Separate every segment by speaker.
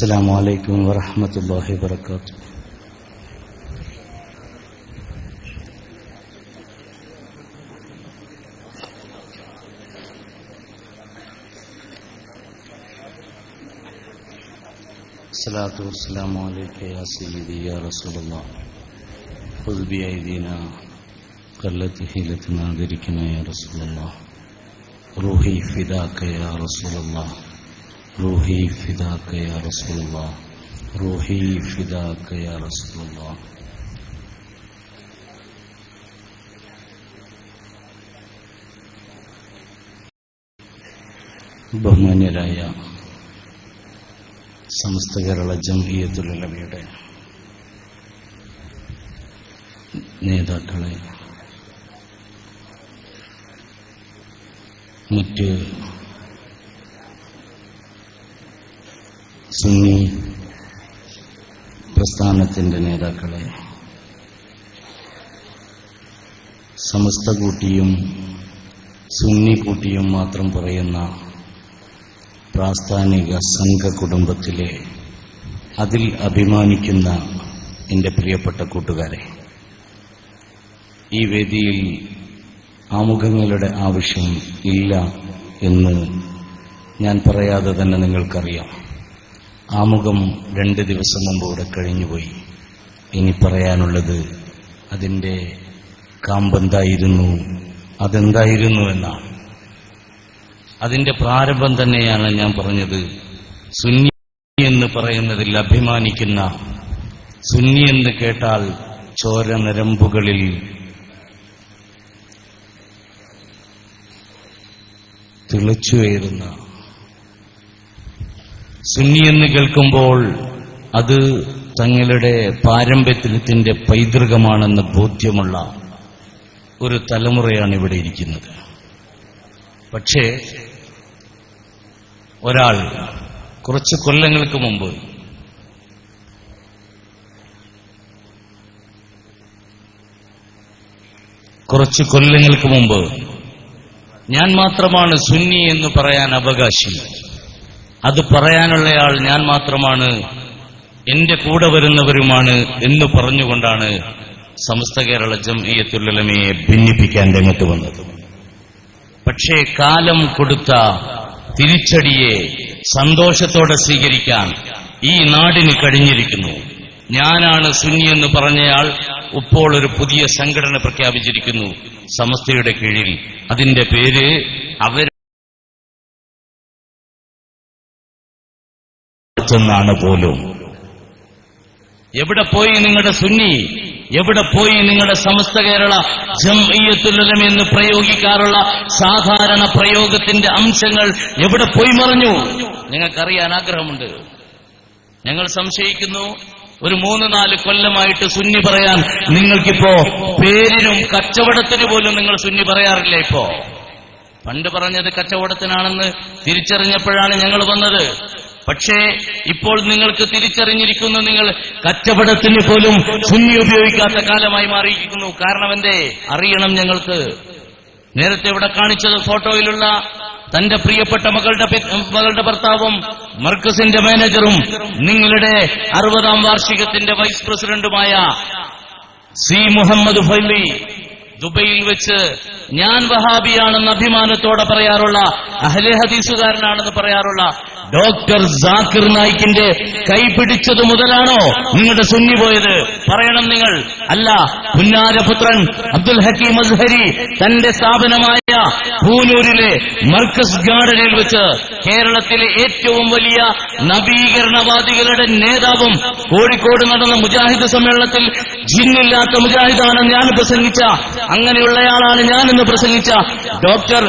Speaker 1: السلام عليكم ورحمة الله وبركاته. الصلاة والسلام عليك يا سيدي يا رسول الله خذ بأيدينا قلت حيلتنا أدركنا يا رسول الله روحي فداك يا رسول الله روحي فداك يا رسول الله روحي فداك يا رسول الله. ബഹുമാന്യരായ സമസ്ത കേരള ജംഇയ്യത്തുൽ ഉലമയുടെ നേതാക്കളെ, മറ്റ് സുന്നി പ്രസ്ഥാനത്തിന്റെ നേതാക്കളെ, സമസ്ത കൂട്ടിയും സുന്നി കൂട്ടിയും മാത്രം പറയുന്ന പ്രാസ്ഥാനിക സംഘ കുടുംബത്തിലെ അതിൽ അഭിമാനിക്കുന്ന എൻ്റെ പ്രിയപ്പെട്ട കൂട്ടുകാരെ, ഈ വേദിയിൽ ആമുഖങ്ങളുടെ ആവശ്യം ഇല്ല എന്ന് ഞാൻ പറയാതെ തന്നെ നിങ്ങൾക്കറിയാം. ആമുഖം 2 ദിവസം മുമ്പ് ഇവിടെ കഴിഞ്ഞുപോയി. ഇനി പറയാനുള്ളത് അതിൻ്റെ കാമ്പെന്തായിരുന്നു, അതെന്തായിരുന്നു എന്നാണ്. അതിന്റെ പ്രാരംഭം തന്നെയാണ് ഞാൻ പറഞ്ഞത്. സുന്നി എന്ന് പറയുന്നതിൽ അഭിമാനിക്കുന്ന, സുന്നി എന്ന് കേട്ടാൽ ചോര നരമ്പുകളിൽ തിളച്ചുയരുന്ന, സുന്നി എന്ന് കേൾക്കുമ്പോൾ അത് തങ്ങളുടെ പാരമ്പര്യത്തിന്റെ പൈതൃകമാണെന്ന് ബോധ്യമുള്ള ഒരു തലമുറയാണ് ഇവിടെ ഇരിക്കുന്നത്. പക്ഷേ ഒരാൾ കുറച്ച് കൊല്ലങ്ങൾക്ക് മുമ്പ് ഞാൻ മാത്രമാണ് സുന്നി എന്ന് പറയാൻ അവകാശി, അത് പറയാനുള്ളയാൾ ഞാൻ മാത്രമാണ്, എന്റെ കൂടെ വരുന്നവരുമാണ് എന്ന് പറഞ്ഞുകൊണ്ടാണ് സമസ്ത കേരള ജംഇയ്യത്തുൽ ഉലമയെ ഭിന്നിപ്പിക്കാൻ രംഗത്ത് വന്നത്. പക്ഷേ കാലം കൊടുത്ത തിരിച്ചടിയെ സന്തോഷത്തോടെ സ്വീകരിക്കാൻ ഈ നാടിന് കഴിഞ്ഞിരിക്കുന്നു. ഞാനാണ് സുന്നി എന്ന് പറഞ്ഞയാൾ ഇപ്പോൾ ഒരു പുതിയ സംഘടന പ്രഖ്യാപിച്ചിരിക്കുന്നു സമസ്തയുടെ കീഴിൽ. അതിന്റെ പേര് അവരെന്നാണ് പോലും. എവിടെ പോയി നിങ്ങളുടെ സുന്നി? എവിടെ പോയി നിങ്ങളുടെ സമസ്ത കേരള ജംഇയ്യത്തുൽ ഉലമ എന്ന് പ്രയോഗിക്കാറുള്ള സാധാരണ പ്രയോഗത്തിന്റെ അംശങ്ങൾ എവിടെ പോയി മറഞ്ഞു? നിങ്ങൾക്കറിയാൻ ആഗ്രഹമുണ്ട്. ഞങ്ങൾ സംശയിക്കുന്നു, ഒരു 3-4 കൊല്ലമായിട്ട് സുന്നി പറയാൻ നിങ്ങൾക്കിപ്പോ പേരിനും കച്ചവടത്തിന് പോലും നിങ്ങൾ സുന്നി പറയാറില്ല. ഇപ്പോ പണ്ട് പറഞ്ഞത് കച്ചവടത്തിനാണെന്ന് തിരിച്ചറിഞ്ഞപ്പോഴാണ് ഞങ്ങൾ വന്നത്. പക്ഷേ ഇപ്പോൾ നിങ്ങൾക്ക് തിരിച്ചറിഞ്ഞിരിക്കുന്നു, നിങ്ങൾ കച്ചവടത്തിന് പോലും സുന്നി ഉപയോഗിക്കാത്ത കാലമായി മാറിയിരിക്കുന്നു. കാരണം എന്തേ അറിയണം ഞങ്ങൾക്ക്. നേരത്തെ ഇവിടെ കാണിച്ചത് ഫോട്ടോയിലുള്ള തന്റെ പ്രിയപ്പെട്ട മകളുടെ ഭർത്താവും മർക്കസിന്റെ മാനേജറും നിങ്ങളുടെ 60ാം വാർഷികത്തിന്റെ വൈസ് പ്രസിഡന്റുമായ സി മുഹമ്മദ് ഫൈലി ദുബൈയിൽ വെച്ച് ഞാൻ വഹാബിയാണെന്ന് അഭിമാനത്തോടെ പറയാറുള്ള, അഹ്ലെ ഹദീസുകാരനാണെന്ന് പറയാറുള്ള ഡോക്ടർ ജാക്കിർ നായിക്കിന്റെ കൈ പിടിച്ചത് മുതലാണോ നിങ്ങളുടെ സുന്നി പോയത്? പറയണം നിങ്ങൾ. അല്ല, പുന്നാരപുത്രൻ അബ്ദുൽ ഹക്കീം അസ്ഹരി തന്റെ സ്ഥാപനമായ പൂനൂരിലെ മർക്കസ് ഗാർഡനിൽ വെച്ച് കേരളത്തിലെ ഏറ്റവും വലിയ നവീകരണവാദികളുടെ നേതാവും കോഴിക്കോട് നടന്ന മുജാഹിദ് സമ്മേളനത്തിൽ ജിന്നില്ലാത്ത മുജാഹിദാണെന്ന് ഞാൻ പ്രസംഗിച്ച, അങ്ങനെയുള്ളയാളാണ് ഞാനെന്ന് പ്രസംഗിച്ച ഡോക്ടർ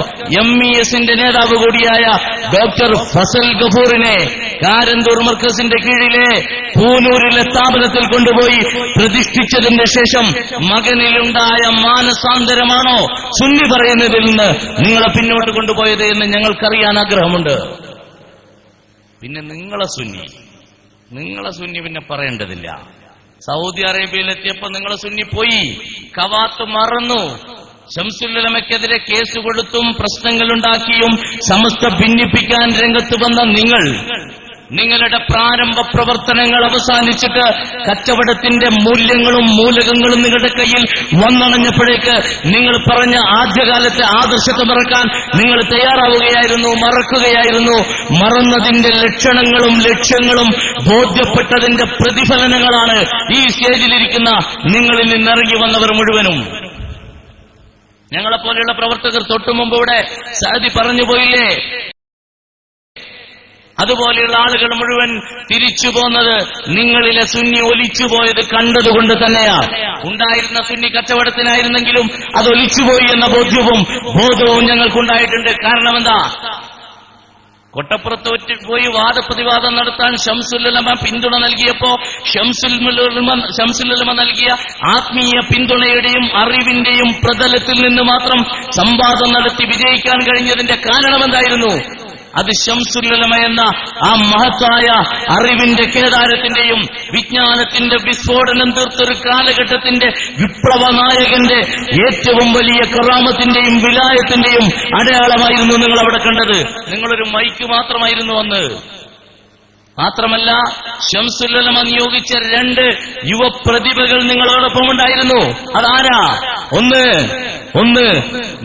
Speaker 1: MESന്റെ നേതാവ് കൂടിയായ ഡോക്ടർ ഫസൽ ഗഫൂറിനെ കാരന്തൂർ മർക്കസിന്റെ കീഴിലെ പൂനൂരിലെ സ്ഥാപനത്തിൽ കൊണ്ടുപോയി പ്രതിഷ്ഠിച്ചതിന്റെ ശേഷം മകനിലുണ്ടായ മാനസാന്തരമാണോ സുന്നി പറയുന്നതിൽ നിന്ന് നിങ്ങളെ പിന്നോട്ട് കൊണ്ടുപോയത് എന്ന് ഞങ്ങൾക്കറിയാൻ ആഗ്രഹമുണ്ട്. പിന്നെ നിങ്ങളെ സുന്നി പിന്നെ പറയേണ്ടതില്ല. സൗദി അറേബ്യയിലെത്തിയപ്പോൾ നിങ്ങളെ സുന്നി പോയി, കവാത്ത് മറന്നു. ശംസുൽ ഉലമയ്ക്കെതിരെ കേസ് കൊടുത്തും പ്രശ്നങ്ങളുണ്ടാക്കിയും സമസ്ത ഭിന്നിപ്പിക്കാൻ രംഗത്ത് വന്ന നിങ്ങളുടെ പ്രാരംഭ പ്രവർത്തനങ്ങൾ അവസാനിച്ചിട്ട് കച്ചവടത്തിന്റെ മൂല്യങ്ങളും മൂലകങ്ങളും നിങ്ങളുടെ കയ്യിൽ വന്നണഞ്ഞപ്പോഴേക്ക് നിങ്ങൾ പറഞ്ഞ ആദ്യകാലത്തെ ആദർശത്തെ മറക്കാൻ നിങ്ങൾ തയ്യാറാവുകയായിരുന്നു, മറക്കുകയായിരുന്നു. മറന്നതിന്റെ ലക്ഷണങ്ങളും ലക്ഷ്യങ്ങളും ബോധ്യപ്പെട്ടതിന്റെ പ്രതിഫലനങ്ങളാണ് ഈ സ്റ്റേജിലിരിക്കുന്ന നിങ്ങളിൽ നിന്നിറങ്ങി വന്നവർ മുഴുവനും. ഞങ്ങളെപ്പോലെയുള്ള പ്രവർത്തകർ തൊട്ടുമുമ്പ് ഇവിടെ സഅദി പറഞ്ഞുപോയില്ലേ, അതുപോലെയുള്ള ആളുകൾ മുഴുവൻ തിരിച്ചു പോന്നത് നിങ്ങളിലെ സുന്നി ഒലിച്ചുപോയത് കണ്ടതുകൊണ്ട് തന്നെയാണ്. ഉണ്ടായിരുന്ന സുന്നി കച്ചവടത്തിനായിരുന്നെങ്കിലും അത് ഒലിച്ചുപോയി എന്ന ബോധവും ഞങ്ങൾക്കുണ്ടായിട്ടുണ്ട്. കാരണം എന്താ? കൊട്ടപ്പുറത്ത് പോയി വാദപ്രതിവാദം നടത്താൻ ശംസുൽ ഉലമ പിന്തുണ നൽകിയപ്പോ ശംസുൽ ഉലമ നൽകിയ ആത്മീയ പിന്തുണയുടെയും അറിവിന്റെയും പ്രതലത്തിൽ നിന്ന് മാത്രം സംവാദം നടത്തി വിജയിക്കാൻ കഴിഞ്ഞതിന്റെ കാരണം എന്തായിരുന്നു? അത് ശംസുൽ ഉലമ എന്ന ആ മഹത്തായ അറിവിന്റെ കേദാരത്തിന്റെയും വിജ്ഞാനത്തിന്റെ വിസ്ഫോടനം തീർത്തൊരു കാലഘട്ടത്തിന്റെ വിപ്ലവ നായകന്റെ ഏറ്റവും വലിയ കറാമത്തിന്റെയും വിലായത്തിന്റെയും അടയാളമായിരുന്നു നിങ്ങൾ അവിടെ കണ്ടത്. നിങ്ങളൊരു മൈക്ക് മാത്രമായിരുന്നു അന്ന്. മാത്രമല്ല ശംസുൽ ഉലമ നിയോഗിച്ച 2 യുവപ്രതിഭകൾ നിങ്ങളോടൊപ്പം ഉണ്ടായിരുന്നു. അതാരാ? ഒന്ന്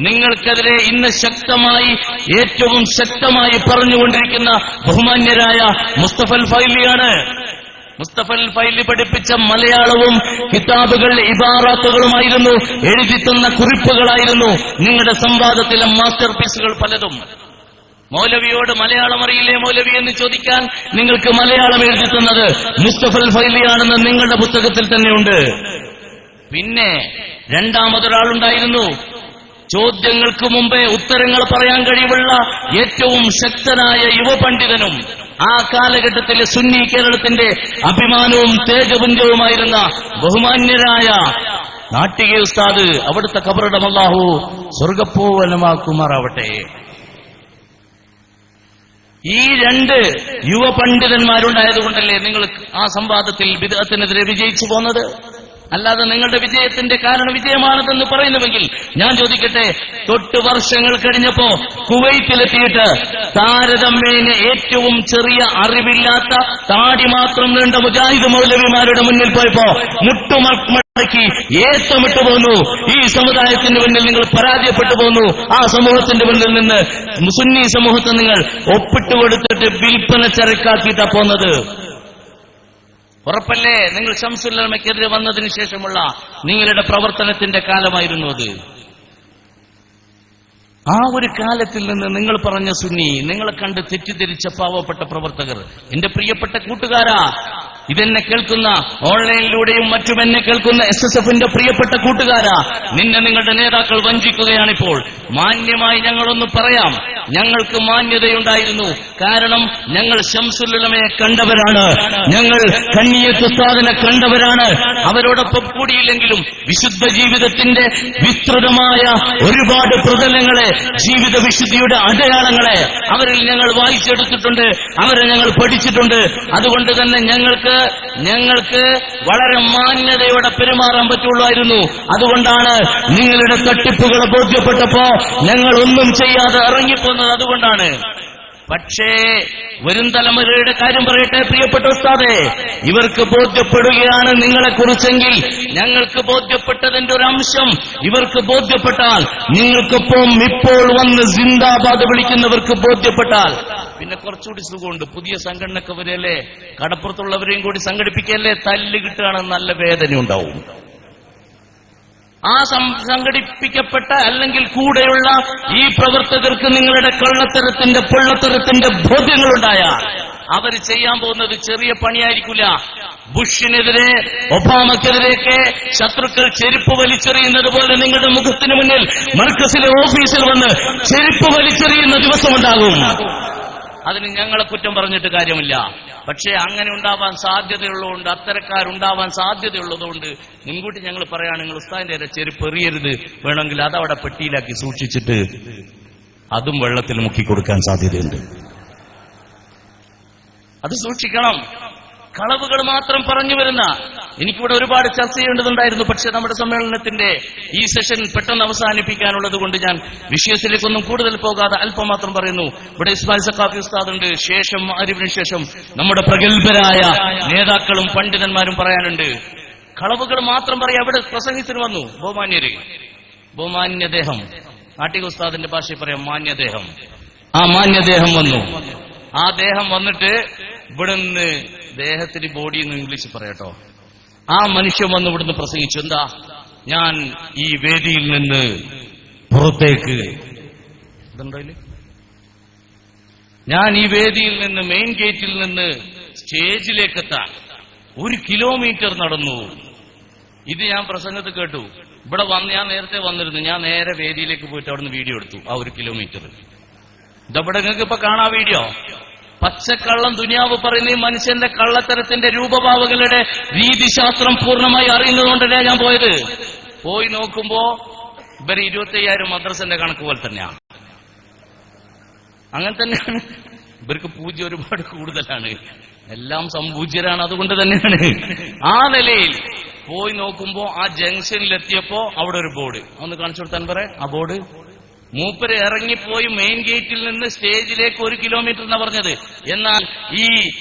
Speaker 1: നിങ്ങൾക്കെതിരെ ഇന്ന് ശക്തമായി, ഏറ്റവും ശക്തമായി പറഞ്ഞുകൊണ്ടിരിക്കുന്ന ബഹുമാന്യരായ മുസ്തഫൽ ഫൈലിയാണ്. മുസ്തഫൽ ഫൈലി പഠിപ്പിച്ച മലയാളവും കിതാബുകൾ ഇബാറാത്തുകളുമായിരുന്നു, എഴുതിത്തന്ന കുറിപ്പുകളായിരുന്നു നിങ്ങളുടെ സംവാദത്തിലെ മാസ്റ്റർ പീസുകൾ പലതും. മൗലവിയോട് മലയാളം അറിയില്ലേ മൗലവി എന്ന് ചോദിക്കാൻ നിങ്ങൾക്ക് മലയാളം എഴുതി തന്നത് മുസ്തഫൽ ഫൈലിയാണെന്ന് നിങ്ങളുടെ പുസ്തകത്തിൽ തന്നെയുണ്ട്. പിന്നെ രണ്ടാമതൊരാളുണ്ടായിരുന്നു, ചോദ്യങ്ങൾക്ക് മുമ്പേ ഉത്തരങ്ങൾ പറയാൻ കഴിവുള്ള ഏറ്റവും ശക്തനായ യുവപണ്ഡിതനും ആ കാലഘട്ടത്തിലെ സുന്നി കേരളത്തിന്റെ അഭിമാനവും തേജപുഞ്ചവുമായിരുന്ന ബഹുമാന്യരായ നാട്ടിക ഉസ്താദ്. അവിടുത്തെ ഖബറിടം അല്ലാഹു സ്വർഗപ്പൂവനമാക്കുമാറാവട്ടെ. ഈ 2 യുവപണ്ഡിതന്മാരുണ്ടായതുകൊണ്ടല്ലേ നിങ്ങൾ ആ സംവാദത്തിൽ ബിദ്അത്തിനെതിരെ വിജയിച്ചു പോന്നത്. അല്ലാതെ നിങ്ങളുടെ വിജയത്തിന്റെ കാരണം വിജയമാണതെന്ന് പറയുന്നുവെങ്കിൽ ഞാൻ ചോദിക്കട്ടെ, 8 വർഷങ്ങൾ കഴിഞ്ഞപ്പോ കുവൈറ്റിലെത്തിയിട്ട് താരതമ്യേന ഏറ്റവും ചെറിയ അറിവില്ലാത്ത താടി മാത്രം നീണ്ട മുജാഹിദ് മൗലവിമാരുടെ മുന്നിൽ പോയപ്പോ മുട്ടുമടക്കി ഏത്തമിട്ടു പോന്നു. ഈ സമുദായത്തിന് മുന്നിൽ നിങ്ങൾ പരാജയപ്പെട്ടു പോന്നു. ആ സമൂഹത്തിന്റെ മുന്നിൽ നിന്ന് സുന്നി സമൂഹത്തെ നിങ്ങൾ ഒപ്പിട്ടുകൊടുത്തിട്ട് വിൽപ്പന ചരക്കാക്കിയിട്ടാ പോന്നത്. ഉറപ്പല്ലേ? നിങ്ങൾ ശംസുൽ ഉലമയ്ക്കെതിരെ വന്നതിന് ശേഷമുള്ള നിങ്ങളുടെ പ്രവർത്തനത്തിന്റെ കാലമായിരുന്നു അത്. ആ ഒരു കാലത്തിൽ നിന്ന് നിങ്ങൾ പറഞ്ഞ സുന്നി, നിങ്ങളെ കണ്ട് തെറ്റിദ്ധരിച്ച പാവപ്പെട്ട പ്രവർത്തകർ, എന്റെ പ്രിയപ്പെട്ട കൂട്ടുകാരാ, ഇതെന്നെ കേൾക്കുന്ന ഓൺലൈനിലൂടെയും മറ്റും എന്നെ കേൾക്കുന്ന SSFന്റെ പ്രിയപ്പെട്ട കൂട്ടുകാരാ, നിങ്ങളുടെ നേതാക്കൾ വഞ്ചിക്കുകയാണിപ്പോൾ. മാന്യമായി ഞങ്ങളൊന്ന് പറയാം, ഞങ്ങൾക്ക് മാന്യതയുണ്ടായിരുന്നു. കാരണം ഞങ്ങൾ ശംസുൽ ഉലമയെ കണ്ടവരാണ്, ഞങ്ങൾ കണ്ണിയത്ത് ഉസ്താദിനെ കണ്ടവരാണ്. അവരോടൊപ്പം കൂടിയില്ലെങ്കിലും വിശുദ്ധ ജീവിതത്തിന്റെ വിസ്തൃതമായ ഒരുപാട് പ്രതലങ്ങളെ, ജീവിത വിശുദ്ധിയുടെ അടയാളങ്ങളെ അവരിൽ ഞങ്ങൾ വായിച്ചെടുത്തിട്ടുണ്ട്, അവരെ ഞങ്ങൾ പഠിച്ചിട്ടുണ്ട്. അതുകൊണ്ട് തന്നെ ഞങ്ങൾക്ക് വളരെ മാന്യതയോടെ പെരുമാറാൻ പറ്റുള്ളായിരുന്നു. അതുകൊണ്ടാണ് നിങ്ങളുടെ തട്ടിപ്പുകളെ ബോധ്യപ്പെട്ടപ്പോ ഞങ്ങൾ ഒന്നും ചെയ്യാതെ ഇറങ്ങിപ്പോന്നത്. അതുകൊണ്ടാണ്. പക്ഷേ വരും തലമുറയുടെ കാര്യം പറയട്ടെ പ്രിയപ്പെട്ട ഉസ്താദേ, ഇവർക്ക് ബോധ്യപ്പെടുകയാണ് നിങ്ങളെക്കുറിച്ചെങ്കിൽ ഞങ്ങൾക്ക് ബോധ്യപ്പെട്ടതിന്റെ ഒരു അംശം ഇവർക്ക് ബോധ്യപ്പെട്ടാൽ, നിങ്ങൾക്കൊപ്പം ഇപ്പോൾ വന്ന് സിന്ദാബാദ് വിളിക്കുന്നവർക്ക് ബോധ്യപ്പെട്ടാൽ പിന്നെ കുറച്ചുകൂടി സുഖമുണ്ട്. പുതിയ സംഘടനക്ക് വരെയല്ലേ, കടപ്പുറത്തുള്ളവരെയും കൂടി സംഘടിപ്പിക്കല്ലേ, തല്ല് കിട്ടുകയാണെന്ന് നല്ല വേദന ഉണ്ടാവും. ആ സംഘടിപ്പിക്കപ്പെട്ട അല്ലെങ്കിൽ കൂടെയുള്ള ഈ പ്രവർത്തകർക്ക് നിങ്ങളുടെ കള്ളത്തരത്തിന്റെ പൊള്ളത്തരത്തിന്റെ ബോധ്യങ്ങളുണ്ടായാൽ അവർ ചെയ്യാൻ പോകുന്നത് ചെറിയ പണിയായിരിക്കില്ല. ബുഷിനെതിരെ, ഒബാമക്കെതിരെയൊക്കെ ശത്രുക്കൾ ചെരുപ്പ് വലിച്ചെറിയുന്നത് പോലെ നിങ്ങളുടെ മുഖത്തിന് മുന്നിൽ മർക്കസിലെ ഓഫീസിൽ വന്ന് ചെരുപ്പ് വലിച്ചെറിയുന്ന ദിവസമുണ്ടാകും. അതിന് ഞങ്ങളെ കുറ്റം പറഞ്ഞിട്ട് കാര്യമില്ല. പക്ഷേ അങ്ങനെ ഉണ്ടാവാൻ സാധ്യതയുള്ളതുകൊണ്ട്, അത്തരക്കാരുണ്ടാവാൻ സാധ്യതയുള്ളതുകൊണ്ട് മുൻകൂട്ടി ഞങ്ങൾ പറയാണ്, നിങ്ങൾ ഉസ്താദിന്റെ ചെരുപ്പ് എറിയരുത്, വേണമെങ്കിൽ അതവിടെ പെട്ടിയിലാക്കി സൂക്ഷിച്ചിട്ട് അതും വെള്ളത്തിൽ മുക്കിക്കൊടുക്കാൻ സാധ്യതയുണ്ട്. അത് സൂക്ഷിക്കണം. കളവുകൾ മാത്രം പറഞ്ഞു വരുന്ന, എനിക്കിവിടെ ഒരുപാട് ചർച്ച ചെയ്യേണ്ടതുണ്ടായിരുന്നു. പക്ഷെ നമ്മുടെ സമ്മേളനത്തിന്റെ ഈ സെഷൻ പെട്ടെന്ന് അവസാനിപ്പിക്കാനുള്ളത് കൊണ്ട് ഞാൻ വിഷയത്തിലേക്കൊന്നും കൂടുതൽ പോകാതെ അല്പം മാത്രം പറയുന്നു. ഇവിടെ ഇസ്മായിൽ സഖാഫി ഉസ്താദ് ഉണ്ട്. ശേഷം അറിവിന് ശേഷം നമ്മുടെ പ്രഗത്ഭരായ നേതാക്കളും പണ്ഡിതന്മാരും പറയാനുണ്ട്. കളവുകൾ മാത്രം പറയാം. അവിടെ പ്രസംഗത്തിന് വന്നു ബഹുമാന്യദേഹം, നാട്ടിക ഉസ്താദിന്റെ ഭാഷയിൽ പറയാം മാന്യദേഹം. ആ മാന്യദേഹം വന്നു. ആ ദേഹം വന്നിട്ട് ഇവിടുന്ന് ദേഹത്തിന് ബോഡി എന്ന് ഇംഗ്ലീഷ് പറയട്ടോ. ആ മനുഷ്യൻ വന്ന് ഇവിടുന്ന് പ്രസംഗിച്ചു. എന്താ, ഞാൻ ഈ വേദിയിൽ നിന്ന് പുറത്തേക്ക്, ഞാൻ ഈ വേദിയിൽ നിന്ന് മെയിൻ ഗേറ്റിൽ നിന്ന് സ്റ്റേജിലേക്ക് എത്താൻ 1 കിലോമീറ്റർ നടന്നു. ഇത് ഞാൻ പ്രസംഗത്തിൽ കേട്ടു. ഇവിടെ വന്ന് ഞാൻ നേരത്തെ വന്നിരുന്നു. ഞാൻ നേരെ വേദിയിലേക്ക് പോയിട്ട് അവിടുന്ന് വീഡിയോ എടുത്തു. ആ 1 കിലോമീറ്റർ ഇതവിടെ നിങ്ങൾക്ക് ഇപ്പൊ കാണാ വീഡിയോ. പച്ചക്കള്ളം ദുനിയാവ് പറയുന്ന ഈ മനുഷ്യന്റെ കള്ളത്തരത്തിന്റെ രൂപഭാവങ്ങളുടെ രീതിശാസ്ത്രം പൂർണ്ണമായി അറിയുന്നതുകൊണ്ടല്ലേ ഞാൻ പോയത്. പോയി നോക്കുമ്പോ ഇവര് 25,000 മദ്രസന്റെ കണക്ക് പോലെ തന്നെയാണ്. അങ്ങനെ തന്നെയാണ്. ഇവർക്ക് പൂജ ഒരുപാട് കൂടുതലാണ്. എല്ലാം സംപൂജ്യരാണ്. അതുകൊണ്ട് തന്നെയാണ്. ആ നിലയിൽ പോയി നോക്കുമ്പോ ആ ജംഗ്ഷനിലെത്തിയപ്പോ അവിടെ ഒരു ബോർഡ് ഒന്ന് കാണിച്ചു കൊടുത്താൻ പറയാം. ആ ബോർഡ് മൂപ്പര് ഇറങ്ങിപ്പോയി മെയിൻ ഗേറ്റിൽ നിന്ന് സ്റ്റേജിലേക്ക് 1 കിലോമീറ്റർ എന്നാ പറഞ്ഞത്. എന്നാൽ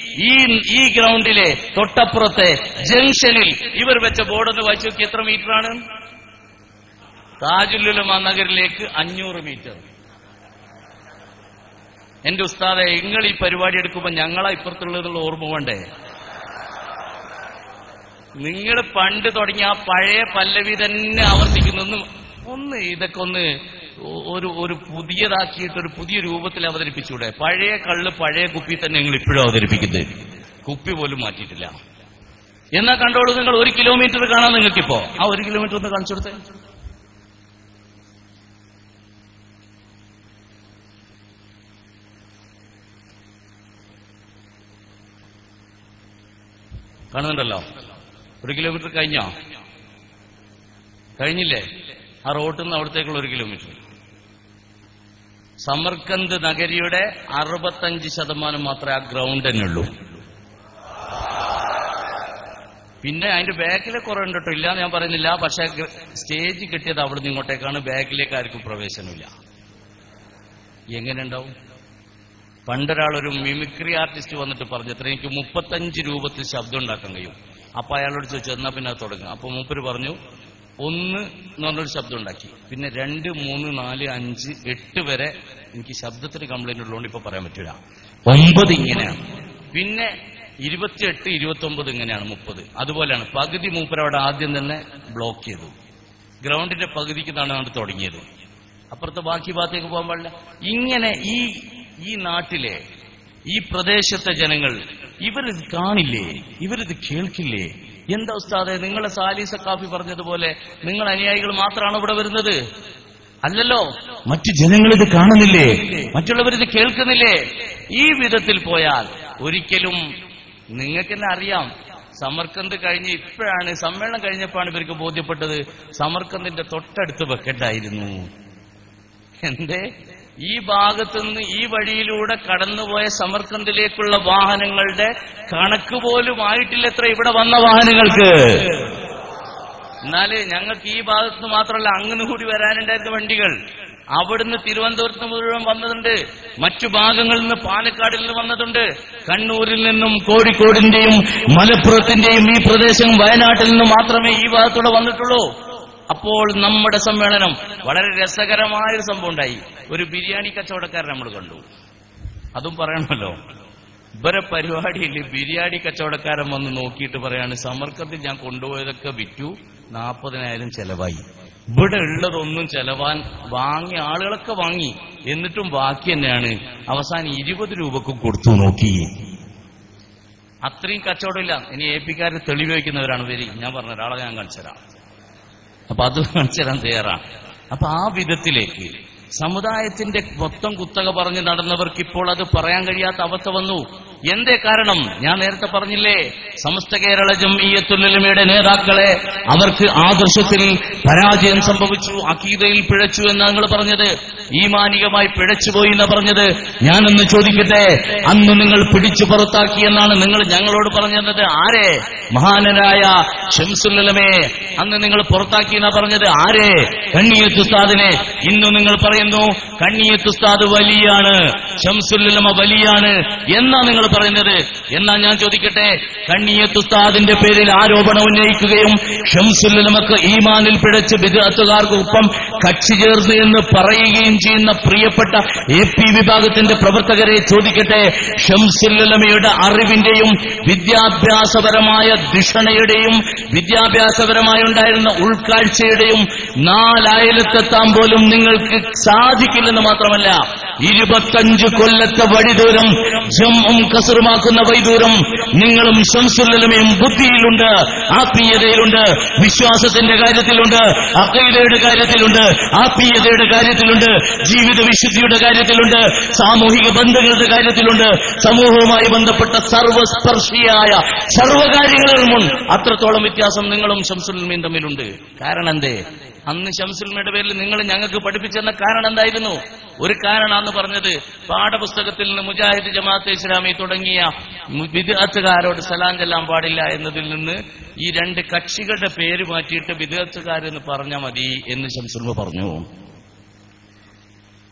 Speaker 1: ഈ ഗ്രൗണ്ടിലെ തൊട്ടപ്പുറത്തെ ജംഗ്ഷനിൽ ഇവർ വെച്ച ബോർഡ് ഒന്ന് വായിച്ചു നോക്കി. എത്ര മീറ്ററാണ്? താജുൽ ഉലമ നഗറിലേക്ക് 500 മീറ്റർ. എന്റെ ഉസ്താദെ, നിങ്ങൾ ഈ പരിപാടി എടുക്കുമ്പോ ഞങ്ങളാ ഇപ്പുറത്തുള്ളതെന്നുള്ള ഓർമ്മ വേണ്ടേ? നിങ്ങൾ പണ്ട് തുടങ്ങിയ ആ പഴയ പല്ലവി തന്നെ ആവർത്തിക്കുന്നു. ഒന്ന് ഇതൊക്കെ ഒരു പുതിയതാക്കിയിട്ട് ഒരു പുതിയ രൂപത്തിൽ അവതരിപ്പിച്ചൂടെ? പഴയ കള്ള് പഴയ കുപ്പി തന്നെ നിങ്ങൾ ഇപ്പോഴും അവതരിപ്പിക്കുന്നത്. കുപ്പി പോലും മാറ്റിയിട്ടില്ല. എന്നാ കണ്ടോളൂ നിങ്ങൾ. 1 കിലോമീറ്റർ കാണാൻ നിങ്ങൾക്കിപ്പോ. ആ 1 കിലോമീറ്റർ ഒന്ന് കാണിച്ചു കൊടുത്തേ. കാണുന്നുണ്ടല്ലോ. 1 കിലോമീറ്റർ കഴിഞ്ഞോ? കഴിഞ്ഞില്ലേ? ആ റോട്ടിൽ നിന്ന് അവിടത്തേക്കുള്ള 1 കിലോമീറ്റർ. സമർക്കന്ത് നഗരിയുടെ 65% മാത്രമേ ആ ഗ്രൗണ്ട് തന്നെ ഉള്ളൂ. പിന്നെ അതിന്റെ ബാക്കിലെ കുറെ ഉണ്ട് കേട്ടോ, ഇല്ലാന്ന് ഞാൻ പറയുന്നില്ല. പക്ഷെ സ്റ്റേജ് കിട്ടിയത് അവിടെ നിന്ന് ഇങ്ങോട്ടേക്കാണ്. ബാക്കിലേക്ക് ആർക്കും പ്രവേശനമില്ല. എങ്ങനെ ഉണ്ടാവും? പണ്ടൊരാളൊരു മിമിക്രി ആർട്ടിസ്റ്റ് വന്നിട്ട് പറഞ്ഞത്ര എനിക്ക് 35 രൂപത്തിൽ ശബ്ദം ഉണ്ടാക്കാൻ കഴിയും. അപ്പൊ അയാളോട് ചോദിച്ചു എന്നാ പിന്നെ അത് തുടങ്ങുക. അപ്പൊ മൂപ്പര് പറഞ്ഞു 1 എന്ന് പറഞ്ഞൊരു ശബ്ദം ഉണ്ടാക്കി. പിന്നെ 2, 3, 4, 5, 8 വരെ എനിക്ക് ശബ്ദത്തിന് കംപ്ലൈന്റ് ഉള്ളതുകൊണ്ട് ഇപ്പൊ പറയാൻ പറ്റില്ല. 9 ഇങ്ങനെയാണ്. പിന്നെ 28, 29 ഇങ്ങനെയാണ്. 30 അതുപോലെയാണ്. പകുതി മൂപ്പരവിടെ ആദ്യം തന്നെ ബ്ലോക്ക് ചെയ്തു. ഗ്രൗണ്ടിന്റെ പകുതിക്ക് നിന്നാണ് തുടങ്ങിയത്. അപ്പുറത്തെ ബാക്കി ഭാഗത്തേക്ക് പോകാൻ പാടില്ല. ഇങ്ങനെ ഈ നാട്ടിലെ ഈ പ്രദേശത്തെ ജനങ്ങൾ ഇവരിത് കാണില്ലേ? ഇവരിത് കേൾക്കില്ലേ? എന്താ ഉസ്താദെ, നിങ്ങളെ സാലി സഖാഫി പറഞ്ഞതുപോലെ നിങ്ങൾ അനുയായികൾ മാത്രമാണ് ഇവിടെ വരുന്നത്? അല്ലല്ലോ, മറ്റു ജനങ്ങൾ ഇത് കാണുന്നില്ലേ? മറ്റുള്ളവരിത് കേൾക്കുന്നില്ലേ? ഈ വിധത്തിൽ പോയാൽ ഒരിക്കലും നിങ്ങൾക്ക് തന്നെ അറിയാം. സമർക്കന്ത് കഴിഞ്ഞ് ഇപ്പോഴാണ്, സമ്മേളനം കഴിഞ്ഞപ്പോഴാണ് ഇവർക്ക് ബോധ്യപ്പെട്ടത് സമർക്കന്തിന്റെ തൊട്ടടുത്ത് വെക്കണ്ടായിരുന്നു. എന്തേ? ഈ ഭാഗത്തുനിന്ന് ഈ വഴിയിലൂടെ കടന്നുപോയ സമർക്കന്തിലേക്കുള്ള വാഹനങ്ങളുടെ കണക്ക് പോലും ആയിട്ടില്ലത്ര ഇവിടെ വന്ന വാഹനങ്ങൾക്ക്. എന്നാല് ഞങ്ങൾക്ക് ഈ ഭാഗത്തുനിന്ന് മാത്രമല്ല അങ്ങനെ കൂടി വരാനുണ്ടായിരുന്ന വണ്ടികൾ അവിടുന്ന് തിരുവനന്തപുരത്ത് മുഴുവൻ വന്നതുണ്ട്. മറ്റു ഭാഗങ്ങളിൽ നിന്ന് പാലക്കാടിൽ നിന്ന് വന്നതുണ്ട്. കണ്ണൂരിൽ നിന്നും കോഴിക്കോടിന്റെയും മലപ്പുറത്തിന്റെയും ഈ പ്രദേശം വയനാട്ടിൽ നിന്നും മാത്രമേ ഈ ഭാഗത്തൂടെ വന്നിട്ടുള്ളൂ. അപ്പോൾ നമ്മുടെ സമ്മേളനം വളരെ രസകരമായൊരു സംഭവം ഉണ്ടായി. ഒരു ബിരിയാണി കച്ചവടക്കാരൻ നമ്മൾ കണ്ടു. അതും പറയണമല്ലോ, ഇവരെ പരിപാടിയിൽ ബിരിയാണി കച്ചവടക്കാരൻ വന്ന് നോക്കിയിട്ട് പറയാണ് സമർക്കത്തിൽ ഞാൻ കൊണ്ടുപോയതൊക്കെ വിറ്റു, 40,000 ചെലവായി. ഇവിടെ ഉള്ളതൊന്നും ചെലവാൻ വാങ്ങിയ ആളുകളൊക്കെ വാങ്ങി, എന്നിട്ടും ബാക്കി തന്നെയാണ്. അവസാനം 20 രൂപക്കും കൊടുത്തു നോക്കി. അത്രയും കച്ചവടമില്ല. ഇനി ഏപ്പിക്കാര് തെളിവ് വയ്ക്കുന്നവരാണ് വരി. ഞാൻ പറഞ്ഞ ഒരാളെ ഞാൻ കാണിച്ചുതരാം. അപ്പൊ അത് കാണിച്ചു തരാൻ തയ്യാറാണ്. അപ്പൊ ആ വിധത്തിലേക്ക് സമുദായത്തിന്റെ മൊത്തം കുത്തക പറഞ്ഞ് നടന്നവർക്ക് ഇപ്പോൾ അത് പറയാൻ കഴിയാത്ത അവസ്ഥ വന്നു. എന്തേ കാരണം? ഞാൻ നേരത്തെ പറഞ്ഞില്ലേ, സമസ്ത കേരള ജംഇയ്യത്തുൽ ഉലമയുടെ നേതാക്കളെ അവർക്ക് ആദർശത്തിൽ പരാജയം സംഭവിച്ചു, അഖീദയിൽ പിഴച്ചു എന്നാണ് നിങ്ങൾ പറഞ്ഞത്. ഈമാനികമായി പിഴച്ചുപോയി എന്നാ പറഞ്ഞത്. ഞാനൊന്ന് ചോദിക്കട്ടെ, അന്ന് നിങ്ങൾ പിടിച്ചു പുറത്താക്കി എന്നാണ് നിങ്ങൾ ഞങ്ങളോട് പറഞ്ഞത്. ആരെ? മഹാനരായ ശംസുൽ ഉലമയെ അന്ന് നിങ്ങൾ പുറത്താക്കി എന്നാ പറഞ്ഞത്. ആരെ? കണ്ണിയത്ത് ഉസ്താദിനെ. ഇന്ന് നിങ്ങൾ പറയുന്നു കണ്ണിയത്ത് ഉസ്താദ് വലിയാണ്, ശംസുൽ ഉലമ വലിയാണ് എന്നാ നിങ്ങൾ പറയുന്നത്. എന്നാ ഞാൻ ചോദിക്കട്ടെ, കണ്ണിയത്ത് ഉസ്താദിന്റെ പേരിൽ ആരോപണം ഉന്നയിക്കുകയും ശംസുൽ ഉലമക്ക് ഈമാനിൽ പിഴച്ച് ബിദ്അത്തുകാർക്കൊപ്പം കക്ഷി ചേർന്ന് എന്ന് പറയുകയും ചെയ്യുന്ന പ്രിയപ്പെട്ട AP വിഭാഗത്തിന്റെ പ്രവർത്തകരെ ചോദിക്കട്ടെ, ശംസുൽ ഉലമയുടെ അറിവിന്റെയും വിദ്യാഭ്യാസപരമായ ധിഷണയുടെയും വിദ്യാഭ്യാസപരമായി ഉണ്ടായിരുന്ന ഉൾക്കാഴ്ചയുടെയും 4 അയലത്തെത്താൻ പോലും നിങ്ങൾക്ക് സാധിക്കില്ലെന്ന് മാത്രമല്ല, 25 കൊല്ലത്തെ വഴിദൂരം ജംഉം കസറുമാക്കുന്ന വൈദൂരം നിങ്ങളും ശംസുൽ ഉലമയും ബുദ്ധിയിലുണ്ട്, ആത്മീയതയിലുണ്ട്, വിശ്വാസത്തിന്റെ കാര്യത്തിലുണ്ട്, അഖീദയുടെ കാര്യത്തിലുണ്ട്, ആത്മീയതയുടെ കാര്യത്തിലുണ്ട്, ജീവിത വിശുദ്ധിയുടെ കാര്യത്തിലുണ്ട്, സാമൂഹിക ബന്ധങ്ങളുടെ കാര്യത്തിലുണ്ട്, സമൂഹവുമായി ബന്ധപ്പെട്ട സർവസ്പർശിയായ സർവകാര്യങ്ങളിലും അത്രത്തോളം വ്യത്യാസം നിങ്ങളും ശംസുൽ ഉലമയും തമ്മിലുണ്ട്. കാരണം എന്തേ? അന്ന് ശംസുൽ ഉലമയുടെ പേരിൽ നിങ്ങൾ ഞങ്ങൾക്ക് പഠിപ്പിച്ചെന്ന കാരണം എന്തായിരുന്നു? ഒരു കാരണമാണെന്ന് പറഞ്ഞത്, പാഠപുസ്തകത്തിൽ നിന്ന് മുജാഹിദ് ജമാഅത്തെ ഇസ്ലാമി തുടങ്ങിയ ബിദ്അത്തുകാരോട് സലാം ചെല്ലാൻ പാടില്ല എന്നതിൽ നിന്ന് ഈ 2 കക്ഷികളുടെ പേര് മാറ്റിയിട്ട് ബിദ്അത്തുകാരെന്ന് പറഞ്ഞാൽ മതി എന്ന് ശംസുൽ ഉലമ പറഞ്ഞു.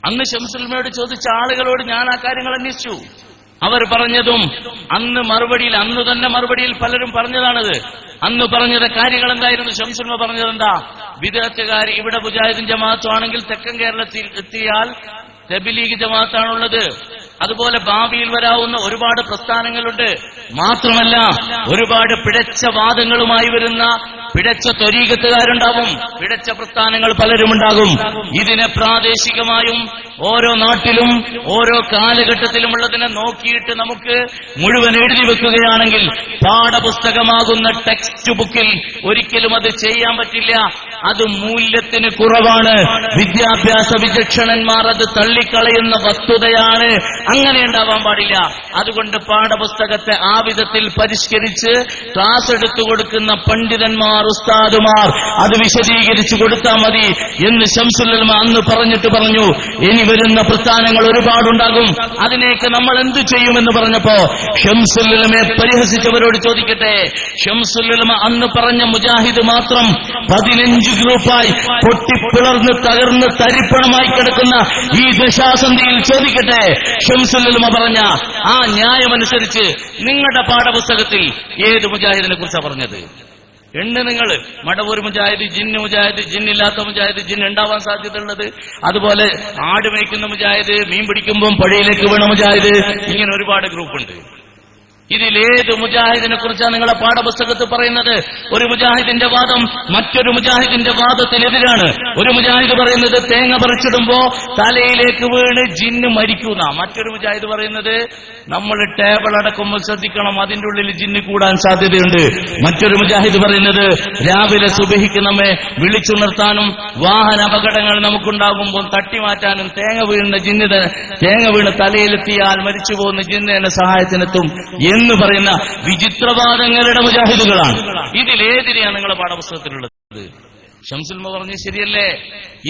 Speaker 1: അന്ന് ശംസുൽ ഉലമയോട് ചോദിച്ച ആളുകളോട് ഞാൻ ആ കാര്യങ്ങൾ അന്വേഷിച്ചു. അവർ പറഞ്ഞതും അന്ന് തന്നെ മറുപടിയിൽ പലരും പറഞ്ഞതാണത്. അന്ന് പറഞ്ഞത് കാര്യങ്ങൾ എന്തായിരുന്നു? ശംസുൽ ഉലമ പറഞ്ഞത് എന്താ? ബിദ്അത്തുകാർ ഇവിടെ മുജാഹിദും ജമാഅത്തും ആണെങ്കിൽ തെക്കൻ കേരളത്തിൽ എത്തിയാൽ തബ്ലീഗ് ജമാഅത്താണുള്ളത്. അതുപോലെ ഭാവിയിൽ വരാവുന്ന ഒരുപാട് പ്രസ്ഥാനങ്ങളുണ്ട്. മാത്രമല്ല ഒരുപാട് പിഴച്ച വാദങ്ങളുമായി വരുന്ന പിഴച്ച ത്വരീഖത്തുകാരുണ്ടാവും, പിഴച്ച പ്രസ്ഥാനങ്ങൾ പലരുമുണ്ടാകും. ഇതിനെ പ്രാദേശികമായും ഓരോ നാട്ടിലും ഓരോ കാലഘട്ടത്തിലുമുള്ളതിനെ നോക്കിയിട്ട് നമുക്ക് മുഴുവൻ എഴുതി വെക്കുകയാണെങ്കിൽ പാഠപുസ്തകമാകുന്ന ടെക്സ്റ്റ് ബുക്കിൽ ഒരിക്കലും അത് ചെയ്യാൻ പറ്റില്ല. അത് മൂല്യത്തിന് കുറവാണ്. വിദ്യാഭ്യാസ വിചക്ഷണന്മാർ അത് തള്ളിക്കളയുന്ന വസ്തുതയാണ്. അങ്ങനെ ഉണ്ടാവാൻ പാടില്ല. അതുകൊണ്ട് പാഠപുസ്തകത്തെ ആ വിധത്തിൽ പരിഷ്കരിച്ച് ക്ലാസ് എടുത്തു കൊടുക്കുന്ന പണ്ഡിതന്മാർ, ഉസ്താദുമാർ അത് വിശദീകരിച്ചു കൊടുത്താൽ മതി എന്ന് ശംസുൽ ഉലമ അന്ന് പറഞ്ഞിട്ട് പറഞ്ഞു. ഇനി വരുന്ന പ്രസ്ഥാനങ്ങൾ ഒരുപാടുണ്ടാകും, അതിനേക്ക് നമ്മൾ എന്തു ചെയ്യുമെന്ന് പറഞ്ഞപ്പോ ശംസുൽ ഉലമയെ പരിഹസിച്ചവരോട് ചോദിക്കട്ടെ, ശംസുൽ ഉലമ അന്ന് പറഞ്ഞ മുജാഹിദ് മാത്രം 15 ഗ്രൂപ്പായി പൊട്ടിപ്പിളർന്ന് തകർന്ന് തരിപ്പണമായി കിടക്കുന്ന ഈ ദശാസന്ധിയിൽ ചോദിക്കട്ടെ, ശംസുൽ ഉലമ പറഞ്ഞ ആ ന്യായമനുസരിച്ച് നിങ്ങളുടെ പാഠപുസ്തകത്തിൽ ഏത് മുജാഹിദിനെ കുറിച്ചാണ് പറഞ്ഞത്? നിങ്ങൾ മടവൂർ മുജാഹിദ്, ജിന്ന് മുജാഹിദ്, ജിന്നില്ലാത്ത മുജാഹിദ്, ജിന്ന് ഉണ്ടാവാൻ സാധ്യതയുള്ളത്, അതുപോലെ ആട് മേയ്ക്കുന്ന മുജാഹിദ്, മീൻ പിടിക്കുമ്പോൾ പടിയിലേക്ക് വീണ മുജാഹിദ്, ഇങ്ങനെ ഒരുപാട് ഗ്രൂപ്പുണ്ട്. ഇതിലേത് മുജാഹിദിനെ കുറിച്ചാണ് നിങ്ങളെ പാഠപുസ്തകത്തിൽ പറയുന്നത്? ഒരു മുജാഹിദിന്റെ വാദം മറ്റൊരു മുജാഹിദിന്റെ വാദത്തിനെതിരാണ്. ഒരു മുജാഹിദ് പറയുന്നത് തേങ്ങ പറിച്ചിടുമ്പോ തലയിലേക്ക് വീണ് ജിന്ന് മരിക്കുന്ന, മറ്റൊരു മുജാഹിദ് പറയുന്നത് നമ്മൾ ടേബിൾ അടക്കുമ്പോൾ ശ്രദ്ധിക്കണം, അതിന്റെ ഉള്ളിൽ ജിന്ന് കൂടാൻ സാധ്യതയുണ്ട്. മറ്റൊരു മുജാഹിദ് പറയുന്നത് രാവിലെ സുബഹിക്ക് നമ്മെ വിളിച്ചുണർത്താനും വാഹന അപകടങ്ങൾ നമുക്കുണ്ടാകുമ്പോൾ തട്ടിമാറ്റാനും തേങ്ങ വീണ് തലയിലെത്തിയാൽ മരിച്ചു പോകുന്ന ജിന്നേന്റെ സഹായത്തിനെത്തും എന്ന് പറയുന്ന വിചിത്രവാദങ്ങളുടെ മുജാഹിദുകളാണ്. ഇതിലേതിനെയാണ് നിങ്ങളുടെ പാഠപുസ്തകത്തിലുള്ളത്? ശംസുൽ ഉലമ പറഞ്ഞ് ശരിയല്ലേ?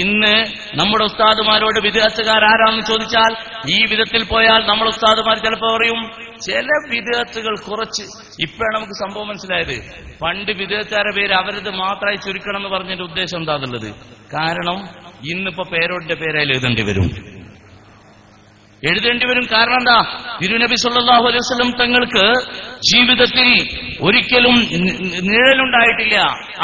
Speaker 1: ഇന്ന് നമ്മുടെ ഉസ്താദുമാരോട് ബിദ്അത്തുകാർ ആരാണെന്ന് ചോദിച്ചാൽ ഈ വിധത്തിൽ പോയാൽ നമ്മൾ ഉസ്താദുമാർ ചിലപ്പോൾ പറയും ചില ബിദ്അത്തുകൾ കുറച്ച്. ഇപ്പോഴാണ് നമുക്ക് സംഭവം മനസ്സിലായത്. പണ്ട് ബിദ്അത്തുകാരുടെ പേര് അവരത് മാത്രമായി ചുരുക്കണം എന്ന് പറഞ്ഞതിന്റെ ഉദ്ദേശം എന്താണുള്ളത്? കാരണം ഇന്നിപ്പോ പേരോടിന്റെ പേരായി എഴുതേണ്ടി വരും. കാരണം എന്താ? തിരുനബി സല്ലല്ലാഹു അലൈഹി വസല്ലം തങ്ങൾക്ക് ജീവിതത്തിൽ ഒരിക്കലും നിഴലുണ്ടായിട്ടില്ല.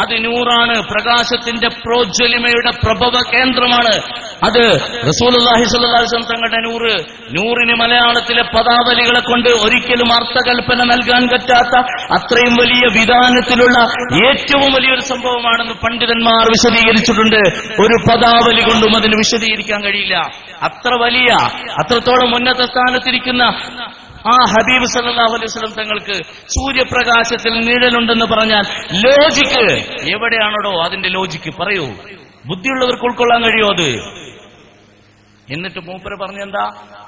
Speaker 1: അത് നൂറാണ്, പ്രകാശത്തിന്റെ പ്രോജ്വലിമയുടെ പ്രഭവ കേന്ദ്രമാണ്. അത് റസൂലുള്ളാഹി സ്വല്ലല്ലാഹു അലൈഹി വസല്ലം തങ്ങളുടെ നൂറിന് മലയാളത്തിലെ പദാവലികളെ കൊണ്ട് ഒരിക്കലും അർത്ഥകൽപ്പന നൽകാൻ പറ്റാത്ത അത്രയും വലിയ വിധാനത്തിലുള്ള ഏറ്റവും വലിയൊരു സംഭവമാണെന്ന് പണ്ഡിതന്മാർ വിശദീകരിച്ചിട്ടുണ്ട്. ഒരു പദാവലി കൊണ്ടും അതിന് വിശദീകരിക്കാൻ കഴിയില്ല. അത്രത്തോളം ഉന്നത സ്ഥാനത്തിരിക്കുന്ന ആ ഹബീബ് സല്ലല്ലാഹു അലൈഹി വസല്ലം തങ്ങൾക്ക് സൂര്യപ്രകാശത്തിൽ നിഴലുണ്ടെന്ന് പറഞ്ഞാൽ ലോജിക്ക് എവിടെയാണോ അതിന്റെ ലോജിക്ക്? പറയൂ, ബുദ്ധിയുള്ളവർക്ക് ഉൾക്കൊള്ളാൻ കഴിയോ അത്? എന്നിട്ട് മൂപ്പര് പറഞ്ഞെന്താ?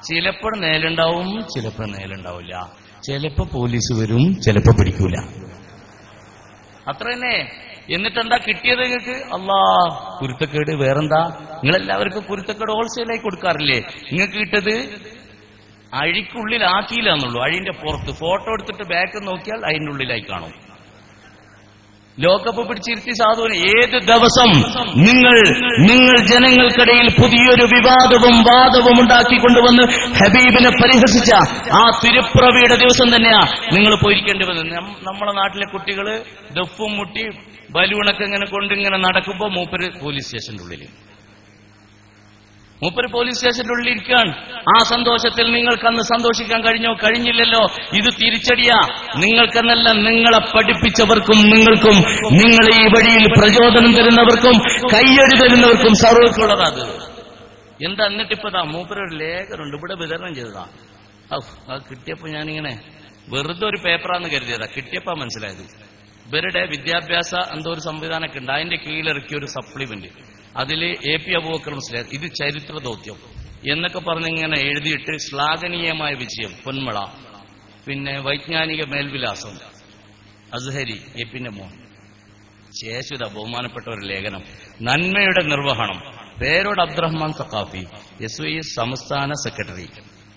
Speaker 1: ചിലപ്പോൾ നേലുണ്ടാവും, ചിലപ്പോൾ നേലുണ്ടാവില്ല. ചിലപ്പോ പോലീസ് വരും, ചിലപ്പോ പിടിക്കൂല. അത്ര തന്നെ. എന്നിട്ടെന്താ കിട്ടിയത് നിങ്ങൾക്ക്? അല്ലാ, കുരുത്തക്കേട്. വേറെന്താ? നിങ്ങളെല്ലാവർക്കും കുരുത്തക്കേട് ഹോൾസെയിലായി കൊടുക്കാറില്ലേ? നിങ്ങൾക്ക് കിട്ടത് അഴിക്കുള്ളിലാക്കിയില്ല എന്നുള്ളൂ. അഴിന്റെ പുറത്ത് ഫോട്ടോ എടുത്തിട്ട് ബാക്ക് നോക്കിയാൽ അതിന്റെ ഉള്ളിലായി കാണും. ലോകകപ്പ് പിടിച്ചിരുത്തി സാധുവിന് ഏത് ദിവസം നിങ്ങൾ ജനങ്ങൾക്കിടയിൽ പുതിയൊരു വിവാദവും വാദവും ഉണ്ടാക്കിക്കൊണ്ടുവന്ന് ഹബീബിനെ പരിഹസിച്ച ആ തിരുപ്പിറവിയുടെ ദിവസം തന്നെയാ നിങ്ങൾ പോയിരിക്കേണ്ടി വന്നത്. നമ്മളെ നാട്ടിലെ കുട്ടികൾ ദഫും മുട്ടി ബലൂണൊക്കെ ഇങ്ങനെ കൊണ്ടിങ്ങനെ നടക്കുമ്പോ മൂപ്പര് പോലീസ് സ്റ്റേഷന്റെ ഉള്ളിൽ ഇരിക്കാൻ. ആ സന്തോഷത്തിൽ നിങ്ങൾക്കന്ന് സന്തോഷിക്കാൻ കഴിഞ്ഞോ? കഴിഞ്ഞില്ലല്ലോ. ഇത് തിരിച്ചടിയാ. നിങ്ങൾക്കെന്നല്ല, നിങ്ങളെ പഠിപ്പിച്ചവർക്കും നിങ്ങൾക്കും, നിങ്ങളെ ഈ വഴിയിൽ പ്രചോദനം തരുന്നവർക്കും കയ്യടി തരുന്നവർക്കും സർവ്വക്കുള്ളതാത്. എന്താ? എന്നിട്ടിപ്പതാ മൂപ്പരൊരു ലേഖനുണ്ട്, ഇവിടെ വിതരണം ചെയ്തതാ. അത് കിട്ടിയപ്പോ ഞാനിങ്ങനെ വെറുതെ ഒരു പേപ്പറാന്ന് കരുതിയതാ. കിട്ടിയപ്പോ മനസ്സിലായത് ഇവരുടെ വിദ്യാഭ്യാസ എന്തോ ഒരു സംവിധാനമൊക്കെ ഉണ്ട്, അതിന്റെ കീഴിലിറക്കിയ ഒരു സപ്ലിമെന്റ്. അതില് AP അബൂബക്കർ മുസ്ലിയാർ ഇത് ചരിത്ര ദൗത്യം എന്നൊക്കെ പറഞ്ഞിങ്ങനെ എഴുതിയിട്ട് ശ്ലാഘനീയമായ വിജയം പൊന്മള, പിന്നെ വൈജ്ഞാനിക മേൽവിലാസം അസ്ഹരി എപ്പിന്റെ മോൻ ശേഷുത ബഹുമാനപ്പെട്ട ഒരു ലേഖനം നന്മയുടെ നിർവഹണം പേരോട് അബ്ദുറഹ്മാൻ സഖാഫി SYS സംസ്ഥാന സെക്രട്ടറി.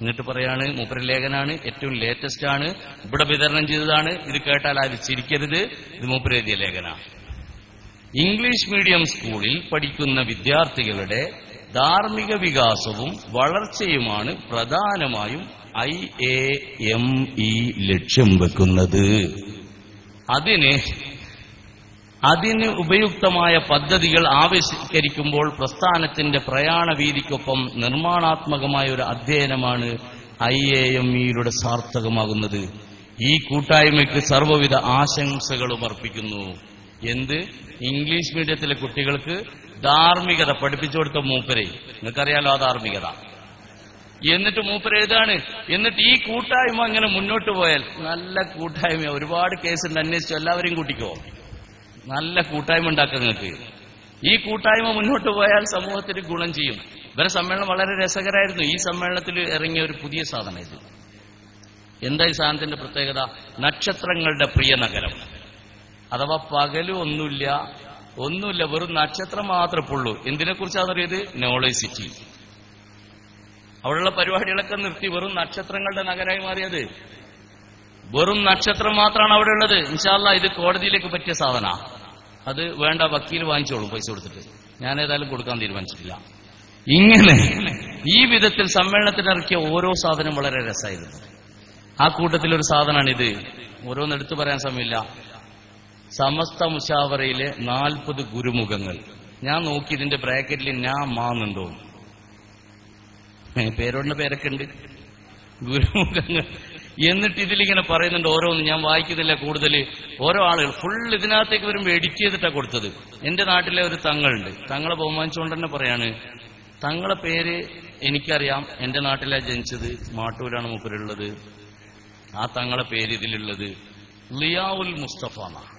Speaker 1: എന്നിട്ട് പറയാണ് മൂപ്പര ലേഖനാണ്, ഏറ്റവും ലേറ്റസ്റ്റ് ആണ്, ഇവിടെ വിതരണം ചെയ്തതാണ്. ഇത് കേട്ടാൽ ആരും ചിരിക്കരുത്, ഇത് മൂപ്പര് എഴുതിയ ലേഖനാണ്. ഇംഗ്ലീഷ് മീഡിയം സ്കൂളിൽ പഠിക്കുന്ന വിദ്യാർത്ഥികളുടെ ധാർമ്മിക വികാസവും വളർച്ചയുമാണ് പ്രധാനമായും IAME ലക്ഷ്യം വെക്കുന്നത്. അതിന് ഉപയുക്തമായ പദ്ധതികൾ ആവിഷ്കരിക്കുമ്പോൾ പ്രസ്ഥാനത്തിന്റെ പ്രയാണവീതിക്കൊപ്പം നിർമ്മാണാത്മകമായ ഒരു അധ്യയനമാണ് IAMEയുടെ സാർത്ഥകമാകുന്നത്. ഈ കൂട്ടായ്മയ്ക്ക് സർവ്വവിധ ആശംസകളും അർപ്പിക്കുന്നു. എന്ത്? ഇംഗ്ലീഷ് മീഡിയത്തിലെ കുട്ടികൾക്ക് ധാർമ്മികത പഠിപ്പിച്ചു കൊടുത്ത മൂപ്പരെ, നിങ്ങൾക്കറിയാലോ ആ ധാർമ്മികത. എന്നിട്ട് മൂപ്പര് എഴുതാണ്, എന്നിട്ട് ഈ കൂട്ടായ്മ അങ്ങനെ മുന്നോട്ട് പോയാൽ നല്ല കൂട്ടായ്മ, ഒരുപാട് കേസുണ്ട്, അന്വേഷിച്ചു എല്ലാവരെയും കൂട്ടിക്കോ, നല്ല കൂട്ടായ്മ ഉണ്ടാക്കുക നിങ്ങൾക്ക്. ഈ കൂട്ടായ്മ മുന്നോട്ട് പോയാൽ സമൂഹത്തിന് ഗുണം ചെയ്യും. ഇവരെ സമ്മേളനം വളരെ രസകരമായിരുന്നു. ഈ സമ്മേളനത്തിൽ ഇറങ്ങിയ ഒരു പുതിയ സാധനം ഇത്. എന്താ ഈ സാധനത്തിന്റെ പ്രത്യേകത? നക്ഷത്രങ്ങളുടെ പ്രിയ നഗരം. അഥവാ പകലും ഒന്നുമില്ല, വെറും നക്ഷത്രം മാത്രമേ ഉള്ളൂ. എന്തിനെ കുറിച്ചാണെന്നറിയത്? Knowledge city. അവിടെയുള്ള പരിപാടികളൊക്കെ നിർത്തി വെറും നക്ഷത്രങ്ങളുടെ നഗരമായി മാറിയത്. വെറും നക്ഷത്രം മാത്രമാണ് അവിടെ ഉള്ളത്. ഇൻഷാ അല്ലാഹ് ഇത് കോടതിയിലേക്ക് പറ്റിയ സാധന. അത് വേണ്ട, വക്കീൽ വാങ്ങിച്ചോളൂ പൈസ കൊടുത്തിട്ട്. ഞാൻ ഏതായാലും കൊടുക്കാൻ തീരുമാനിച്ചിട്ടില്ല. ഇങ്ങനെ ഈ വിധത്തിൽ സമ്മേളനത്തിനിറക്കിയ ഓരോ സാധനം വളരെ രസമായിരുന്നു. ആ കൂട്ടത്തിലൊരു സാധനമാണിത്. ഓരോന്നെടുത്തു പറയാൻ സമയമില്ല. സമസ്ത മുശാവറയിലെ 40 ഗുരുമുഖങ്ങൾ. ഞാൻ നോക്കി ഇതിന്റെ ബ്രാക്കറ്റിൽ ഞാൻ മാന്നുണ്ടോ, പേരോടിന്റെ പേരൊക്കെ ഉണ്ട്, ഗുരുമുഖങ്ങൾ. എന്നിട്ട് ഇതിലിങ്ങനെ പറയുന്നുണ്ട് ഓരോന്ന്. ഞാൻ വായിക്കുന്നില്ല കൂടുതൽ. ഓരോ ആളുകൾ ഫുൾ ഇതിനകത്തേക്ക് വരുമ്പോൾ എഡിറ്റ് ചെയ്തിട്ടാണ് കൊടുത്തത്. എന്റെ നാട്ടിലെ ഒരു തങ്ങളുണ്ട്, തങ്ങളെ ബഹുമാനിച്ചുകൊണ്ട് തന്നെ പറയാണ്, തങ്ങളെ പേര് എനിക്കറിയാം, എന്റെ നാട്ടിലാണ് ജനിച്ചത്, മാട്ടൂരാണ് മൂപ്പരുള്ളത്. ആ തങ്ങളെ പേര് ഇതിലുള്ളത് ലിയാവുൽ മുസ്തഫ എന്നാണ്.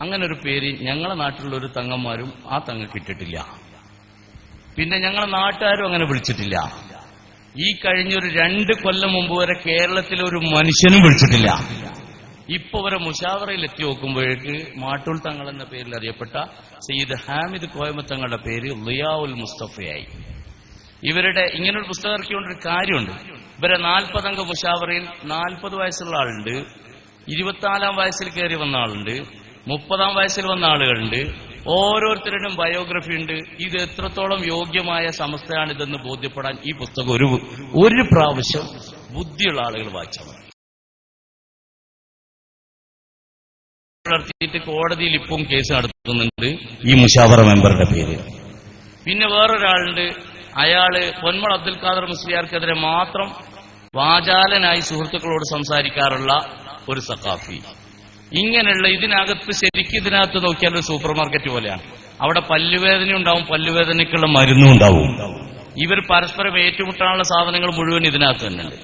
Speaker 1: അങ്ങനെ ഒരു പേര് ഞങ്ങളെ നാട്ടിലുള്ള ഒരു തങ്ങന്മാരും ആ തങ്ങൾക്ക് ഇട്ടിട്ടില്ല. പിന്നെ ഞങ്ങളെ നാട്ടുകാരും അങ്ങനെ വിളിച്ചിട്ടില്ല. ഈ കഴിഞ്ഞൊരു 2 കൊല്ലം മുമ്പ് വരെ കേരളത്തിലെ ഒരു മനുഷ്യനും വിളിച്ചിട്ടില്ല. ഇപ്പൊ വരെ മുശാവറയിൽ എത്തി നോക്കുമ്പോഴേക്ക് മാട്ടൂൽ തങ്ങൾ എന്ന പേരിൽ അറിയപ്പെട്ട സയ്യിദ് ഹാമിദ് കോയമ തങ്ങളുടെ പേര് ലിയാവുൽ മുസ്തഫയായി. ഇവരുടെ ഇങ്ങനൊരു പുസ്തകം ഇറക്കിക്കൊണ്ടൊരു കാര്യമുണ്ട്. ഇവരെ 40 അംഗ മുശാവറയിൽ 40 വയസ്സുള്ള ആളുണ്ട്, 24 വയസ്സിൽ കയറി വന്ന ആളുണ്ട്, 30 വയസ്സിൽ വന്ന ആളുകളുണ്ട്. ഓരോരുത്തരുടെയും ബയോഗ്രഫി ഉണ്ട്. ഇത് എത്രത്തോളം യോഗ്യമായ സംസ്ഥയാണിതെന്ന് ബോധ്യപ്പെടാൻ ഈ പുസ്തകം ഒരു പ്രാവശ്യം ബുദ്ധിയുള്ള ആളുകൾ വായിച്ചാൽ മതി. നടത്തിയിട്ട് കോടതിയിൽ ഇപ്പം കേസ് നടത്തുന്നുണ്ട് ഈ മുശാവറ മെമ്പറുടെ പേര്. പിന്നെ വേറൊരാളുണ്ട്, അയാള് പൊന്മൾ അബ്ദുൽ ഖാദർ മുസ്ലിയാർക്കെതിരെ മാത്രം വാചാലനായി സുഹൃത്തുക്കളോട് സംസാരിക്കാറുള്ള ഒരു സഖാഫി. ഇങ്ങനെയുള്ള ഇതിനകത്ത് ശരിക്കും ഇതിനകത്ത് നോക്കിയാൽ ഒരു സൂപ്പർ മാർക്കറ്റ് പോലെയാണ്. അവിടെ പല്ലുവേദന ഉണ്ടാവും, പല്ലുവേദനയ്ക്കുള്ള മരുന്നും ഉണ്ടാവും. ഇവർ പരസ്പരം ഏറ്റുമുട്ടാനുള്ള സാധനങ്ങൾ മുഴുവൻ ഇതിനകത്ത് തന്നെയുണ്ട്.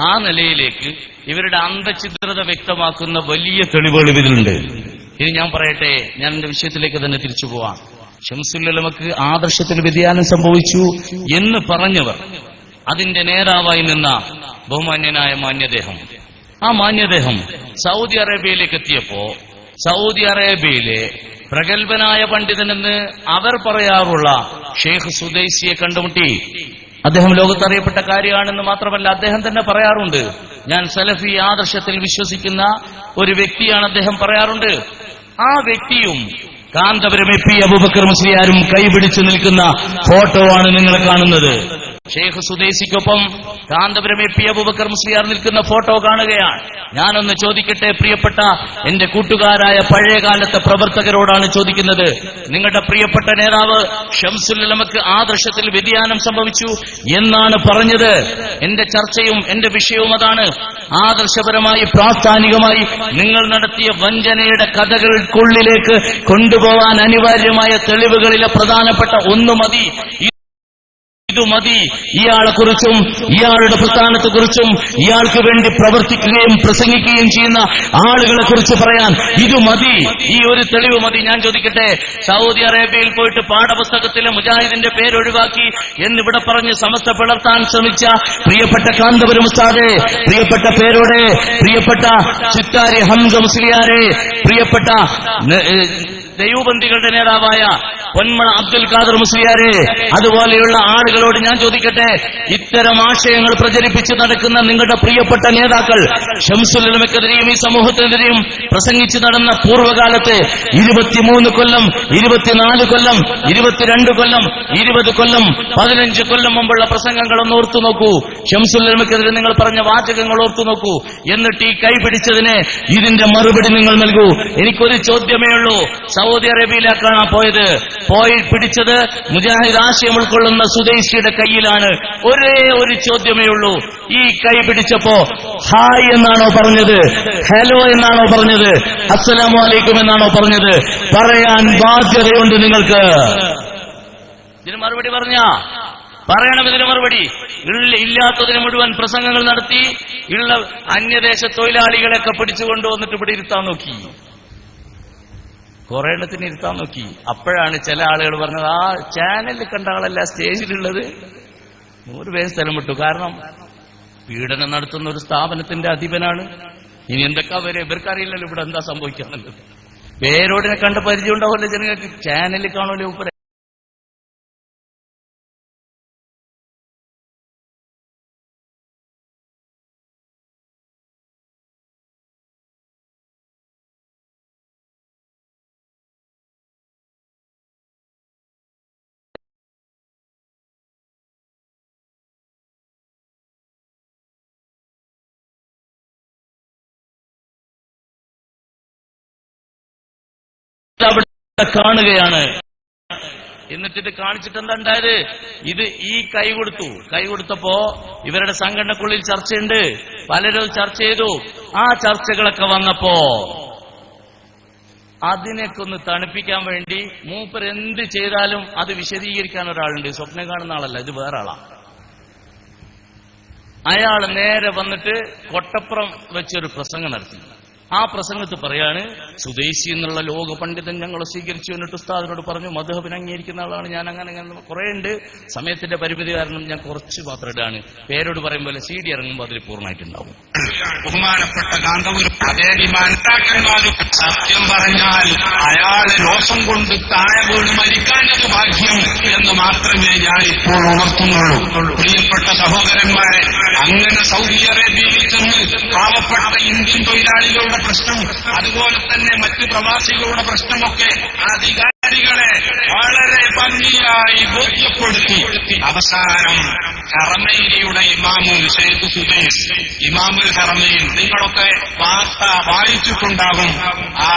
Speaker 1: ആ നിലയിലേക്ക് ഇവരുടെ അന്തഛിദ്രത വ്യക്തമാക്കുന്ന വലിയ തെളിവുകൾ ഇതിലുണ്ട്. ഇനി ഞാൻ പറയട്ടെ, ഞാൻ എന്റെ വിഷയത്തിലേക്ക് തന്നെ തിരിച്ചു പോവാം. ശംസുൽ ഉലമക്ക് ആദർശത്തിൽ വ്യതിയാനം സംഭവിച്ചു എന്ന് പറഞ്ഞവർ അതിന്റെ നേതാവായി നിന്ന ബഹുമാന്യനായ മാന്യദേഹം, ആ മാന്യദേഹം സൗദി അറേബ്യയിലേക്ക് എത്തിയപ്പോ സൗദി അറേബ്യയിലെ പ്രഗത്ഭനായ പണ്ഡിതനെന്ന് അവർ പറയാറുള്ള ഷെയ്ഖ് സുദൈസിയെ കണ്ടുമുട്ടി. അദ്ദേഹം ലോകത്തറിയപ്പെട്ട കാര്യമാണെന്ന് മാത്രമല്ല, അദ്ദേഹം തന്നെ പറയാറുണ്ട്, ഞാൻ സലഫി ആദർശത്തിൽ വിശ്വസിക്കുന്ന ഒരു വ്യക്തിയാണ് അദ്ദേഹം പറയാറുണ്ട്. ആ വ്യക്തിയും കാന്തപുരം എ പി അബൂബക്കർ മുസ്ലിയാരും കൈപിടിച്ചു നിൽക്കുന്ന ഫോട്ടോ ആണ് നിങ്ങൾ കാണുന്നത്. ഷെയ്ഖ് സുദൈസിക്കൊപ്പം കാന്തപുരം എ പി അബൂബക്കർ മുസ്ലിയാർ നിൽക്കുന്ന ഫോട്ടോ കാണുകയാണ്. ഞാനൊന്ന് ചോദിക്കട്ടെ, പ്രിയപ്പെട്ട എന്റെ കൂട്ടുകാരായ പഴയകാലത്തെ പ്രവർത്തകരോടാണ് ചോദിക്കുന്നത്. നിങ്ങളുടെ പ്രിയപ്പെട്ട നേതാവ് ഷംസുൽ ഉലമക്ക് ആദർശത്തിൽ വ്യതിയാനം സംഭവിച്ചു എന്നാണ് പറഞ്ഞത്. എന്റെ ചർച്ചയും എന്റെ വിഷയവും അതാണ്. ആദർശപരമായി പ്രാസ്ഥാനികമായി നിങ്ങൾ നടത്തിയ വഞ്ചനയുടെ കഥകൾക്കുള്ളിലേക്ക് കൊണ്ടുപോകാൻ അനിവാര്യമായ തെളിവുകളിലെ പ്രധാനപ്പെട്ട ഒന്ന് മതി. ഇത് മതി. ഇയാളെക്കുറിച്ചും ഇയാളുടെ പ്രസ്ഥാനത്തെക്കുറിച്ചും ഇയാൾക്ക് വേണ്ടി പ്രവർത്തിക്കുകയും പ്രസംഗിക്കുകയും ചെയ്യുന്ന ആളുകളെ കുറിച്ച് പറയാൻ ഇത് മതി. ഈ ഒരു തെളിവ് മതി. ഞാൻ ചോദിക്കട്ടെ, സൗദി അറേബ്യയിൽ പോയിട്ട് പാഠപുസ്തകത്തിലെ മുജാഹിദിന്റെ പേരൊഴിവാക്കി എന്നിവിടെ പറഞ്ഞ് സമസ്ത പിളർത്താൻ ശ്രമിച്ച പ്രിയപ്പെട്ട കാന്തപുരം ഉസ്താദെ, പ്രിയപ്പെട്ട പേരോടെ, പ്രിയപ്പെട്ട ചിത്താരി ഹംസ മുസ്ലിയാരെ, പ്രിയപ്പെട്ട ദൈവബന്ധികളുടെ നേതാവായ പൊന്മണ അബ്ദുൽ ഖാദർ മുസ്ലിയാരെ, അതുപോലെയുള്ള ആളുകളോട് ഞാൻ ചോദിക്കട്ടെ, ഇത്തരം ആശയങ്ങൾ പ്രചരിപ്പിച്ച് നടക്കുന്ന നിങ്ങളുടെ പ്രിയപ്പെട്ട നേതാക്കൾ ഷംസുൽ ഉലമക്കെതിരെയും ഈ സമൂഹത്തിനെതിരെയും പ്രസംഗിച്ചു നടന്ന പൂർവ്വകാലത്ത് 23 കൊല്ലം, 24 കൊല്ലം, 22 കൊല്ലം, 20 കൊല്ലം, 15 കൊല്ലം മുമ്പുള്ള പ്രസംഗങ്ങളൊന്ന് ഓർത്തു നോക്കൂ. ഷംസുൽ ഉലമക്കെതിരെ നിങ്ങൾ പറഞ്ഞ വാചകങ്ങൾ ഓർത്തു നോക്കൂ. എന്നിട്ട് ഈ കൈപിടിച്ചതിന് ഇതിന്റെ മറുപടി നിങ്ങൾ നൽകൂ. എനിക്കൊരു ചോദ്യമേ ഉള്ളൂ. സൗദി അറേബ്യയിലേക്കാണ് പോയത്. പോയി പിടിച്ചത് മുജാഹിദ് ആശയം ഉൾക്കൊള്ളുന്ന സുദൈസിയുടെ കയ്യിലാണ്. ഒരേ ഒരു ചോദ്യമേ ഉള്ളൂ. ഈ കൈ പിടിച്ചപ്പോ ഹായ് എന്നാണോ പറഞ്ഞത്? ഹലോ എന്നാണോ പറഞ്ഞത്? അസ്സലാമു അലൈക്കും എന്നാണോ പറഞ്ഞത്? പറയാൻ ബാധ്യതയുണ്ട് നിങ്ങൾക്ക്. ഇതിന് മറുപടി പറയണം. ഇതിന് മറുപടി ഇല്ലാത്തതിന് മുഴുവൻ പ്രസംഗങ്ങൾ നടത്തി ഉള്ള അന്യദേശ തൊഴിലാളികളെയൊക്കെ പിടിച്ചുകൊണ്ടുവന്നിട്ട് ഇവിടെ ഇരുത്താൻ നോക്കി. കുറെ എണ്ണത്തിന് ഇരുത്താൻ നോക്കി. അപ്പോഴാണ് ചില ആളുകൾ പറഞ്ഞത്, ആ ചാനലിൽ കണ്ട ആളല്ല സ്റ്റേജിലുള്ളത്. 100 പേര് സ്ഥലം വിട്ടു. കാരണം പീഡനം നടത്തുന്ന ഒരു സ്ഥാപനത്തിന്റെ അധിപനാണ്. ഇനി എന്തൊക്കെ ഇവർക്കറിയില്ലല്ലോ ഇവിടെ എന്താ സംഭവിക്കാന്നുള്ളത്. പേരോടിനെ കണ്ട പരിചയം ഉണ്ടാവുമല്ലോ ജനങ്ങൾക്ക്. ചാനലിൽ കാണുമല്ലോ ഉപ്പര. അവിടെ കാണുകയാണ്. എന്നിട്ട് കാണിച്ചിട്ട് എന്താ ഉണ്ടായത്? ഇത് ഈ കൈ കൊടുത്തപ്പോ ഇവരുടെ സംഘടനക്കുള്ളിൽ ചർച്ചയുണ്ട്. പലരും ചർച്ച ചെയ്തു. ആ ചർച്ചകളൊക്കെ വന്നപ്പോ അതിനൊക്കെ ഒന്ന് തണുപ്പിക്കാൻ വേണ്ടി മൂപ്പർ എന്ത് ചെയ്താലും അത് വിശദീകരിക്കാൻ ഒരാളുണ്ട്. സ്വപ്നം കാണുന്ന ആളല്ല, ഇത് വേറെ ആളാ. അയാൾ നേരെ വന്നിട്ട് കൊട്ടപ്പുറം വെച്ചൊരു പ്രസംഗം നടത്തി. ആ പ്രസംഗത്തിൽ പറയാണ്, സുദൈസി എന്നുള്ള ലോക പണ്ഡിതൻ ഞങ്ങൾ സ്വീകരിച്ചു. എന്നിട്ട് ഉസ്താദിനോട് പറഞ്ഞു, മദ്ഹബിനെ അംഗീകരിക്കുന്ന ആളാണ് ഞാൻ. അങ്ങനെ കുറെ ഉണ്ട്. സമയത്തിന്റെ പരിമിതി കാരണം ഞാൻ കുറച്ച് മാത്രം ഇടാണ്. പേരോട് പറയും പോലെ CD ഇറങ്ങുമ്പോൾ അതിൽ പൂർണ്ണമായിട്ടുണ്ടാവും.
Speaker 2: ബഹുമാനപ്പെട്ട കാന്തപുരം സത്യം പറഞ്ഞാൽ അയാളെ രോഷം കൊണ്ട് താഴെ വീണ് മരിക്കാനത് ഭാഗ്യം എന്ന് മാത്രമേ ഞാൻ ഇപ്പോൾ ഉണർത്തുന്നുള്ളൂ. പ്രിയപ്പെട്ട സഹോദരന്മാരെ, അങ്ങനെ സൗദി അറേബ്യയിൽ ചെന്ന് പാവപ്പെട്ട ഇന്ത്യൻ തൊഴിലാളികളുടെ പ്രശ്നം, അതുപോലെ തന്നെ മറ്റ് പ്രവാസികളുടെ പ്രശ്നമൊക്കെ അധികാരികളെ വളരെ ഭംഗിയായി ബോധ്യപ്പെടുത്തി അവസാനം ഹറമൈനിയുടെ ഇമാമുൽ ഷെയ്ഖ് സുദൈസ്, ഇമാമുൽ ഹറമൈൻ, നിങ്ങളൊക്കെ വാർത്ത വായിച്ചിട്ടുണ്ടാകും. ആ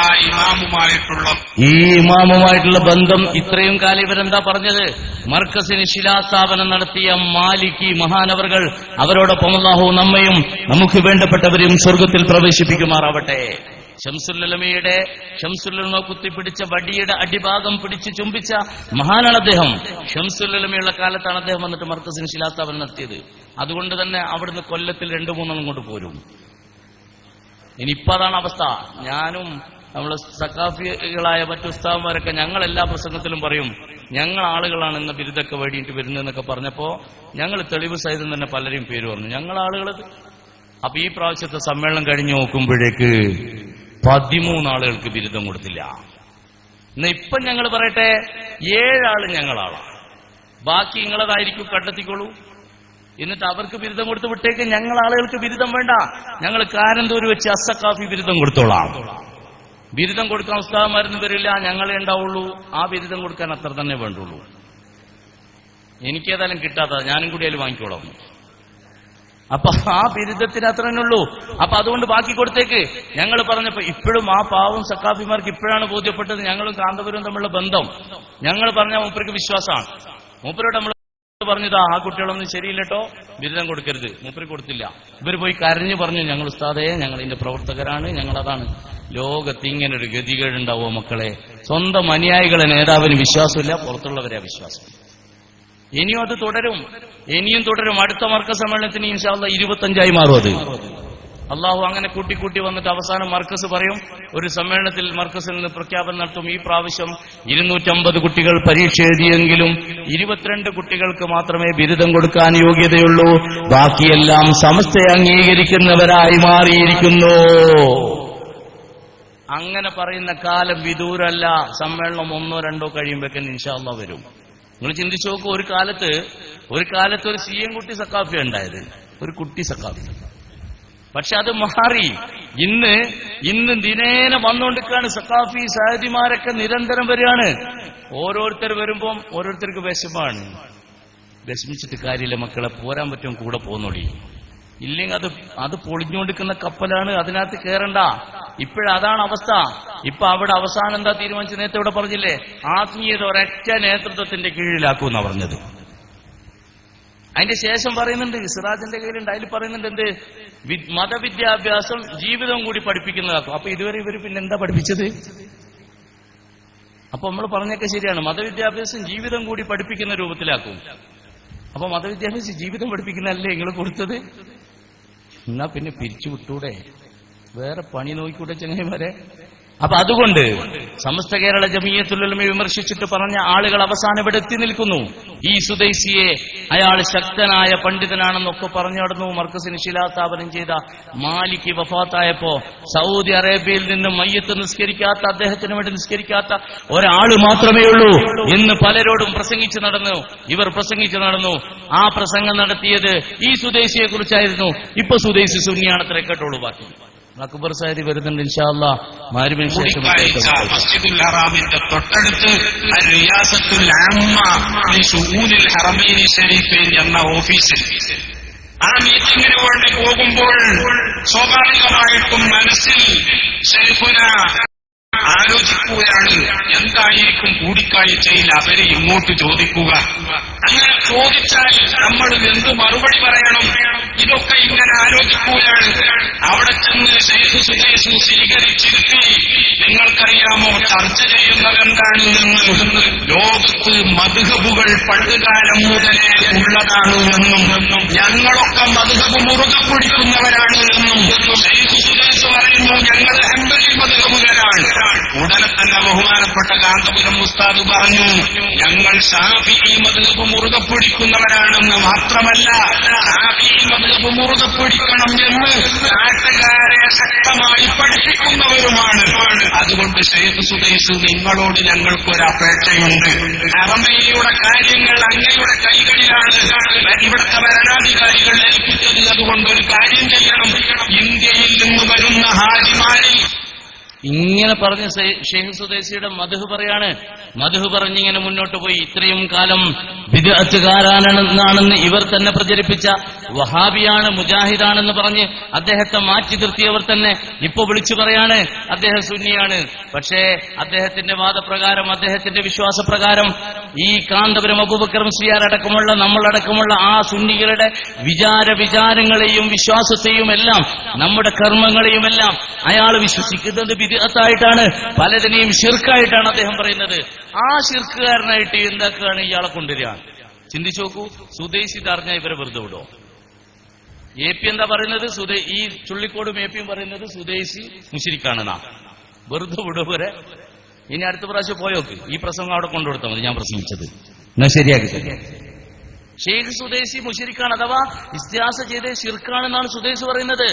Speaker 2: ഇമാമുമായിട്ടുള്ള ബന്ധം ഇത്രയും കാലം ഇവരെന്താ പറഞ്ഞത്? മർക്കസിന് ശിലാസ്ഥാപനം നടത്തിയ മാലിക്കി മഹാനവറുകൾ, അവരോടൊപ്പം അല്ലാഹു നമ്മയും നമുക്ക് വേണ്ടപ്പെട്ടവരെയും സ്വർഗത്തിൽ പ്രവേശിപ്പിക്കുമാറാവട്ടെ. ഷംസുൽ ഉലമ കുത്തിപ്പിടിച്ച വടിയുടെ അടിഭാഗം പിടിച്ച് ചുംബിച്ച മഹാനാണ് അദ്ദേഹം. ഷംസുൽ ഉലമയുള്ള കാലത്താണ് അദ്ദേഹം വന്നിട്ട് മർക്കസിന് ശിലാസ്ഥാപനം നടത്തിയത്. അതുകൊണ്ട് തന്നെ അവിടുന്ന് കൊല്ലത്തിൽ 2-3 കൊണ്ട് പോരും. ഇനിയിപ്പോ അതാണ് അവസ്ഥ. ഞാനും നമ്മൾ സക്കാഫികളായ മറ്റു ഉസ്താദന്മാരൊക്കെ ഞങ്ങൾ എല്ലാ പ്രസംഗത്തിലും പറയും ഞങ്ങൾ ആളുകളാണ് ഇന്ന് ബിരുദൊക്കെ വേണ്ടിയിട്ട് വരുന്നതെന്നൊക്കെ പറഞ്ഞപ്പോ ഞങ്ങൾ തെളിവ് സഹിതം തന്നെ പലരും പേര് പറഞ്ഞു, ഞങ്ങൾ ആളുകളത്. അപ്പൊ ഈ പ്രാവശ്യത്തെ സമ്മേളനം കഴിഞ്ഞു നോക്കുമ്പോഴേക്ക് 13 ആളുകൾക്ക് ബിരുദം കൊടുത്തില്ല. എന്നാ ഇപ്പൊ ഞങ്ങൾ പറയട്ടെ 7 ആള് ഞങ്ങളാളാണ്, ബാക്കി നിങ്ങളതായിരിക്കും, കണ്ടെത്തിക്കോളൂ. എന്നിട്ട് അവർക്ക് ബിരുദം കൊടുത്ത് വിട്ടേക്ക്. ഞങ്ങൾ ആളുകൾക്ക് ബിരുദം വേണ്ട, ഞങ്ങൾ കാരന്തൂര് വെച്ച് അസക്കാഫി ബിരുദം കൊടുത്തോളാം. ബിരുദം കൊടുക്കാൻ ഉസ്താദന്മാരൊന്നും വരില്ല, ഞങ്ങളെ ഉണ്ടാവുള്ളൂ. ആ ബിരുദം കൊടുക്കാൻ അത്ര തന്നെ വേണ്ടുള്ളൂ. എനിക്കേതായാലും കിട്ടാത്ത ഞാനും കൂടി അതിൽ വാങ്ങിക്കോളാം. അപ്പൊ ആ ബിരുദത്തിന് അത്ര തന്നെ ഉള്ളൂ. അപ്പൊ അതുകൊണ്ട് ബാക്കി കൊടുത്തേക്ക്. ഞങ്ങൾ പറഞ്ഞപ്പോ ഇപ്പോഴും ആ പാവം സക്കാഫിമാർക്ക് ഇപ്പോഴാണ് ബോധ്യപ്പെട്ടത് ഞങ്ങളും കാന്തപുരവും തമ്മിലുള്ള ബന്ധം. ഞങ്ങൾ പറഞ്ഞ മൂപ്പർക്ക് വിശ്വാസമാണ്. മൂപ്പരോട് നമ്മൾ പറഞ്ഞതാ ആ കുട്ടികളൊന്നും ശരിയില്ലട്ടോ, ബിരുദം കൊടുക്കരുത്. മൂപ്പര് കൊടുത്തില്ല. ഇവർ പോയി കരഞ്ഞു പറഞ്ഞു, ഞങ്ങൾ ഉസ്താദേ ഞങ്ങൾ ഇതിന്റെ പ്രവർത്തകരാണ്, ഞങ്ങളതാണ്. ലോകത്ത് ഇങ്ങനൊരു ഗതികേടുണ്ടാവോ മക്കളെ? സ്വന്തം അനുയായികളെ നേതാവിന് വിശ്വാസമില്ല, പുറത്തുള്ളവരെ വിശ്വാസം. ഇനിയും അത് തുടരും, ഇനിയും തുടരും. അടുത്ത മർക്കസ് സമ്മേളനത്തിന് ഇൻഷാ അല്ലാഹ് 25 മാറും. അത് അള്ളാഹു അങ്ങനെ കൂട്ടി വന്നിട്ട് അവസാനം മർക്കസ് പറയും, ഒരു സമ്മേളനത്തിൽ മർക്കസിൽ നിന്ന് പ്രഖ്യാപനം നടത്തും, ഈ പ്രാവശ്യം 250 കുട്ടികൾ പരീക്ഷ എഴുതിയെങ്കിലും 22 കുട്ടികൾക്ക് മാത്രമേ ബിരുദം കൊടുക്കാൻ യോഗ്യതയുള്ളൂ, ബാക്കിയെല്ലാം സമസ്തയെ അംഗീകരിക്കുന്നവരായി മാറിയിരിക്കുന്നു. അങ്ങനെ പറയുന്ന കാലം വിദൂരല്ല. സമ്മേളനം 1-2 കഴിയുമ്പോഴേക്കും ഇൻഷാ അല്ലാഹ് വരും. നിങ്ങൾ ചിന്തിച്ചു നോക്കൂ, ഒരു കാലത്ത് ഒരു CM കുട്ടി സക്കാഫി ഉണ്ടായത്, ഒരു കുട്ടി സക്കാഫി. പക്ഷെ അത് മാറി. ഇന്ന് ദിനേന വന്നുകൊണ്ടിരിക്കുകയാണ് സക്കാഫി സഹദിമാരൊക്കെ നിരന്തരം വരികയാണ്. ഓരോരുത്തർ വരുമ്പം ഓരോരുത്തർക്ക് വിഷമാണ്. വിഷമിച്ചിട്ട് കാര്യമില്ല മക്കളെ, പോരാൻ പറ്റും കൂടെ പോന്നോളി. ഇല്ലെങ്കിൽ അത് പൊളിഞ്ഞുകൊണ്ടിരിക്കുന്ന കപ്പലാണ്, അതിനകത്ത് കയറണ്ട. ഇപ്പോഴതാണ് അവസ്ഥ. ഇപ്പൊ അവിടെ അവസാനം എന്താ തീരുമാനിച്ചു? നേരത്തെ ഇവിടെ പറഞ്ഞില്ലേ, ആത്മീയത ഒരൊറ്റ നേതൃത്വത്തിന്റെ കീഴിലാക്കുമെന്നാ പറഞ്ഞത്. അതിന്റെ ശേഷം പറയുന്നുണ്ട്, സിറാജിന്റെ കയ്യിലുണ്ട്, അതിൽ പറയുന്നുണ്ട് എന്ത്? മതവിദ്യാഭ്യാസം ജീവിതം കൂടി പഠിപ്പിക്കുന്നതാക്കും. അപ്പൊ ഇതുവരെ ഇവർ പിന്നെ എന്താ പഠിപ്പിച്ചത്? അപ്പൊ നമ്മൾ പറഞ്ഞൊക്കെ ശരിയാണ്, മതവിദ്യാഭ്യാസം ജീവിതം കൂടി പഠിപ്പിക്കുന്ന രൂപത്തിലാക്കും. അപ്പൊ മതവിദ്യാഭ്യാസം ജീവിതം പഠിപ്പിക്കുന്നതല്ലേ നിങ്ങൾ കൊടുത്തത്? എന്നാ പിന്നെ പിരിച്ചു വിട്ടൂടെ, വേറെ പണി നോക്കിക്കൂടെ ചങ്ങായിമാരെ? അപ്പൊ അതുകൊണ്ട് സമസ്ത കേരള ജമിയത്തുൽ ഉലമയെ വിമർശിച്ചിട്ട് പറഞ്ഞ ആളുകൾ അവസാനം ഇവിടെ എത്തി നിൽക്കുന്നു. ഈ സുദൈസിയെ അയാൾ ശക്തനായ പണ്ഡിതനാണെന്നൊക്കെ പറഞ്ഞു നടന്നു. മർക്കസിന് ശിലാസ്ഥാപനം ചെയ്ത മാലിക് വഫാത്തായപ്പോ സൗദി അറേബ്യയിൽ നിന്ന് മയ്യത്ത് നിസ്കരിക്കാത്ത, അദ്ദേഹത്തിന് വേണ്ടി നിസ്കരിക്കാത്ത ഒരാള് മാത്രമേ ഉള്ളൂ എന്ന് പലരോടും പ്രസംഗിച്ചു നടന്നു. ആ പ്രസംഗം നടത്തിയത് ഈ സുദൈസിയെ കുറിച്ചായിരുന്നു. ഇപ്പൊ സുദൈസി സുന്നിയാണത്രേ. കേട്ടോളൂ ബാക്കി. അക്ബർ സാരി വരുന്നുണ്ട് ഇൻഷാ അല്ലാഹ് മാരിമിന് ശേഷം.
Speaker 3: മസ്ജിദുൽ ഹറാമിന്റെ തൊട്ടടുത്ത് റിയാസത്തുൽ ആമ്മ ലിശുഊനിൽ ഹറമൈനി ശരീഫൈൻ എന്ന ഓഫീസിൽ ആ മീറ്റിംഗിന് വേണ്ടി പോകുമ്പോൾ സ്വാഭാവികമായിട്ടും മനസ്സിൽ ശൈഖുന ആലോചിക്കുകയാണ്, എന്തായിരിക്കും കൂടിക്കാഴ്ചയിൽ അവരെ ഇങ്ങോട്ട് ചോദിക്കുക. അങ്ങനെ ചോദിച്ചാൽ നമ്മൾ എന്ത് മറുപടി പറയണം? ഇതൊക്കെ ഇങ്ങനെ ആലോചിക്കുകയാണ്. അവിടെ ചെന്ന് ശൈഖ് സുദൈസ് സ്വീകരിച്ചിരുത്തി, നിങ്ങൾക്കറിയാമോ ചർച്ച ചെയ്യുന്നതെന്താണ് എന്ന്? ലോകത്ത് മദ്ഹബുകൾ പണ്ടുകാലം മുതലേ ഉള്ളതാണ് എന്നും ഞങ്ങളൊക്കെ മദ്ഹബ് മുറുകെ പിടിക്കുന്നവരാണ് എന്നും ശൈഖ് സുദൈസ് പറയുന്നു. ഞങ്ങൾ ഹംബലി മദ്ഹബുകാരാണ്. ഉടനെ തന്നെ ബഹുമാനപ്പെട്ട കാന്തപുരം ഉസ്താദ് പറഞ്ഞു, ഞങ്ങൾ ശാഫിഈ മദ്ഹബ് മുറുകെ പിടിക്കുന്നവരാണെന്ന് മാത്രമല്ല, ശാഫിഈ മദ്ഹബ് മുറുകെ പിടിക്കണം എന്ന് നാട്ടുകാരെ ശക്തമായി പഠിപ്പിക്കുന്നവരുമാണ്. അതുകൊണ്ട് ശൈഖ് സുദൈസ്, നിങ്ങളോട് ഞങ്ങൾക്കൊരു അപേക്ഷയുണ്ട്. ഹറമൈനിയുടെ കാര്യങ്ങൾ അങ്ങയുടെ കൈകളിലാണ് ഇവിടുത്തെ ഭരണാധികാരികൾ ഏൽപ്പിച്ചത്. അതുകൊണ്ടൊരു കാര്യം ചെയ്യണം. ഇന്ത്യയിൽ നിന്ന് വരുന്ന ഹാജിമാരിൽ
Speaker 2: ഇങ്ങനെ പറഞ്ഞ് ഷെയ്ഖ് സുദൈസിയുടെ മദ്ഹ് പറയാണ്. മദ്ഹ് പറഞ്ഞിങ്ങനെ മുന്നോട്ട് പോയി. ഇത്രയും കാലം ബിദ്അത്തുകാരനാണെന്ന് ഇവർ തന്നെ പ്രചരിപ്പിച്ച, വഹാബിയാണ്, മുജാഹിദാണെന്ന് പറഞ്ഞ് അദ്ദേഹത്തെ മാറ്റി നിർത്തിയവർ തന്നെ ഇപ്പൊ വിളിച്ചു പറയാണ് അദ്ദേഹം സുന്നിയാണ്. പക്ഷേ അദ്ദേഹത്തിന്റെ വാദപ്രകാരം, അദ്ദേഹത്തിന്റെ വിശ്വാസപ്രകാരം ഈ കാന്തപുരം അബൂബക്കർ മുസ്ലിയാർ അടക്കമുള്ള നമ്മളടക്കമുള്ള ആ സുന്നികളുടെ വിചാരങ്ങളെയും വിശ്വാസത്തെയും എല്ലാം, നമ്മുടെ കർമ്മങ്ങളെയും എല്ലാം അയാൾ വിശ്വസിക്കുന്നത് ബിദ്അത്തായിട്ടാണ്, പലതിനെയും ശിർക്കായിട്ടാണ് അദ്ദേഹം പറയുന്നത്. ആ ശിർക്കുകാരനായിട്ട് എന്താക്കുകയാണ് ഇയാളെ കൊണ്ടുവരിക? ചിന്തിച്ചു നോക്കൂ. സുദൈസി അറിഞ്ഞാൽ ഇവരെ വെറുതെ വിടോ? AP എന്താ പറയുന്നത്? ഈ ചുള്ളിക്കോടും AP പറയുന്നത് സുദൈസി മുശ്രിക്കാണെന്നാ. വെറുതെ വിടുവരെ. ഇനി അടുത്ത പ്രാവശ്യം പോയോക്ക്, ഈ പ്രസംഗം അവിടെ കൊണ്ടുകൊടുത്താൽ മതി, ഞാൻ പ്രസംഗിച്ചത് എന്നാ ശരിയാക്കി തരാം. ഷെയ്ഖ് സുദൈസി മുശ്രിക്കാണ്, അഥവാ ഇസ്തിഹാസ ചെയ്ത ശിർക്കാണെന്നാണ് സുദൈസ് പറയുന്നത്.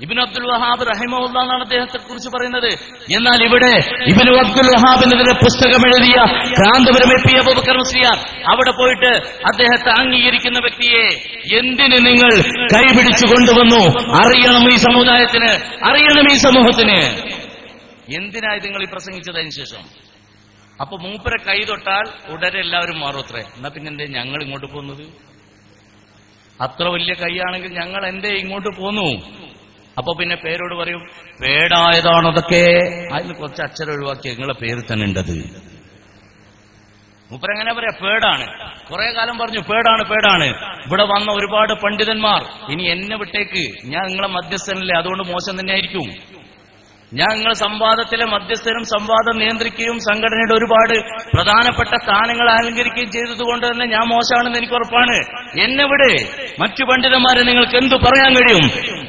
Speaker 2: ഇബ്നു അബ്ദുൽ വഹാബ് റഹിമഹുല്ലാഹ് എന്നാണ് അദ്ദേഹത്തെ കുറിച്ച് പറയുന്നത്. എന്നാൽ ഇവിടെ ഇബ്നു അബ്ദുൽ വഹാബിനെതിരെ പുസ്തകം എഴുതിയ കാന്തപുരം എ.പി. അബൂബക്കർ മുസ്ലിയാർ അവിടെ പോയിട്ട് അദ്ദേഹത്തെ അംഗീകരിക്കുന്ന വ്യക്തിയെ എന്തിന് നിങ്ങൾ കൈപിടിച്ചു കൊണ്ടുവന്നു? അറിയണം ഈ സമുദായത്തിന്, അറിയണം ഈ സമൂഹത്തിന്. എന്തിനായി നിങ്ങൾ ഈ പ്രസംഗിച്ചതിന് ശേഷം? അപ്പൊ മൂപ്പരെ കൈ തൊട്ടാൽ ഉടനെ എല്ലാവരും മാറുമത്രേ. എന്നാ പിന്നെന്തേ ഞങ്ങൾ ഇങ്ങോട്ട് പോകുന്നത്? അത്ര വലിയ കൈയാണെങ്കിൽ ഞങ്ങൾ എന്തേ ഇങ്ങോട്ട് പോന്നു? അപ്പൊ പിന്നെ പേരോട് പറയും പേടായതാണതൊക്കെ. അതിന് കുറച്ച് അക്ഷരം ഒഴിവാക്കി നിങ്ങളെ പേര് തന്നെ ഉണ്ടത്. മൂപ്പരെങ്ങനെ പറയാ? പേടാണ്. കുറെ കാലം പറഞ്ഞു പേടാണ് പേടാണ്. ഇവിടെ വന്ന ഒരുപാട് പണ്ഡിതന്മാർ ഇനി എന്നെ വിട്ടേക്ക്, ഞാൻ നിങ്ങളെ മധ്യസ്ഥനല്ലേ, അതുകൊണ്ട് മോശം തന്നെയായിരിക്കും. ഞാൻ നിങ്ങളെ സംവാദത്തിലെ മധ്യസ്ഥനും സംവാദം നിയന്ത്രിക്കുകയും സംഘടനയുടെ ഒരുപാട് പ്രധാനപ്പെട്ട സ്ഥാനങ്ങൾ അലങ്കരിക്കുകയും ചെയ്തതുകൊണ്ട് തന്നെ ഞാൻ മോശമാണെന്ന് എനിക്ക് ഉറപ്പാണ്. എന്നെ വിടെ മറ്റു പണ്ഡിതന്മാരെ നിങ്ങൾക്ക് എന്തു പറയാൻ കഴിയും?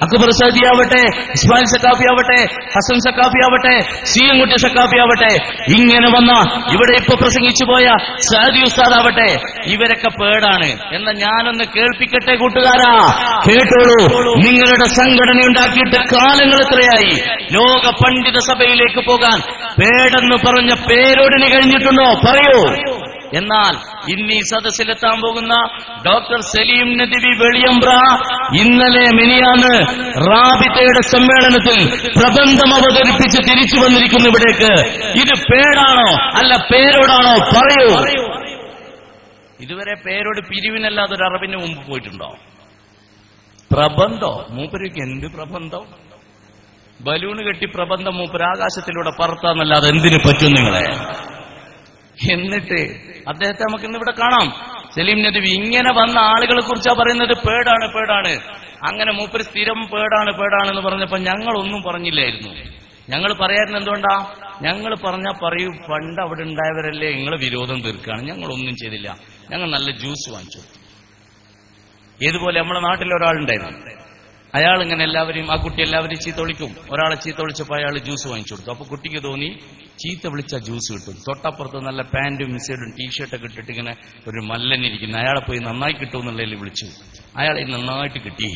Speaker 2: അക്ബർ സഅദി ആവട്ടെ, ഇസ്മായിൽ സക്കാഫി ആവട്ടെ, ഹസൻ സക്കാഫി ആവട്ടെ, സീയൻകുട്ടി സക്കാഫി ആവട്ടെ, ഇങ്ങനെ വന്ന ഇവിടെ ഇപ്പൊ പ്രസംഗിച്ചു പോയ സഅദി ഉസ്താദ് ആവട്ടെ, ഇവരൊക്കെ പേടാണ് എന്ന് ഞാനൊന്ന് കേൾപ്പിക്കട്ടെ കൂട്ടുകാരാ. കേട്ടോളൂ. നിങ്ങളുടെ സംഘടന ഉണ്ടാക്കിയിട്ട് കാലങ്ങൾ എത്രയായി? ലോക പണ്ഡിത സഭയിലേക്ക് പോകാൻ പേടെന്ന് പറഞ്ഞ പേരോടിന് കഴിഞ്ഞിട്ടുണ്ടോ? പറയൂ. എന്നാൽ ഇന്നീ സദസ്സിലെത്താൻ പോകുന്ന ഡോക്ടർ സലീം നദ്വി വെളിയമ്പ്ര ഇന്നലെ മിനിയാന്ന് റാബിത്തയുടെ സമ്മേളനത്തിൽ പ്രബന്ധം അവതരിപ്പിച്ച് തിരിച്ചു വന്നിരിക്കുന്നു ഇവിടേക്ക്. ഇത് പേടാണോ അല്ല പേരോടാണോ? പറയൂ. ഇതുവരെ പേരോട് പിരിവിനല്ലാതെ ഒരു അറബിന് മുമ്പ് പോയിട്ടുണ്ടോ? പ്രബന്ധോ? മൂപ്പർക്ക് എന്ത് പ്രബന്ധം? ബലൂണ് കെട്ടി പ്രബന്ധം മൂപ്പര് ആകാശത്തിലൂടെ പറത്താന്നല്ലാതെ എന്തിനു പറ്റും നിങ്ങളെ? എന്നിട്ട് അദ്ദേഹത്തെ നമുക്ക് ഇന്നിവിടെ കാണാം. സലീം നദ്വി ഇങ്ങനെ വന്ന ആളുകളെ കുറിച്ചാ പറയുന്നത് പേടാണ് പേടാണ്. അങ്ങനെ മൂപ്പര് സ്ഥിരം പേടാണ് പേടാണെന്ന് പറഞ്ഞപ്പോ ഞങ്ങളൊന്നും പറഞ്ഞില്ലായിരുന്നു. ഞങ്ങൾ പറയായിരുന്നു എന്തുകൊണ്ടാ? ഞങ്ങൾ പറഞ്ഞാൽ പറയൂ, പണ്ട് അവിടെ ഉണ്ടായവരല്ലേ നിങ്ങൾ വിരോധം തീർക്കുകയാണ്. ഞങ്ങളൊന്നും ചെയ്തില്ല. ഞങ്ങൾ നല്ല ജ്യൂസ് വാങ്ങിച്ചു. ഏതുപോലെ നമ്മുടെ നാട്ടിൽ ഒരാളുണ്ടായിരുന്നു, അയാൾ ഇങ്ങനെ എല്ലാവരെയും, ആ കുട്ടി എല്ലാവരെയും ചീത്ത വിളിക്കും. ഒരാളെ ചീത്ത വിളിച്ചപ്പോൾ അയാൾ ജ്യൂസ് വാങ്ങിച്ചു കൊടുത്തു. അപ്പൊ കുട്ടിക്ക് തോന്നി ചീത്ത വിളിച്ച ജ്യൂസ് കിട്ടും. തൊട്ടപ്പുറത്ത് നല്ല പാന്റും മിസ്സേഡും ടീഷർട്ടൊക്കെ ഇട്ടിട്ട് ഇങ്ങനെ ഒരു മല്ലനിരിക്കുന്നു. അയാളെ പോയി നന്നായി കിട്ടുമെന്നുള്ളതിൽ വിളിച്ചു. അയാളെ നന്നായിട്ട് കിട്ടി.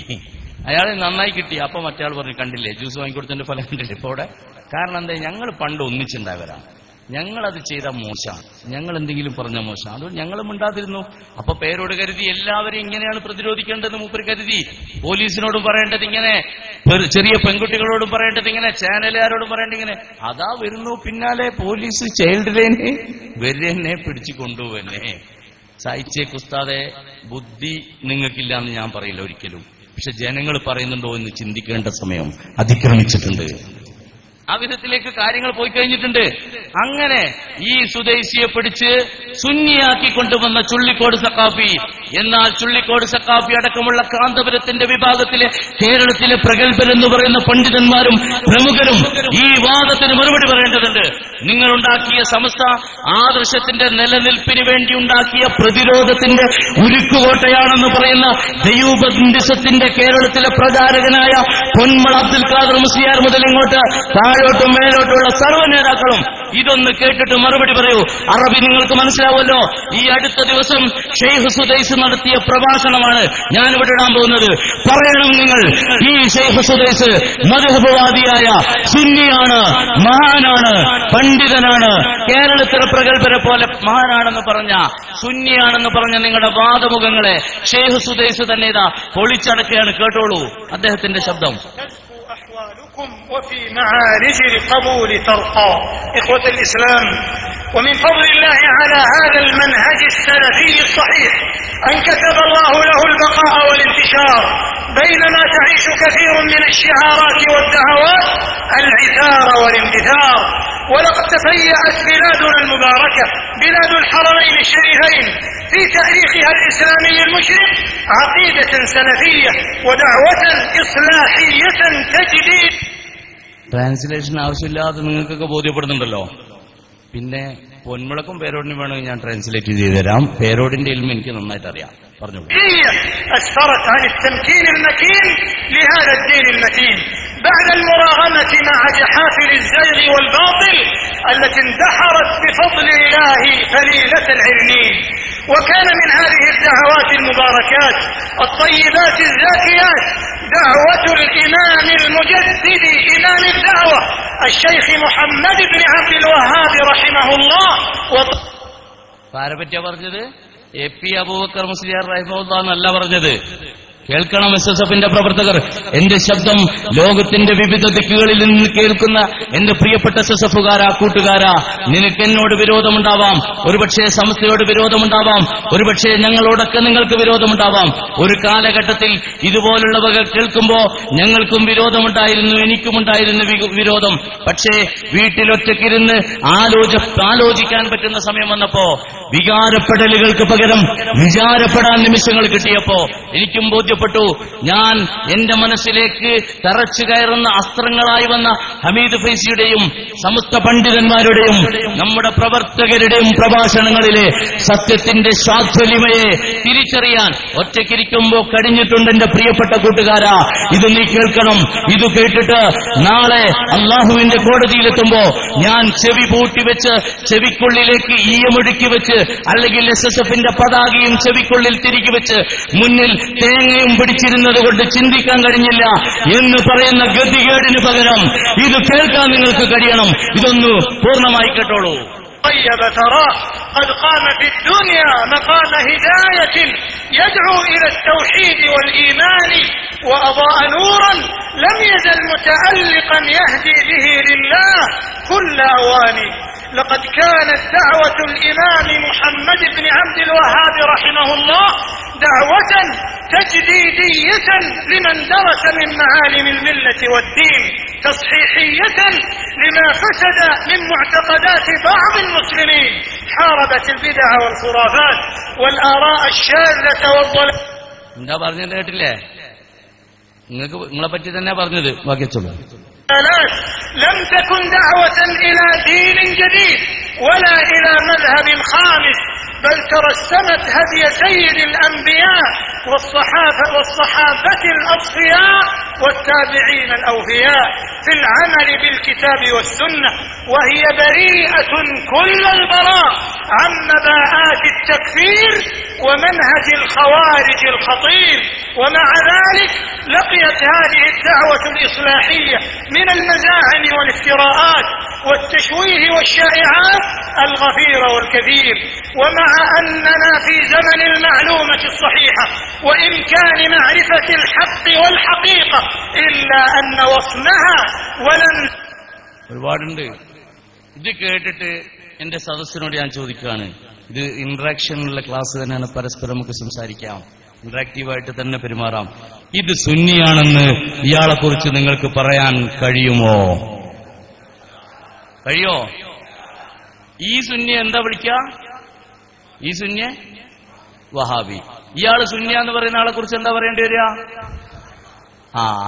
Speaker 2: അയാളെ നന്നായി കിട്ടി. അപ്പൊ മറ്റയാൾ പറഞ്ഞു, കണ്ടില്ലേ ജ്യൂസ് വാങ്ങിക്കൊടുത്തതിന്റെ ഫലം കണ്ടില്ലേ ഇപ്പൊ അവിടെ? കാരണം എന്താ? ഞങ്ങൾ പണ്ട് ഒന്നിച്ചുണ്ടായവരാണ്. ഞങ്ങളത് ചെയ്ത മോശമാണ്. ഞങ്ങൾ എന്തെങ്കിലും പറഞ്ഞ മോശം, അതുകൊണ്ട് ഞങ്ങളും ഉണ്ടാതിരുന്നു. അപ്പൊ പേരോട് കരുതി എല്ലാവരും ഇങ്ങനെയാണ് പ്രതിരോധിക്കേണ്ടത് മൂപ്പര് കരുതി. പോലീസിനോടും പറയേണ്ടത് ഇങ്ങനെ, ചെറിയ പെൺകുട്ടികളോടും പറയേണ്ടത് ഇങ്ങനെ, ചാനലുകാരോടും പറയേണ്ടത് ഇങ്ങനെ. അതാ വരുന്നു പിന്നാലെ പോലീസ് ചൈൽഡ് ലൈന് വരെന്നെ പിടിച്ചു കൊണ്ടുപോവന്നെ. സായിച്ചേക്ക് ഉസ്താദെ, ബുദ്ധി നിങ്ങൾക്കില്ല എന്ന് ഞാൻ പറയില്ല ഒരിക്കലും. പക്ഷെ ജനങ്ങൾ പറയുന്നുണ്ടോ എന്ന് ചിന്തിക്കേണ്ട സമയം അതിക്രമിച്ചിട്ടുണ്ട്. ആ വിധത്തിലേക്ക് കാര്യങ്ങൾ പോയി കഴിഞ്ഞിട്ടുണ്ട്. അങ്ങനെ ഈ സുദൈസിയെ പിടിച്ച് സുന്നിയാക്കി കൊണ്ടുവന്ന ചുള്ളിക്കോട് സക്കാഫി, എന്നാൽ ചുള്ളിക്കോട് സക്കാഫി അടക്കമുള്ള കാന്തപുരത്തിന്റെ വിഭാഗത്തിലെ കേരളത്തിലെ പ്രഗത്ഭരെന്ന് പറയുന്ന പണ്ഡിതന്മാരും പ്രമുഖരും ഈ വാദത്തിന് മറുപടി പറയേണ്ടതുണ്ട്. നിങ്ങളുണ്ടാക്കിയ സമസ്ത ആദർശത്തിന്റെ നിലനിൽപ്പിന് വേണ്ടി ഉണ്ടാക്കിയ പ്രതിരോധത്തിന്റെ ഉരുക്കുകോട്ടയാണെന്ന് പറയുന്ന ദൈവബന്ധിസത്തിന്റെ കേരളത്തിലെ പ്രചാരകനായ പൊന്മള അബ്ദുൽ ഖാദർ മുസ്ലിയാർ മുതൽ ഇങ്ങോട്ട് താഴോട്ടും മേലോട്ടുള്ള സർവ്വ നേതാക്കളും ഇതൊന്ന് കേട്ടിട്ട് മറുപടി പറയൂ. അറബി നിങ്ങൾക്ക് മനസ്സിലാവുമല്ലോ. ഈ അടുത്ത ദിവസം ഷെയ്ഖ് സുദൈസ് നടത്തിയ പ്രഭാഷണമാണ് ഞാനിവിടെ ഇടാൻ പോകുന്നത്. പറയണം നിങ്ങൾ, ഈ ഷെയ്ഖ് സുദൈസ് മദ്ഹബുവാദിയായ സുന്നിയാണ്, മഹാനാണ്, പണ്ഡിതനാണ്, കേരളത്തിലെ പ്രഗത്ഭരെ പോലെ മഹാനാണെന്ന് പറഞ്ഞ, സുന്നിയാണെന്ന് പറഞ്ഞ നിങ്ങളുടെ വാദമുഖങ്ങളെ ഷെയ്ഖ് സുദൈസ് തന്നെ ഇതാ പൊളിച്ചടക്കുകയാണ്. കേട്ടോളൂ അദ്ദേഹത്തിന്റെ ശബ്ദം.
Speaker 4: وفي معارج القبول ترقى. إخوة الإسلام، ومن فضل الله على هذا المنهج السلفي الصحيح أن كتب الله له البقاء والانتشار، بينما تعيش كثير من الشعارات والدعوات العثار والاندثار. ولقد تفيأت بلادنا المباركة، بلاد الحرمين الشريفين، في تاريخها الإسلامي المشرق عقيدة سلفية ودعوة إصلاحية تجديد.
Speaker 2: ട്രാൻസ്ലേഷൻ ആവശ്യമില്ലാതെ നിങ്ങൾക്കൊക്കെ ബോധ്യപ്പെടുന്നുണ്ടല്ലോ. പിന്നെ പൊന്മുളക്കും പേരോടിനും വേണമെങ്കിൽ ഞാൻ ട്രാൻസ്ലേറ്റ് ചെയ്ത് തരാം. പേരോടിന്റെ ഇൽമ എനിക്ക് നന്നായിട്ട് അറിയാം. പറഞ്ഞു.
Speaker 4: أسفرت عن التمكين المكين لهذا الدين المتين، بعد المراغمة مع جحافل الزيغ والباطل التي اندحرت بفضل الله فليلة العرنين. وكان من هذه الدعوات المباركات الطيبات الزاكيات دعوة الإمام المجدد إمام الدعوة الشيخ محمد بن عبد الوهاب رحمه الله.
Speaker 2: ആരെപ്പറ്റിയാ പറഞ്ഞത്? AP അബൂബക്കർ മുസ്ലിയാർ റഹിമഹുല്ലാഹ് എന്നല്ല പറഞ്ഞത്. കേൾക്കണം SSFന്റെ പ്രവർത്തകർ, എന്റെ ശബ്ദം ലോകത്തിന്റെ വിവിധ ദിക്കുകളിൽ നിന്ന് കേൾക്കുന്ന എന്റെ പ്രിയപ്പെട്ട SSFകാരാ, കൂട്ടുകാരാ, നിനക്ക് എന്നോട് വിരോധമുണ്ടാവാം, ഒരുപക്ഷെ സംസ്ഥയോട് വിരോധമുണ്ടാവാം, ഒരുപക്ഷെ ഞങ്ങളോടൊക്കെ നിങ്ങൾക്ക് വിരോധമുണ്ടാവാം. ഒരു കാലഘട്ടത്തിൽ ഇതുപോലുള്ളവകൾ കേൾക്കുമ്പോ ഞങ്ങൾക്കും വിരോധമുണ്ടായിരുന്നു, എനിക്കുമുണ്ടായിരുന്നു വിരോധം. പക്ഷേ വീട്ടിലൊറ്റക്കിരുന്ന് ആലോചിക്കാൻ പറ്റുന്ന സമയം വന്നപ്പോ, വികാരപ്പെടലുകൾക്ക് പകരം വിചാരപ്പെടാൻ നിമിഷങ്ങൾ കിട്ടിയപ്പോ എനിക്കും ബോധ്യം ഞാൻ എന്റെ മനസ്സിലേക്ക് തറച്ചു കയറുന്ന അസ്ത്രങ്ങളായി വന്ന ഹമീദ് ഫൈസിയുടെയും സമസ്ത പണ്ഡിതന്മാരുടെയും നമ്മുടെ പ്രവർത്തകരുടെയും പ്രഭാഷണങ്ങളിലെ സത്യത്തിന്റെ ശാസ്വലിമയെ തിരിച്ചറിയാൻ ഒറ്റയ്ക്കിരിക്കുമ്പോ കഴിഞ്ഞിട്ടുണ്ട്. എന്റെ പ്രിയപ്പെട്ട കൂട്ടുകാരാ, ഇത് നീ കേൾക്കണം. ഇത് കേട്ടിട്ട് നാളെ അള്ളാഹുവിന്റെ കോടതിയിലെത്തുമ്പോ ഞാൻ ചെവി പൂട്ടിവെച്ച് ചെവിക്കുള്ളിലേക്ക് ഈയമൊഴുക്കി വെച്ച്, അല്ലെങ്കിൽ SSFന്റെ പതാകയും ചെവിക്കുള്ളിൽ തിരികെ വെച്ച് മുന്നിൽ തേങ്ങയും പിടിച്ചിരുന്നത് കൊണ്ട് ചിന്തിക്കാൻ കഴിഞ്ഞില്ല എന്ന് പറയുന്ന ഗതികേടിന് പകരം ഇത് കേൾക്കാൻ നിങ്ങൾക്ക് കഴിയണം. ഇതൊന്ന് പൂർണ്ണമായി കേട്ടോളൂ.
Speaker 4: قد قام في الدنيا مقام هداية يدعو إلى التوحيد والإيمان وأضاء نورا لم يزل متألقا يهدي به لله كل أواني. لقد كانت دعوة الإمام محمد بن عبد الوهاب رحمه الله دعوة تجديدية لمن درس من معالم الملة والدين، تصحيحية لما فسد من معتقدات بعض المسلمين، حاربت البدع والخرافات والآراء الشاذة والضلال.
Speaker 2: എന്താ പറഞ്ഞത് കേട്ടില്ലേ? നിങ്ങളെ പറ്റി തന്നെ പറഞ്ഞത്, വായിച്ചോളൂ.
Speaker 4: لم تكن دعوة إلى دين جديد ولا إلى مذهب خامس، بل ترسمت هدي سيد الأنبياء والصحابة الأصفياء والتابعين الأوفياء في العمل بالكتاب والسنة، وهي بريئة كل البراء عن مباءات التكفير ومنهج الخوارج الخطير. ومع ذلك لقيت هذه الدعوة الإصلاحية من المزاعم والافتراءات والتشويه والشائعات الغفير والكثير. ومع أننا في زمن المعلومة الصحيحة وإمكان معرفة الحق والحقيقة إلا أن وصمها ولن.
Speaker 2: ഒരുപാടുണ്ട്. ഇത് കേട്ടിട്ട് എന്റെ സദസ്സിനോട് ഞാൻ ചോദിക്കുകയാണ്, ഇത് ഇന്ററാക്ഷനുള്ള ക്ലാസ് തന്നെയാണ്, പരസ്പരം നമുക്ക് സംസാരിക്കാം, ഇന്ററാക്റ്റീവായിട്ട് തന്നെ പെരുമാറാം. ഇത് സുന്നിയാണെന്ന് ഇയാളെ കുറിച്ച് നിങ്ങൾക്ക് പറയാൻ കഴിയുമോ? കഴിയോ? ഈ സുന്നി എന്താ വിളിക്ക? ഈ സുന്നി വഹാബി. ഇയാള് സുന്നി എന്ന് പറയുന്ന ആളെ കുറിച്ച് എന്താ പറയേണ്ടി വരിക?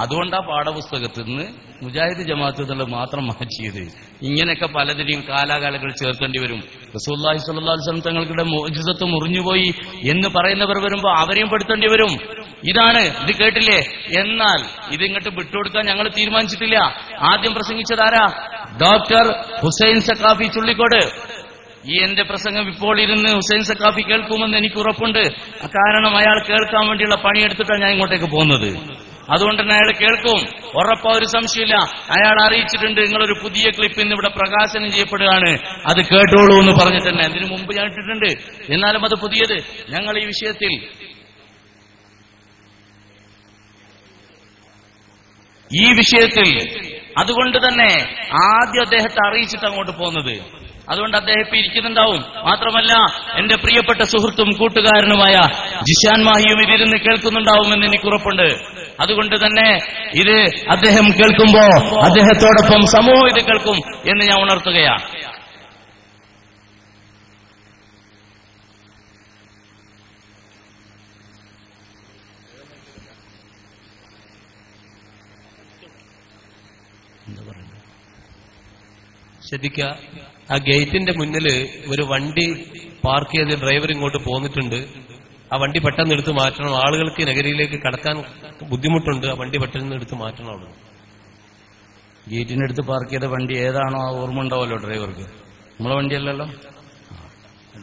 Speaker 2: അതുകൊണ്ടാ പാഠപുസ്തകത്തിൽ നിന്ന് മുജാഹിദ് ജമാഅത്ത് എന്നുള്ളത് മാത്രം മാറ്റിയത്. ഇങ്ങനെയൊക്കെ പലതിനെയും കാലാകാലങ്ങൾ ചേർക്കേണ്ടി വരും. റസൂലുള്ളാഹി സ്വല്ലല്ലാഹു അലൈഹി വസല്ലം തങ്ങളുടെ മുഅ്ജിസത്ത് മുറിഞ്ഞുപോയി എന്ന് പറയുന്നവർ വരുമ്പോ അവരെയും പെടുത്തേണ്ടി വരും. ഇതാണ്, ഇത് കേട്ടില്ലേ? എന്നാൽ ഇത് ഇങ്ങോട്ട് വിട്ടുകൊടുക്കാൻ ഞങ്ങൾ തീരുമാനിച്ചിട്ടില്ല. ആദ്യം പ്രസംഗിച്ചതാരാ? ഡോക്ടർ ഹുസൈൻ സഖാഫി ചുള്ളിക്കോട്. ഈ എന്റെ പ്രസംഗം ഇപ്പോൾ ഇരുന്ന് ഹുസൈൻ സഖാഫി കേൾക്കുമെന്ന് എനിക്ക് ഉറപ്പുണ്ട്. കാരണം അയാൾ കേൾക്കാൻ വേണ്ടിയുള്ള പണിയെടുത്തിട്ടാണ് ഞാൻ ഇങ്ങോട്ടേക്ക് പോകുന്നത്. അതുകൊണ്ട് തന്നെ അയാൾ കേൾക്കും, ഉറപ്പാ, ഒരു സംശയമില്ല. അയാൾ അറിയിച്ചിട്ടുണ്ട്, നിങ്ങളൊരു പുതിയ ക്ലിപ്പ് ഇന്ന് ഇവിടെ പ്രകാശനം ചെയ്യപ്പെടുകയാണ്, അത് കേട്ടോളൂ എന്ന് പറഞ്ഞിട്ട് തന്നെ. അതിനു മുമ്പ് ഞാൻ ഇട്ടിട്ടുണ്ട്, എന്നാലും അത് പുതിയത്. ഞങ്ങൾ ഈ വിഷയത്തിൽ അതുകൊണ്ട് തന്നെ ആദ്യം അദ്ദേഹത്തെ അറിയിച്ചിട്ട് അങ്ങോട്ട് പോകുന്നത്. അതുകൊണ്ട് അദ്ദേഹം ഇപ്പൊ ഇരിക്കുന്നുണ്ടാവും. മാത്രമല്ല എന്റെ പ്രിയപ്പെട്ട സുഹൃത്തും കൂട്ടുകാരനുമായ ജിഷാൻ മാഹിയും ഇതിരുന്ന് കേൾക്കുന്നുണ്ടാവുമെന്ന് എനിക്ക് ഉറപ്പുണ്ട്. അതുകൊണ്ട് തന്നെ ഇത് അദ്ദേഹം കേൾക്കുമ്പോ അദ്ദേഹത്തോടൊപ്പം സമൂഹം ഇത് കേൾക്കും എന്ന് ഞാൻ ഉണർത്തുകയാണ്.
Speaker 5: ശ്രദ്ധിക്കുക, ആ ഗേറ്റിന്റെ മുന്നിൽ ഒരു വണ്ടി പാർക്ക് ചെയ്ത് ഡ്രൈവർ ഇങ്ങോട്ട് പോന്നിട്ടുണ്ട്. ആ വണ്ടി പെട്ടെന്ന് എടുത്ത് മാറ്റണം. ആളുകൾക്ക് നഗരിയിലേക്ക് കടക്കാൻ ബുദ്ധിമുട്ടുണ്ട്. ആ വണ്ടി പെട്ടെന്ന് എടുത്ത് മാറ്റണം. അവിടെ
Speaker 2: ഗേറ്റിന്റെ അടുത്ത് പാർക്ക് ചെയ്ത വണ്ടി ഏതാണോ ആ ഓർമ്മ ഉണ്ടാവുമല്ലോ ഡ്രൈവർക്ക്. നമ്മളെ വണ്ടിയല്ലല്ലോ,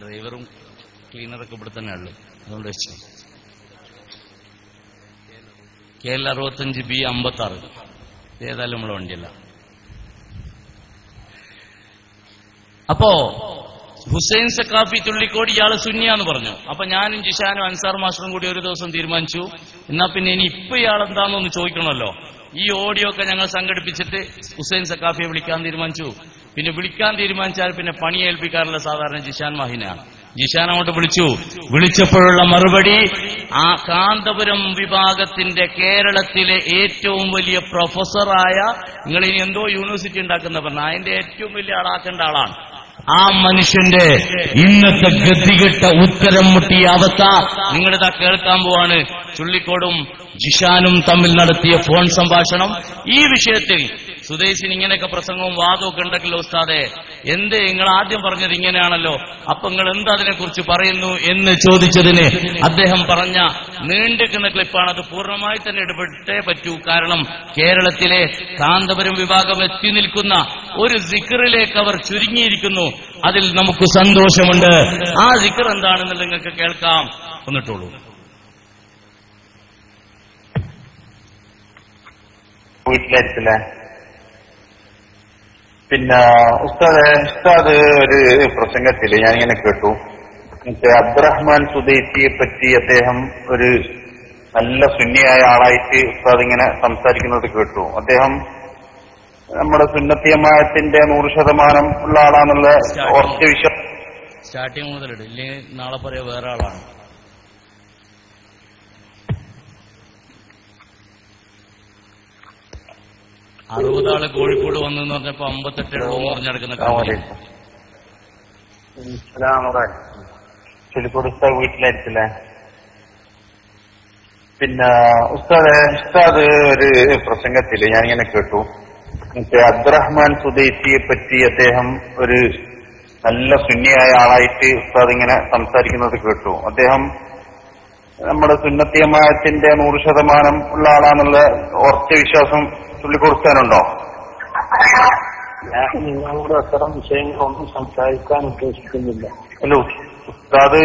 Speaker 2: ഡ്രൈവറും ക്ലീനറൊക്കെ ഇവിടെ തന്നെ ഉള്ളു. അതുകൊണ്ട് വെച്ചു KL 65B 56 ഏതായാലും നമ്മളെ വണ്ടിയല്ല. അപ്പോ ഹുസൈൻ സക്കാഫി തുള്ളിക്കോട് ഇയാള് സുന്നിയാന്ന് പറഞ്ഞു. അപ്പൊ ഞാനും ജിഷാനും അൻസാർ മാസ്റ്ററും കൂടി ഒരു ദിവസം തീരുമാനിച്ചു, എന്നാ പിന്നെ ഇനി ഇപ്പൊ ഇയാളെന്താന്നൊന്ന് ചോദിക്കണമല്ലോ. ഈ ഓഡിയോ ഒക്കെ ഞങ്ങൾ സംഘടിപ്പിച്ചിട്ട് ഹുസൈൻ സക്കാഫിയെ വിളിക്കാൻ തീരുമാനിച്ചു. പിന്നെ വിളിക്കാൻ തീരുമാനിച്ചാൽ പിന്നെ പണി ഏൽപ്പിക്കാറുള്ള സാധാരണ ജിഷാൻ മാഹിനാണ്. ജിഷാൻ അങ്ങോട്ട് വിളിച്ചപ്പോഴുള്ള മറുപടി, ആ കാന്തപുരം വിഭാഗത്തിന്റെ കേരളത്തിലെ ഏറ്റവും വലിയ പ്രൊഫസറായ, നിങ്ങൾ ഇനി എന്തോ യൂണിവേഴ്സിറ്റി ഉണ്ടാക്കുന്ന പറഞ്ഞ അതിന്റെ ഏറ്റവും വലിയ ആളാക്കേണ്ട ആളാണ്. ആ മനുഷ്യന്റെ ഇന്നത്തെ ഗതികെട്ട ഉത്തരം മുട്ടിയ അവസ്ഥ നിങ്ങളിതാ കേൾക്കാൻ പോവാണ്. ചുള്ളിക്കോടും ജിഷാനും തമ്മിൽ നടത്തിയ ഫോൺ സംഭാഷണം. ഈ വിഷയത്തിൽ സുദേശിന് ഇങ്ങനെയൊക്കെ പ്രസംഗവും വാദമൊക്കെ ഉണ്ടെങ്കിലോ ഉസ്താദെ, എന്ത് നിങ്ങൾ ആദ്യം പറഞ്ഞത് ഇങ്ങനെയാണല്ലോ, അപ്പൊ നിങ്ങൾ എന്താ അതിനെക്കുറിച്ച് പറയുന്നു എന്ന് ചോദിച്ചതിന് അദ്ദേഹം പറഞ്ഞ നീണ്ടിരിക്കുന്ന ക്ലിപ്പാണ്. അത് പൂർണ്ണമായി തന്നെ ഇടപെട്ടേ പറ്റൂ. കാരണം കേരളത്തിലെ കാന്തപുരം വിഭാഗം എത്തി നിൽക്കുന്ന ഒരു സിക്റിലേക്ക് അവർ ചുരുങ്ങിയിരിക്കുന്നു. അതിൽ നമുക്ക് സന്തോഷമുണ്ട്. ആ സിക്ർ എന്താണെന്ന് നിങ്ങൾക്ക് കേൾക്കാം. എന്നിട്ടുള്ളൂ.
Speaker 6: വീട്ടിലായിരിക്കില്ലേ? പിന്നെ ഉസ്താദ് ഒരു പ്രസംഗത്തില് ഞാനിങ്ങനെ കേട്ടു, അബ്ദുറഹ്മാൻ സുദൈസിയെ പറ്റി അദ്ദേഹം ഒരു നല്ല സുന്നിയായ ആളായിട്ട് ഉസ്താദ് ഇങ്ങനെ സംസാരിക്കുന്നത് കേട്ടു. അദ്ദേഹം നമ്മുടെ സുന്നത്തി ജമാഅത്തിന്റെ 100% ഉള്ള ആളാന്നുള്ള ഉറച്ച വിശ്വാസം
Speaker 2: സ്റ്റാർട്ടിങ് മുതലിട്ട് ഇല്ലെങ്കിൽ നാളെ പറയാ വേറെ ആളാണ്. അറുപതാള് കോഴിക്കോട് വന്നെന്ന് പറഞ്ഞപ്പോ 58 ഇടവെന്ന് പറഞ്ഞെടുക്കുന്ന
Speaker 6: ചുള്ളിക്കോട് ഉസ്താദ് വീട്ടിലായിരിക്കില്ലേ? പിന്നെ ഉസ്താദ് ഒരു പ്രസംഗത്തില് ഞാനിങ്ങനെ കേട്ടു, അബ്ദുറഹ്മാൻ സുദൈസിയെ പറ്റി അദ്ദേഹം ഒരു നല്ല സുന്നിയായ ആളായിട്ട് ഉസ്താദ് ഇങ്ങനെ സംസാരിക്കുന്നത് കേട്ടു. അദ്ദേഹം നമ്മുടെ സുന്നത്തി ജമാഅത്തിന്റെ 100% ഉള്ള ആളാന്നുള്ള ഉറച്ച വിശ്വാസം ചുള്ളിക്കൊടുക്കാനുണ്ടോ?
Speaker 7: ഞാൻ നിങ്ങളോട് അത്തരം വിഷയങ്ങളൊന്നും സംസാരിക്കാൻ ഉദ്ദേശിക്കുന്നില്ല.
Speaker 6: അല്ല, ഉസ്താദ്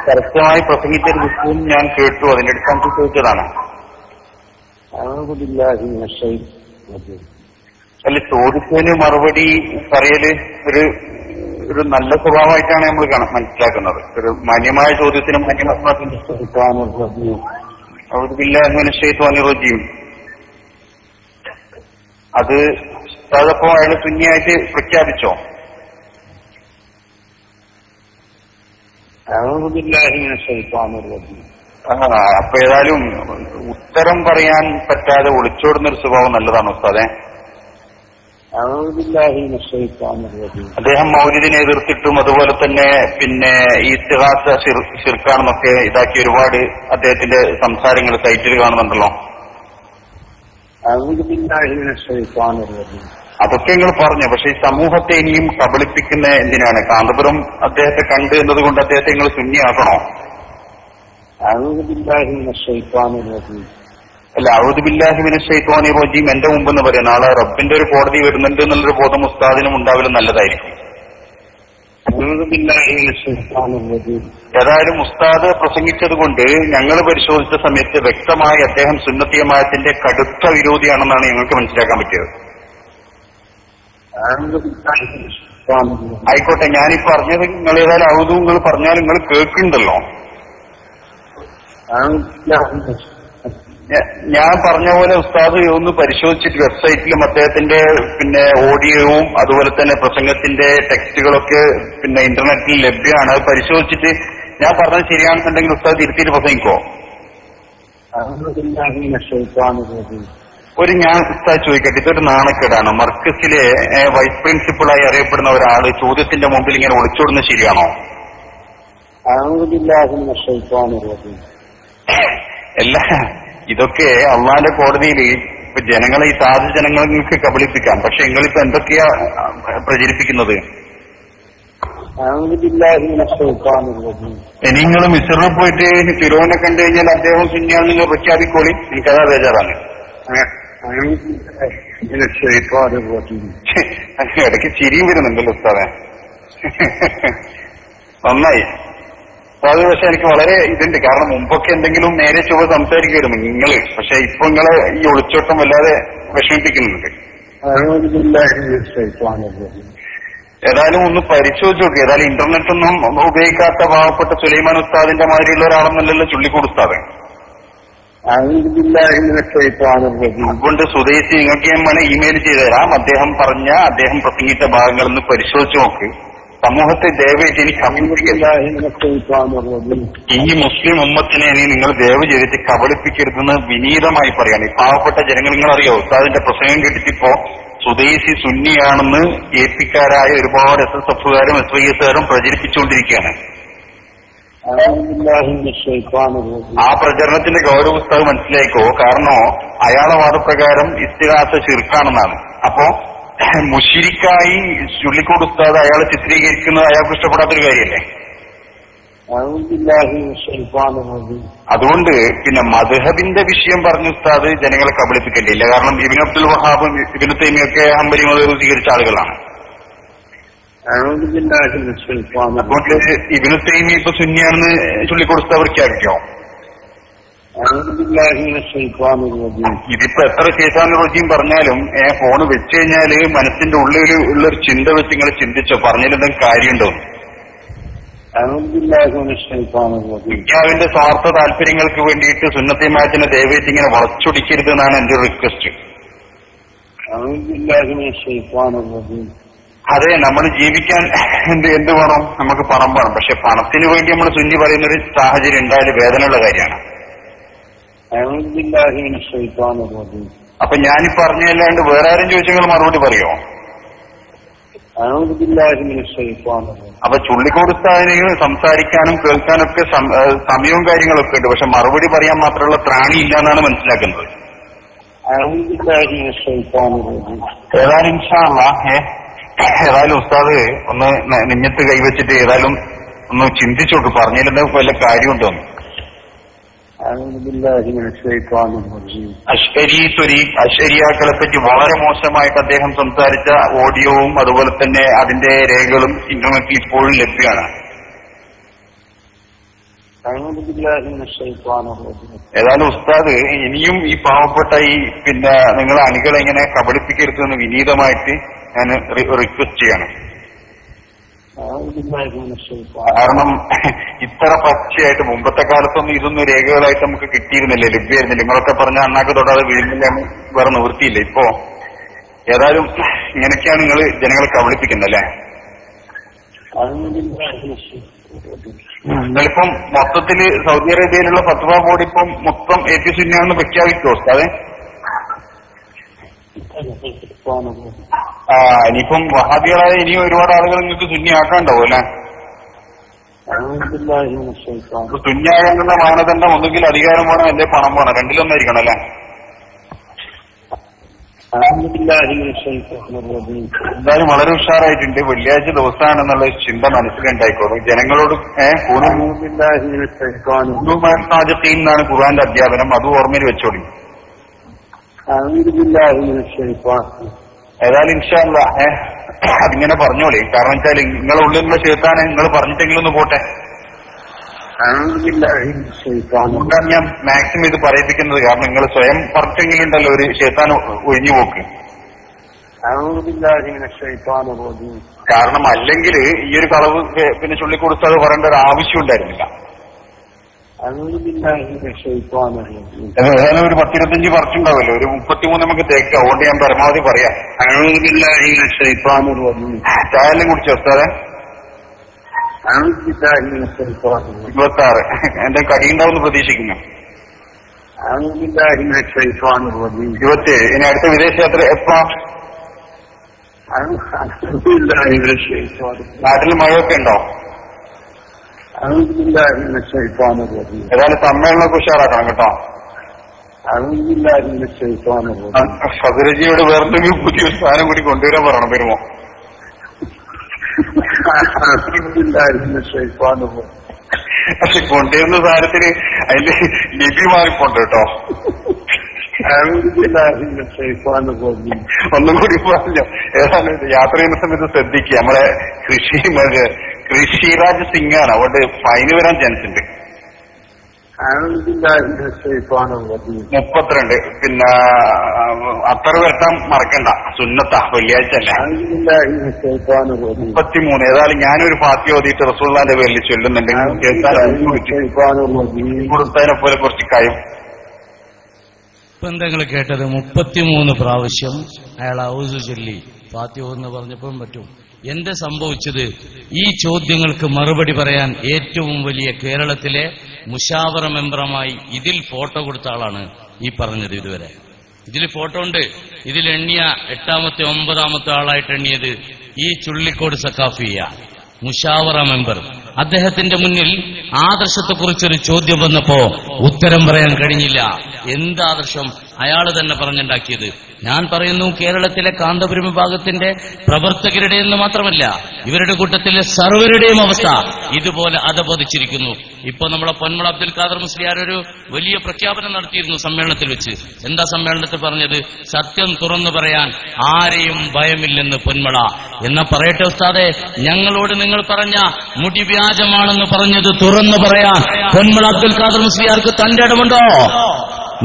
Speaker 6: കൃത്യമായി പ്രസംഗിച്ചൊരു വിഷയം ഞാൻ കേട്ടു, അതിന്റെ അടിസ്ഥാനത്തിൽ ചോദിച്ചതാണ്. അല്ല, ചോദിച്ചതിന് മറുപടി പറയല് ഒരു നല്ല സ്വഭാവമായിട്ടാണ് നമ്മൾ മനസ്സിലാക്കുന്നത്. ഒരു മാന്യമായ ചോദ്യത്തിന് മാന്യമായും അത് അതപ്പോ അയാൾ സുന്നിയായിട്ട് പ്രഖ്യാപിച്ചോ? അപ്പൊ ഏതായാലും ഉത്തരം പറയാൻ പറ്റാതെ ഒളിച്ചോടുന്നൊരു സ്വഭാവം നല്ലതാണ് ഉസ്താദെ. അദ്ദേഹം മൗലിദിനെ എതിർത്തിട്ടും അതുപോലെ തന്നെ പിന്നെ ഈ ഇസ്തിഗാസ ശിർക്കാണെന്നൊക്കെ ഇതാക്കി ഒരുപാട് അദ്ദേഹത്തിന്റെ സംസാരങ്ങൾ സൈറ്റിൽ കാണുന്നുണ്ടല്ലോ. അതൊക്കെ നിങ്ങൾ പറഞ്ഞു. പക്ഷെ ഈ സമൂഹത്തെ ഇനിയും കബളിപ്പിക്കുന്ന എന്തിനാണ്? കാന്തപുരം അദ്ദേഹത്തെ കണ്ട് എന്നതുകൊണ്ട് അദ്ദേഹത്തെ നിങ്ങൾ സുന്നിയാക്കണോ? അല്ല, ഔദു ബില്ലാഹി മിനശ് ശൈത്വാനിർ റജീം എന്റെ മുമ്പെന്ന് പറയാം. നാളെ റബ്ബിന്റെ ഒരു കോടതി വരുന്നുണ്ട് എന്നുള്ളൊരു ബോധം ഉസ്താദിനും ഉണ്ടാവലും നല്ലതായിരിക്കും. ഏതായാലും ഉസ്താദ് പ്രസംഗിച്ചത് കൊണ്ട് ഞങ്ങൾ പരിശോധിച്ച സമയത്ത് വ്യക്തമായി അദ്ദേഹം സുന്നത്തി ജമാഅത്തിന്റെ കടുത്ത വിരോധിയാണെന്നാണ് ഞങ്ങൾക്ക് മനസ്സിലാക്കാൻ പറ്റിയത്. ആയിക്കോട്ടെ, ഞാനീ പറഞ്ഞത് നിങ്ങൾ ഏതായാലും ഔദു നിങ്ങൾ പറഞ്ഞാൽ നിങ്ങൾ കേൾക്കുന്നുണ്ടല്ലോ. ഞാൻ പറഞ്ഞ പോലെ ഉസ്താദ് ഒന്ന് പരിശോധിച്ചിട്ട് വെബ്സൈറ്റിലും അദ്ദേഹത്തിന്റെ പിന്നെ ഓഡിയോവും അതുപോലെ തന്നെ പ്രസംഗത്തിന്റെ ടെക്സ്റ്റുകളൊക്കെ പിന്നെ ഇന്റർനെറ്റിൽ ലഭ്യമാണ്. അത് പരിശോധിച്ചിട്ട് ഞാൻ പറഞ്ഞത് ശരിയാണെന്നുണ്ടെങ്കിൽ ഉസ്താദ് തിരുത്തിയിട്ട് പ്രസംഗിക്കോ? ഞാൻ ഉസ്താദ് ചോദിക്കട്ടെ, ഇതൊരു നാണക്കേടാണ്. മർക്കസിലെ വൈസ് പ്രിൻസിപ്പളായി അറിയപ്പെടുന്ന ഒരാള് ചോദ്യത്തിന്റെ മുമ്പിൽ ഇങ്ങനെ ഒളിച്ചോടുന്നത് ശരിയാണോ? എല്ലാ ഇതൊക്കെ അള്ളാന്റെ കോടതിയിൽ ഇപ്പൊ ജനങ്ങളെ ഈ സാധു ജനങ്ങൾക്ക് കബളിപ്പിക്കാം. പക്ഷെ നിങ്ങളിപ്പോ എന്തൊക്കെയാ പ്രചരിപ്പിക്കുന്നത്? ഇനി നിങ്ങൾ മിസ്റിൽ പോയിട്ട് ഫിറോനെ കണ്ടു കഴിഞ്ഞാൽ അദ്ദേഹം സുന്നിയാണെന്ന് പ്രഖ്യാപിക്കോളി. എനിക്കതാ ബേജാറാണ്. ഇടയ്ക്ക് ചിരിയും വരുന്നുണ്ടല്ലോ ഉസ്താദെ. നന്നായി അത്. പക്ഷെ എനിക്ക് വളരെ ഇതുണ്ട്, കാരണം മുമ്പൊക്കെ എന്തെങ്കിലും നേരെ ചൊവ്വ സംസാരിക്കുമായിരുന്നു നിങ്ങള്. പക്ഷെ ഇപ്പൊ നിങ്ങളെ ഈ ഒളിച്ചോട്ടം വല്ലാതെ വിഷമിപ്പിക്കുന്നുണ്ട്. ഏതായാലും ഒന്ന് പരിശോധിച്ച് നോക്കി. ഏതായാലും ഇന്റർനെറ്റ് ഒന്നും ഉപയോഗിക്കാത്ത പാവപ്പെട്ട സുലൈമാൻ ഉസ്താദിന്റെ മാതിരിയുള്ള ഒരാളെന്നല്ലല്ലോ ചുള്ളിക്കൊടുത്താതെ. അതുകൊണ്ട് സുദേശി നിങ്ങൾക്ക് ഞാൻ വേണേ ഇമെയിൽ ചെയ്തു തരാം. അദ്ദേഹം പ്രസംഗിച്ച ഭാഗങ്ങളൊന്ന് പരിശോധിച്ച് നോക്ക്. സമൂഹത്തെ ദയവായിട്ട് എനിക്ക് അഭിമുഖിക്കില്ല. ഈ മുസ്ലിം ഉമ്മത്തിനെ ഇനി നിങ്ങൾ ദയവ് ചെയ്തിട്ട് കബളിപ്പിക്കരുതെന്ന് വിനീതമായി പറയാണ്. ഈ പാവപ്പെട്ട ജനങ്ങൾ, നിങ്ങളറിയോ ഉസ്താദിന്റെ പ്രസംഗം കേട്ടിട്ടിപ്പോ സുദേശി സുന്നിയാണെന്ന് എപിക്കാരായ ഒരുപാട് SSFകാരും SYSകാരും പ്രചരിപ്പിച്ചുകൊണ്ടിരിക്കുകയാണ്. ആ പ്രചരണത്തിന്റെ ഗൗരവ ഉസ്താദ് മനസ്സിലാക്കോ. കാരണം അയാളെ വാദപ്രകാരം ഇസ്തിഹാസ ശിർക്കാണെന്നാണ്. അപ്പോ മുശിരിക്കായി ചുള്ളിക്കോട് ഉസ്താദ് അയാളെ ചിത്രീകരിക്കുന്നത് അയാൾക്ക് ഇഷ്ടപ്പെടാത്തൊരു കാര്യമല്ലേ. അതുകൊണ്ട് പിന്നെ മദ്ഹബിന്റെ വിഷയം പറഞ്ഞ ഉസ്താദ് ജനങ്ങളെ കബളിപ്പിക്കേണ്ടിയില്ല. കാരണം ഇബ്നു അബ്ദുൽ വഹാബും ഇബ്നു തൈമിയൊക്കെ ഹംബലി മദ്ഹബ് സ്വീകരിച്ച ആളുകളാണ്. അതുകൊണ്ട് ഇബ്നു തൈമി ഇപ്പൊ സുന്നിയാണെന്ന് ചുള്ളിക്കൊടുത്ത പ്രഖ്യാപിക്കോ? ഇതിപ്പോ എത്ര ശൈത്താൻ റജീം പറഞ്ഞാലും ഫോണ് വെച്ച് കഴിഞ്ഞാല് മനസ്സിന്റെ ഉള്ളിൽ ഉള്ളൊരു ചിന്ത വെച്ച് നിങ്ങൾ ചിന്തിച്ചോ, പറഞ്ഞാലെന്തെങ്കിലും കാര്യമുണ്ടോ? ഇസ്ലാമിന്റെ സ്വാർത്ഥ താല്പര്യങ്ങൾക്ക് വേണ്ടിയിട്ട് സുന്നത്തെ മാറ്റിനെ ദയവേറ്റ് ഇങ്ങനെ വളച്ചൊടിക്കരുത് എന്നാണ് എന്റെ ഒരു റിക്വസ്റ്റ്. അതെ, നമ്മൾ ജീവിക്കാൻ എന്ത് വേണം? നമുക്ക് പണം വേണം. പക്ഷെ പണത്തിന് വേണ്ടി നമ്മൾ സുന്നി പറയുന്നൊരു സാഹചര്യം ഉണ്ടായാലും വേദനയുള്ള കാര്യമാണ്. അപ്പൊ ഞാനീ പറഞ്ഞല്ലാണ്ട് വേറെ ആരും ചോദിച്ചെങ്കിൽ മറുപടി പറയോ? അപ്പൊ ചുള്ളിക്കൊടുത്തതിന് സംസാരിക്കാനും കേൾക്കാനൊക്കെ സമയവും കാര്യങ്ങളൊക്കെ ഉണ്ട്. പക്ഷെ മറുപടി പറയാൻ മാത്രമുള്ള ത്രാണി ഇല്ല എന്നാണ് മനസ്സിലാക്കുന്നത്. ഏതായാലും ഇൻഷാ അല്ലാഹ് ഏതായാലും ഉസ്താദ് ഒന്ന് നെഞ്ഞത്ത് കൈവച്ചിട്ട് ഏതായാലും ഒന്ന് ചിന്തിച്ചോട്ട് പറഞ്ഞതിലെന്താ വല്ല കാര്യമുണ്ടോ? അശ്വരിയാക്കളെ പറ്റി വളരെ മോശമായിട്ട് അദ്ദേഹം സംസാരിച്ച ഓഡിയോവും അതുപോലെ തന്നെ അതിന്റെ രേഖകളും ഇന്റർനെറ്റിൽ ഇപ്പോഴും ലഭ്യമാണ്. ഏതായാലും ഉസ്താദ് ഇനിയും ഈ പാവപ്പെട്ട ഈ പിന്നെ നിങ്ങളെ അണികളെ ഇങ്ങനെ കബളിപ്പിക്കരുതെന്ന് വിനീതമായിട്ട് ഞാൻ റിക്വസ്റ്റ് ചെയ്യാണ്. കാരണം ഇത്ര പച്ചയായിട്ട് മുമ്പത്തെ കാലത്തൊന്നും ഇതൊന്നും രേഖകളായിട്ട് നമുക്ക് കിട്ടിയിരുന്നില്ല, ലഭ്യമായിരുന്നില്ല. നിങ്ങളൊക്കെ പറഞ്ഞ അണ്ണാക്ക് തൊടാതെ വീഴുന്നില്ല, വേറെ നിവൃത്തിയില്ല. ഇപ്പോ ഏതായാലും ഇങ്ങനെയൊക്കെയാണ് നിങ്ങൾ ജനങ്ങളെ കബളിപ്പിക്കുന്നല്ലേ. നിങ്ങളിപ്പം മൊത്തത്തില് സൗദി അറേബ്യയിലുള്ള ഫത്വ ബോർഡ് ഇപ്പം മൊത്തം AP സുന്നിയാണെന്ന് പ്രഖ്യാപിക്കുമോ ഉസ്താദേ? ഇനിയിപ്പം വഹാബികളായ ഇനിയും ഒരുപാട് ആളുകൾ നിങ്ങൾക്ക് സുന്നിയാക്കാണ്ടാവും അല്ലെ. സുന്നിയാകാനുള്ള മാനദണ്ഡം ഒന്നുകിൽ അധികാരം വേണം, അല്ലെ പണം വേണം, രണ്ടിലൊന്നായിരിക്കണം അല്ലെ. എന്തായാലും വളരെ ഉഷാറായിട്ടുണ്ട്. വെള്ളിയാഴ്ച ദിവസമാണെന്നുള്ള ചിന്ത മനസ്സിലുണ്ടായിക്കോളും. ജനങ്ങളോട് എന്നാണ് ഖുർആന്റെ അധ്യാപനം, അത് ഓർമ്മയിൽ വെച്ചോളി. ഏതായാലും ഇൻഷാ അല്ലാഹ് അതിങ്ങനെ പറഞ്ഞോളി. കാരണം വെച്ചാൽ നിങ്ങളെ ഉള്ളിലുള്ള ശൈത്താനെ നിങ്ങൾ പറഞ്ഞിട്ടെങ്കിലും ഒന്ന് പോട്ടെ. ഞാൻ മാക്സിമം ഇത് പറയിപ്പിക്കുന്നത്. കാരണം നിങ്ങൾ സ്വയം പറഞ്ഞെങ്കിലും ഉണ്ടല്ലോ ഒരു ശൈത്താൻ ഒഴിഞ്ഞു പോക്ക്. കാരണം അല്ലെങ്കിൽ ഈ ഒരു കളവ് പിന്നെ ചുള്ളിക്കൊടുത്തത് പറയേണ്ട ഒരു ആവശ്യം ഉണ്ടായിരുന്നില്ല. ഏതായാലും ഒരു 10-25 വർഷമുണ്ടാവല്ലോ, ഒരു 33 നമുക്ക് തേക്കാം. അതുകൊണ്ട് ഞാൻ പരമാവധി പറയാം. ചായലും കുടിച്ചോ ഉസ്താദേ? 26 എന്റെ കടിയുണ്ടാവുമെന്ന് പ്രതീക്ഷിക്കുന്നു. 27 ഇനി അടുത്ത വിദേശയാത്ര എപ്പോ? നാട്ടിൽ മഴയൊക്കെ ഉണ്ടോ? ഏതായാലും സമ്മേളനമൊക്കെ ഉഷാറാക്കണം കേട്ടോ. ഫസരജിയോട് വേറെന്തെങ്കിലും പുതിയൊരു സാധനം കൂടി കൊണ്ടുവരാൻ പറയണം വരുമോ? പക്ഷെ കൊണ്ടുവരുന്ന സാധനത്തിന് അതിന്റെ ലിപി മാറിപ്പോണ്ട് കേട്ടോ. ഒന്നും കൂടി പറഞ്ഞു. ഏതാണ്ട് യാത്ര ചെയ്യുന്ന സമയത്ത് ശ്രദ്ധിക്കുക. നമ്മളെ കൃഷിരാജ് സിംഗ് ആണ്, അതുകൊണ്ട് ഫൈന് വരാൻ ചാൻസ് ഉണ്ട്. 32. പിന്നെ അത്തർ വെട്ടാൻ മറക്കണ്ട, സുന്നത്താ, വെള്ളിയാഴ്ച അല്ല. 33. ഏതായാലും ഞാനൊരു ഫാത്തി ഓതിയിട്ട് റസൂലുള്ളാഹിന്റെ പേരിൽ ചൊല്ലുന്നുണ്ടെങ്കിൽ കൊടുത്തതിനെ പോലെ കുറച്ച് കഴിയും.
Speaker 2: ഇപ്പൊ എന്തെങ്കിലും കേട്ടത് 33 പ്രാവശ്യം അയാൾ ഔസു ചൊല്ലി ഫാത്തിഹ എന്ന് പറഞ്ഞപ്പോഴും പറ്റും. എന്ത് സംഭവിച്ചത്? ഈ ചോദ്യങ്ങൾക്ക് മറുപടി പറയാൻ ഏറ്റവും വലിയ കേരളത്തിലെ മുഷാവറ മെമ്പറുമായി ഇതിൽ ഫോട്ടോ കൊടുത്ത ആളാണ് ഈ പറഞ്ഞത്. ഇതുവരെ ഇതിൽ ഫോട്ടോ ഉണ്ട്. ഇതിൽ എണ്ണിയ 8ാമത്തെ 9ാമത്തെ ആളായിട്ട് എണ്ണിയത് ഈ ചുള്ളിക്കോട് സഖാഫിയ മുഷാവറ മെമ്പർ. അദ്ദേഹത്തിന്റെ മുന്നിൽ ആദർശത്തെക്കുറിച്ചൊരു ചോദ്യം വന്നപ്പോ ഉത്തരം പറയാൻ കഴിഞ്ഞില്ല. എന്ത് ആദർശം? അയാൾ തന്നെ പറഞ്ഞുണ്ടാക്കിയത്. ഞാൻ പറയുന്നു, കേരളത്തിലെ കാന്തപുരം വിഭാഗത്തിന്റെ പ്രവർത്തകരുടെ എന്ന് മാത്രമല്ല, ഇവരുടെ കൂട്ടത്തിലെ സർവരുടെയും അവസ്ഥ ഇതുപോലെ അധപതിച്ചിരിക്കുന്നു. ഇപ്പൊ നമ്മളെ പൊന്മള അബ്ദുൽ ഖാദർ മുസ്ലിയാർ ഒരു വലിയ പ്രഖ്യാപനം നടത്തിയിരുന്നു സമ്മേളനത്തിൽ വെച്ച്. എന്താ സമ്മേളനത്തിൽ പറഞ്ഞത്? സത്യം തുറന്നു പറയാൻ ആരെയും ഭയമില്ലെന്ന് പൊന്മള. എന്നാ പറയട്ടെ ഉസ്താദെ, ഞങ്ങളോട് നിങ്ങൾ പറഞ്ഞ മുടി വ്യാജമാണെന്ന് പറഞ്ഞത് തുറന്നു പറയാൻ പൊന്മള അബ്ദുൽ ഖാദർ മുസ്ലിയാർക്ക് തന്റെ ഇടമുണ്ടോ?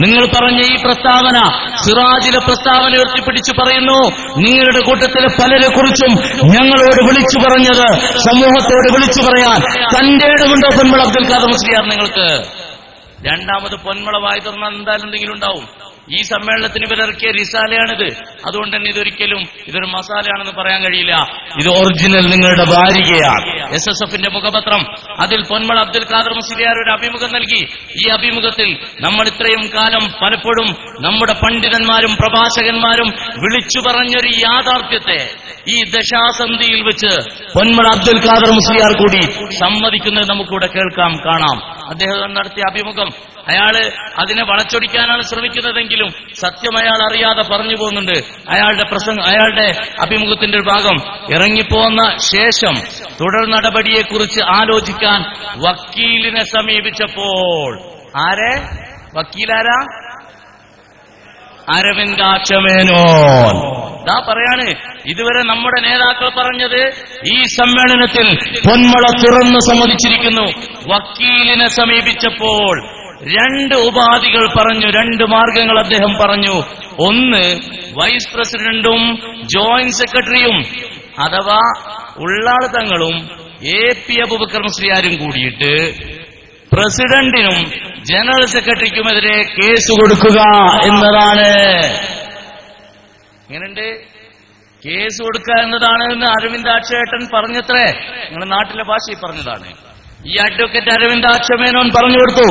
Speaker 2: നിങ്ങൾ പറഞ്ഞ ഈ പ്രസ്താവന, സിറാജിലെ പ്രസ്താവന ഉയർത്തിപ്പിടിച്ച് പറയുന്നു, നിങ്ങളുടെ കൂട്ടത്തിലെ പലരെ കുറിച്ചും ഞങ്ങളോട് വിളിച്ചു പറഞ്ഞത് സമൂഹത്തോട് വിളിച്ചു പറയാൻ തന്റെ ഇടമുണ്ടോ പൊന്മള അബ്ദുൽ ഖാദർ മുസ്ലിയാർ നിങ്ങൾക്ക്? രണ്ടാമത് പൊന്മള വായി തുറന്നാൽ എന്തായാലും എന്തെങ്കിലും ഉണ്ടാവും. ഈ സമ്മേളനത്തിന് ഇവരിറക്കിയ റിസാലയാണിത്. അതുകൊണ്ട് തന്നെ ഇതൊരു മസാലയാണെന്ന് പറയാൻ കഴിയില്ല. ഇത് ഒറിജിനൽ നിങ്ങളുടെ വാരികയാണ്. SSFന്റെ മുഖപത്രം. അതിൽ പൊന്മള അബ്ദുൽ ഖാദർ മുസ്ലിയാർ ഒരു അഭിമുഖം നൽകി. ഈ അഭിമുഖത്തിൽ നമ്മൾ ഇത്രയും കാലം പലപ്പോഴും നമ്മുടെ പണ്ഡിതന്മാരും പ്രഭാഷകന്മാരും വിളിച്ചു പറഞ്ഞൊരു യാഥാർത്ഥ്യത്തെ ഈ ദശാസന്ധിയിൽ വെച്ച് പൊന്മള അബ്ദുൽ ഖാദർ മുസ്ലിയാർ കൂടി സമ്മതിക്കുന്നത് നമുക്കിവിടെ കേൾക്കാം, കാണാം. അദ്ദേഹം നടത്തിയ അഭിമുഖം, അയാള് അതിനെ വളച്ചൊടിക്കാനാണ് ശ്രമിക്കുന്നതെങ്കിലും സത്യം അയാൾ അറിയാതെ പറഞ്ഞു പോകുന്നുണ്ട്. അയാളുടെ അഭിമുഖത്തിന്റെ ഒരു ഭാഗം ഇറങ്ങിപ്പോന്ന ശേഷം തുടർ നടപടിയെക്കുറിച്ച് ആലോചിക്കാൻ വക്കീലിനെ സമീപിച്ചപ്പോൾ, വക്കീലാരാ? അരവിന്ദാക്ഷമേനോൻ. പറയാണ്, ഇതുവരെ നമ്മുടെ നേതാക്കൾ പറഞ്ഞത് ഈ സമ്മേളനത്തിൽ പൊന്മള തുറന്നു സമ്മതിച്ചിരിക്കുന്നു. വക്കീലിനെ സമീപിച്ചപ്പോൾ 2 ഉപാധികൾ പറഞ്ഞു, 2 മാർഗങ്ങൾ അദ്ദേഹം പറഞ്ഞു. ഒന്ന്, വൈസ് പ്രസിഡന്റും ജോയിന്റ് സെക്രട്ടറിയും അഥവാ ഉള്ളാള് തങ്ങളും AP അബൂബക്കർ മുസ്ലിയാരും കൂടിയിട്ട് പ്രസിഡന്റിനും ജനറൽ സെക്രട്ടറിക്കുമെതിരെ കേസ് കൊടുക്കുക എന്നതാണ്. എങ്ങനെയുണ്ട്? കേസ് കൊടുക്കുക എന്നതാണ് എന്ന് അരവിന്ദാക്ഷേട്ടൻ പറഞ്ഞത്രേ. നിങ്ങളുടെ നാട്ടിലെ ഭാഷയിൽ പറഞ്ഞതാണ്. ഈ അഡ്വക്കേറ്റ് അരവിന്ദാക്ഷമേനോൻ പറഞ്ഞു കൊടുത്തു.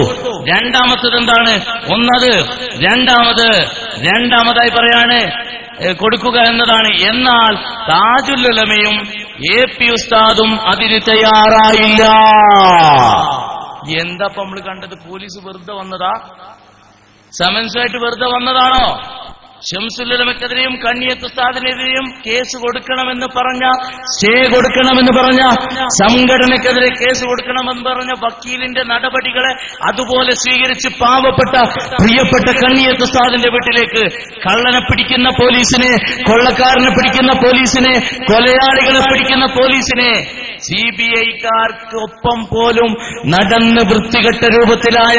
Speaker 2: രണ്ടാമത്തത് എന്താണ്? ഒന്നത്. രണ്ടാമതായി പറയാണ് കൊടുക്കുക എന്നതാണ്. എന്നാൽ താജുൽ ഉലമയും AP ഉസ്താദും അതിന് തയ്യാറായില്ല. എന്താ നമ്മൾ കണ്ടത്? പോലീസ് വെറുതെ വന്നതാ? സമൻസുമായിട്ട് വെറുതെ വന്നതാണോ? ശംസുൽ ഉലമക്കെതിരെയും കണ്ണിയത്ത് ഉസ്താദിനെതിരെയും കേസ് കൊടുക്കണമെന്ന് പറഞ്ഞ, സ്റ്റേ കൊടുക്കണമെന്ന് പറഞ്ഞ, സംഘടനക്കെതിരെ കേസ് കൊടുക്കണമെന്ന് പറഞ്ഞ വക്കീലിന്റെ നടപടികളെ അതുപോലെ സ്വീകരിച്ച് പാവപ്പെട്ട പ്രിയപ്പെട്ട കണ്ണിയത്ത് ഉസ്താദിന്റെ വീട്ടിലേക്ക് കള്ളനെ പിടിക്കുന്ന പോലീസിനെ, കൊള്ളക്കാരനെ പിടിക്കുന്ന പോലീസിനെ, കൊലയാളികളെ പിടിക്കുന്ന പോലീസിനെ, CBI-ക്കാർക്ക് ഒപ്പം പോലും നടന്ന് വൃത്തികെട്ട രൂപത്തിലായ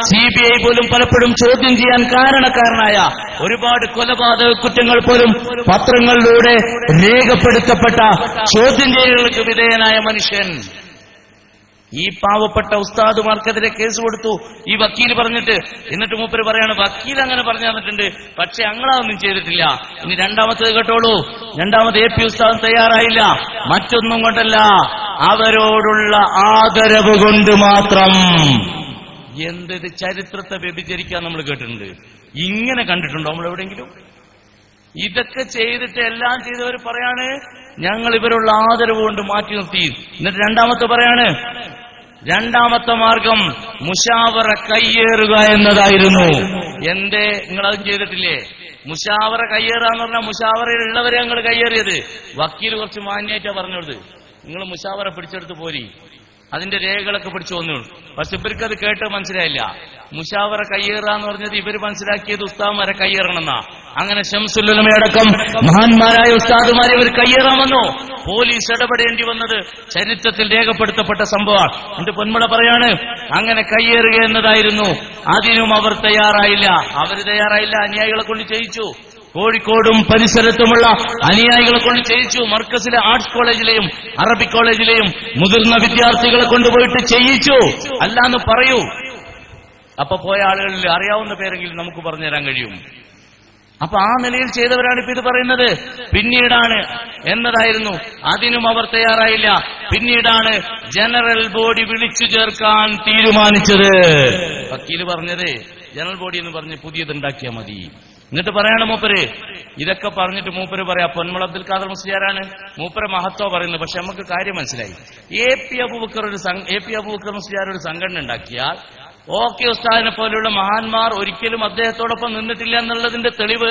Speaker 2: CBI പോലും പലപ്പോഴും ചോദ്യം ചെയ്യാൻ കാരണക്കാരനായ ഒരുപാട് കൊലപാതക കുറ്റങ്ങൾ പോലും പത്രങ്ങളിലൂടെ രേഖപ്പെടുത്തപ്പെട്ട ചോദ്യം ചെയ്യലുകൾക്ക് വിധേയനായ മനുഷ്യൻ ഈ പാവപ്പെട്ട ഉസ്താദുമാർക്കെതിരെ കേസ് കൊടുത്തു. ഈ വക്കീൽ പറഞ്ഞിട്ട്, എന്നിട്ട് മൂപ്പര് പറയാണ് വക്കീൽ അങ്ങനെ പറഞ്ഞു തന്നിട്ടുണ്ട്, പക്ഷെ ഞങ്ങളതൊന്നും ചെയ്തിട്ടില്ല. ഇനി രണ്ടാമത്തേത് കേട്ടോളൂ. രണ്ടാമത് AP ഉസ്താദ് തയ്യാറായില്ല. മറ്റൊന്നും കൊണ്ടല്ല, അവരോടുള്ള ആദരവ് കൊണ്ട് മാത്രം. എന്ത് ചരിത്രത്തെ വ്യഭിചരിക്കാൻ നമ്മൾ കേട്ടിട്ടുണ്ട്. ഇങ്ങനെ കണ്ടിട്ടുണ്ടോ നമ്മൾ എവിടെയെങ്കിലും? ഇതൊക്കെ ചെയ്തിട്ട് എല്ലാം ചെയ്തവർ പറയാണ് ഞങ്ങൾ ഇവരുള്ള ആദരവ് കൊണ്ട് മാറ്റി നിർത്തി. എന്നിട്ട് രണ്ടാമത്തെ പറയാണ്, രണ്ടാമത്തെ മാർഗം മുഷാവറ കയ്യേറുക എന്നതായിരുന്നു. എന്തേ നിങ്ങളതും ചെയ്തിട്ടില്ലേ? മുഷാവറ കയ്യേറുക എന്ന് പറഞ്ഞാൽ മുഷാവറയിലുള്ളവരെ ഞങ്ങൾ കയ്യേറിയത്. വക്കീൽ കുറച്ച് മാന്യായിട്ടാ പറഞ്ഞത്, നിങ്ങൾ മുഷാവറ പിടിച്ചെടുത്ത് പോരി, അതിന്റെ രേഖകളൊക്കെ പിടിച്ചു വന്നു. പക്ഷെ ഇവർക്കത് കേട്ട് മനസ്സിലായില്ല. മുഷാവറ കയ്യേറാന്ന് പറഞ്ഞത് ഇവർ മനസ്സിലാക്കിയത് ഉസ്താദ്മാരെ കയ്യേറണമെന്നാ. അങ്ങനെ ശംസുലുലമയടക്കം മഹാന്മാരായ ഉസ്താദുമാരെ ഇവർ കയ്യേറാമെന്നോ പോലീസ് ഇടപെടേണ്ടി വന്നത് ചരിത്രത്തിൽ രേഖപ്പെടുത്തപ്പെട്ട സംഭവമാണ്. എന്റെ പൊന്മുള പറയാണ്, അങ്ങനെ കയ്യേറുക എന്നതായിരുന്നു. അതിനും അവർ തയ്യാറായില്ല. അനുയായികളെ കൊണ്ട് ചെയ്യിച്ചു. കോഴിക്കോടും പരിസരത്തുമുള്ള അനുയായികളെ കൊണ്ട് ചെയ്യിച്ചു. മർക്കസിലെ ആർട്സ് കോളേജിലെയും അറബിക് കോളേജിലെയും മുതിർന്ന വിദ്യാർത്ഥികളെ കൊണ്ടുപോയിട്ട് ചെയ്യിച്ചു. അല്ലാന്ന് പറയൂ. അപ്പൊ പോയ ആളുകളിൽ അറിയാവുന്ന പേരെങ്കിലും നമുക്ക് പറഞ്ഞു തരാൻ കഴിയും. അപ്പൊ ആ നിലയിൽ ചെയ്തവരാണ് ഇപ്പൊ ഇത് പറയുന്നത്. പിന്നീടാണ് എന്നതായിരുന്നു. അതിനും അവർ തയ്യാറായില്ല. പിന്നീടാണ് ജനറൽ ബോഡി വിളിച്ചു ചേർക്കാൻ തീരുമാനിച്ചത്. വക്കീല് പറഞ്ഞത് ജനറൽ ബോഡി എന്ന് പറഞ്ഞ് പുതിയതുണ്ടാക്കിയാൽ മതി. എന്നിട്ട് പറയണം മൂപ്പര് ഇതൊക്കെ പറഞ്ഞിട്ട് മൂപ്പര് പറയാ പൊന്മുള അബ്ദുൽ ഖാദർ മുസ്ലിയാരാണ് മൂപ്പരെ മഹത്വം പറയുന്നത്. പക്ഷെ നമുക്ക് കാര്യം മനസ്സിലായി. എ പി അബൂബക്കർ മുസ്ലിയാർ ഒരു സംഘടന ഉണ്ടാക്കിയാൽ ഓക്കെ ഉസ്താദിനെ പോലെയുള്ള മഹാന്മാർ ഒരിക്കലും അദ്ദേഹത്തോടൊപ്പം നിന്നിട്ടില്ല എന്നുള്ളതിന്റെ തെളിവ്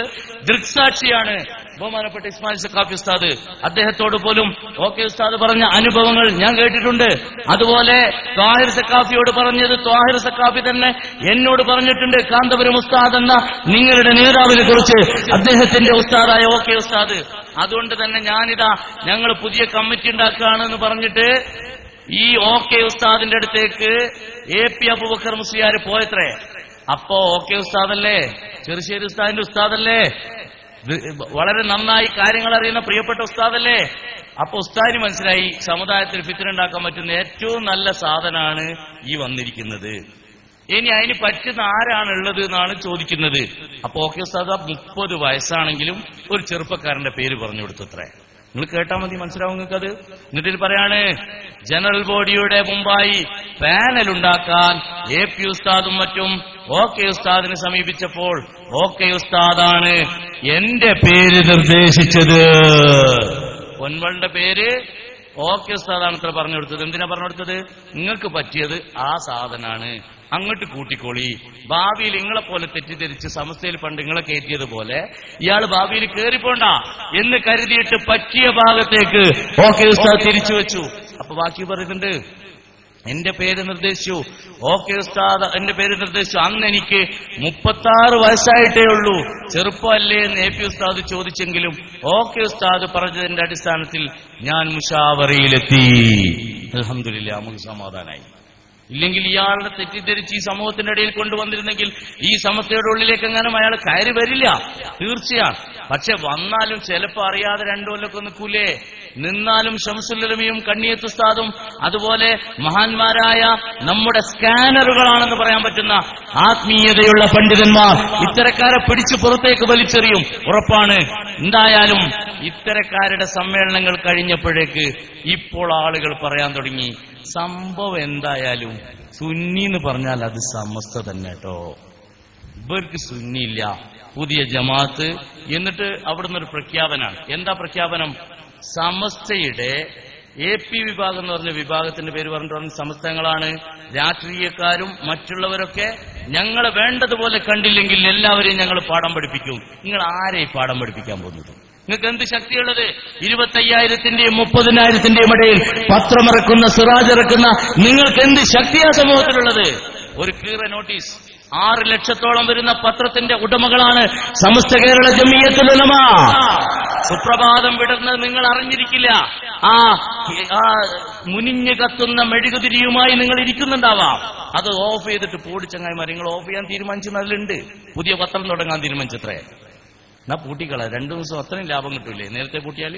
Speaker 2: ദൃക്സാക്ഷിയാണ് ബഹുമാനപ്പെട്ട ഇസ്മായിൽ സഖാഫി ഉസ്താദ്. അദ്ദേഹത്തോട് പോലും ഓക്കെ ഉസ്താദ് പറഞ്ഞ അനുഭവങ്ങൾ ഞാൻ കേട്ടിട്ടുണ്ട്. അതുപോലെ ത്വാഹിർ സഖാഫിയോട് പറഞ്ഞത് ത്വാഹിർ സഖാഫി തന്നെ എന്നോട് പറഞ്ഞിട്ടുണ്ട്. കാന്തപുരം ഉസ്താദ് എന്ന നിങ്ങളുടെ നേതാവിനെ കുറിച്ച്, അദ്ദേഹത്തിന്റെ ഉസ്താദായ ഓക്കെ ഉസ്താദ്. അതുകൊണ്ട് തന്നെ ഞങ്ങൾ പുതിയ കമ്മിറ്റി ഉണ്ടാക്കുകയാണെന്ന് പറഞ്ഞിട്ട് ഈ ഓക്കെ ഉസ്താദിന്റെ അടുത്തേക്ക് എ പി അബൂബക്കർ മുസ്ലിയാർ പോയത്രേ. അപ്പോ ഓക്കെ ഉസ്താദല്ലേ, ചെറുശ്ശേരി ഉസ്താദിന്റെ ഉസ്താദല്ലേ, വളരെ നന്നായി കാര്യങ്ങൾ അറിയുന്ന പ്രിയപ്പെട്ട ഉസ്താദല്ലേ. അപ്പൊ ഉസ്താദിന് മനസ്സിലായി സമുദായത്തിൽ ഫിത്ന ഉണ്ടാക്കാൻ പറ്റുന്ന ഏറ്റവും നല്ല സാധനമാണ് ഈ വന്നിരിക്കുന്നത്. ഇനി അതിന് പറ്റുന്ന ആരാണുള്ളത് എന്നാണ് ചോദിക്കുന്നത്. അപ്പൊ ഓക്കെ ഉസ്താദ് 30 വയസ്സാണെങ്കിലും ഒരു ചെറുപ്പക്കാരന്റെ പേര് പറഞ്ഞു കൊടുത്തത്രേ. നിങ്ങൾ കേട്ടാൽ മതി, മനസ്സിലാവും നിങ്ങൾക്കത്. എന്നിട്ട് പറയാണ് ജനറൽ ബോഡിയുടെ മുമ്പായി പാനൽ ഉണ്ടാക്കാൻ എ പി ഉസ്താദും മറ്റും ഓക്കെ ഉസ്താദിനെ സമീപിച്ചപ്പോൾ ഓക്കെ ഉസ്താദാണ് എന്റെ പേര് നിർദ്ദേശിച്ചത്. പൊന്മളുടെ പേര് ഓക്കെ ഉസ്താദാണ് ഇത്ര പറഞ്ഞു കൊടുത്തത്. എന്തിനാ പറഞ്ഞു കൊടുത്തത്? നിങ്ങൾക്ക് പറ്റിയത് ആ സാധനാണ്, അങ്ങോട്ട് കൂട്ടിക്കോളി. ഭാവിയിൽ നിങ്ങളെ പോലെ തെറ്റിദ്ധരിച്ച് സമസ്തയിൽ പണ്ട് നിങ്ങളെ കയറ്റിയതുപോലെ ഇയാൾ ഭാവിയിൽ കയറിപ്പോണ്ട എന്ന് കരുതിയിട്ട് പറ്റിയ ഭാഗത്തേക്ക് ഓക്കെ ഉസ്താദ് തിരിച്ചു വെച്ചു. അപ്പൊ ബാക്കി പറയുന്നുണ്ട് എന്റെ പേര് നിർദ്ദേശിച്ചു, ഓക്കെ ഉസ്താദ് എന്റെ പേര് നിർദ്ദേശിച്ചു. അന്ന് എനിക്ക് 36 വയസ്സായിട്ടേ ഉള്ളൂ, ചെറുപ്പമല്ലേ എന്ന് എ പി ഉസ്താദ് ചോദിച്ചെങ്കിലും ഓക്കെ ഉസ്താദ് പറഞ്ഞതിന്റെ അടിസ്ഥാനത്തിൽ ഞാൻ മുഷാവറയിലെത്തി. അൽഹംദുലില്ലാ, നമുക്ക് സമാധാനായി. ഇല്ലെങ്കിൽ ഇയാളുടെ തെറ്റിദ്ധരിച്ച് ഈ സമൂഹത്തിന്റെ ഇടയിൽ കൊണ്ടുവന്നിരുന്നെങ്കിൽ ഈ സമസ്തയുടെ ഉള്ളിലേക്ക് എങ്ങാനും അയാൾ കയറി വരില്ല, തീർച്ചയാണ്. പക്ഷെ വന്നാലും ചിലപ്പോൾ അറിയാതെ 2 കൊല്ലൊക്കെ നിൽക്കൂലേ. നിന്നാലും ശംസുലുലമയും കണ്ണിയത്ത് ഉസ്താദും അതുപോലെ മഹാന്മാരായ നമ്മുടെ സ്കാനറുകളാണെന്ന് പറയാൻ പറ്റുന്ന ആത്മീയതയുള്ള പണ്ഡിതന്മാർ ഇത്തരക്കാരെ പിടിച്ചു പുറത്തേക്ക് വലിച്ചെറിയും, ഉറപ്പാണ്. എന്തായാലും ഇത്തരക്കാരുടെ സമ്മേളനങ്ങൾ കഴിഞ്ഞപ്പോഴേക്ക് ഇപ്പോൾ ആളുകൾ പറയാൻ തുടങ്ങി സംഭവം എന്തായാലും സുന്നി എന്ന് പറഞ്ഞാൽ അത് സമസ്ത തന്നെ കേട്ടോ, ഇവർക്ക് സുന്നിയില്ല, പുതിയ ജമാഅത്ത്. എന്നിട്ട് അവിടുന്ന് ഒരു പ്രഖ്യാപനമാണ്. എന്താ പ്രഖ്യാപനം? സമസ്തയുടെ എ പി വിഭാഗം എന്ന് പറഞ്ഞ വിഭാഗത്തിന്റെ പേര് പറഞ്ഞിട്ട് സമസ്തങ്ങളാണ്. രാഷ്ട്രീയക്കാരും മറ്റുള്ളവരൊക്കെ ഞങ്ങളെ വേണ്ടതുപോലെ കണ്ടില്ലെങ്കിൽ എല്ലാവരെയും ഞങ്ങൾ പാഠം പഠിപ്പിക്കും. നിങ്ങൾ ആരെയും പാഠം പഠിപ്പിക്കാൻ പോകുന്നത്? നിങ്ങൾക്ക് എന്ത് ശക്തിയുള്ളത്? 25,000-ന്റെയും 30,000-ന്റെയും ഇടയിൽ പത്രമിറക്കുന്ന സിറാജ് ഇറക്കുന്ന നിങ്ങൾക്ക് എന്ത് ശക്തിയാണ് സമൂഹത്തിലുള്ളത്? ഒരു കീറ നോട്ടീസ് 6 ലക്ഷത്തോളം വരുന്ന പത്രത്തിന്റെ ഉടമകളാണ് സമസ്ത കേരള ജമിയത്തുൽ ഉലമ. സുപ്രഭാതം വിടുന്നത് നിങ്ങൾ അറിഞ്ഞിരിക്കില്ല. ആ മുനിഞ്ഞു കത്തുന്ന മെഴുകുതിരിയുമായി നിങ്ങൾ ഇരിക്കുന്നുണ്ടാവാം. അത് ഓഫ് ചെയ്തിട്ട് പൂടിച്ചങ്ങായിമാർ നിങ്ങൾ ഓഫ് ചെയ്യാൻ തീരുമാനിച്ചതിലുണ്ട്. പുതിയ പത്രം തുടങ്ങാൻ തീരുമാനിച്ചത്രേ. എന്നാ പൂട്ടിക്കള, 2 ദിവസം അത്രയും ലാഭം കിട്ടൂലേ നേരത്തെ പൂട്ടിയാൽ?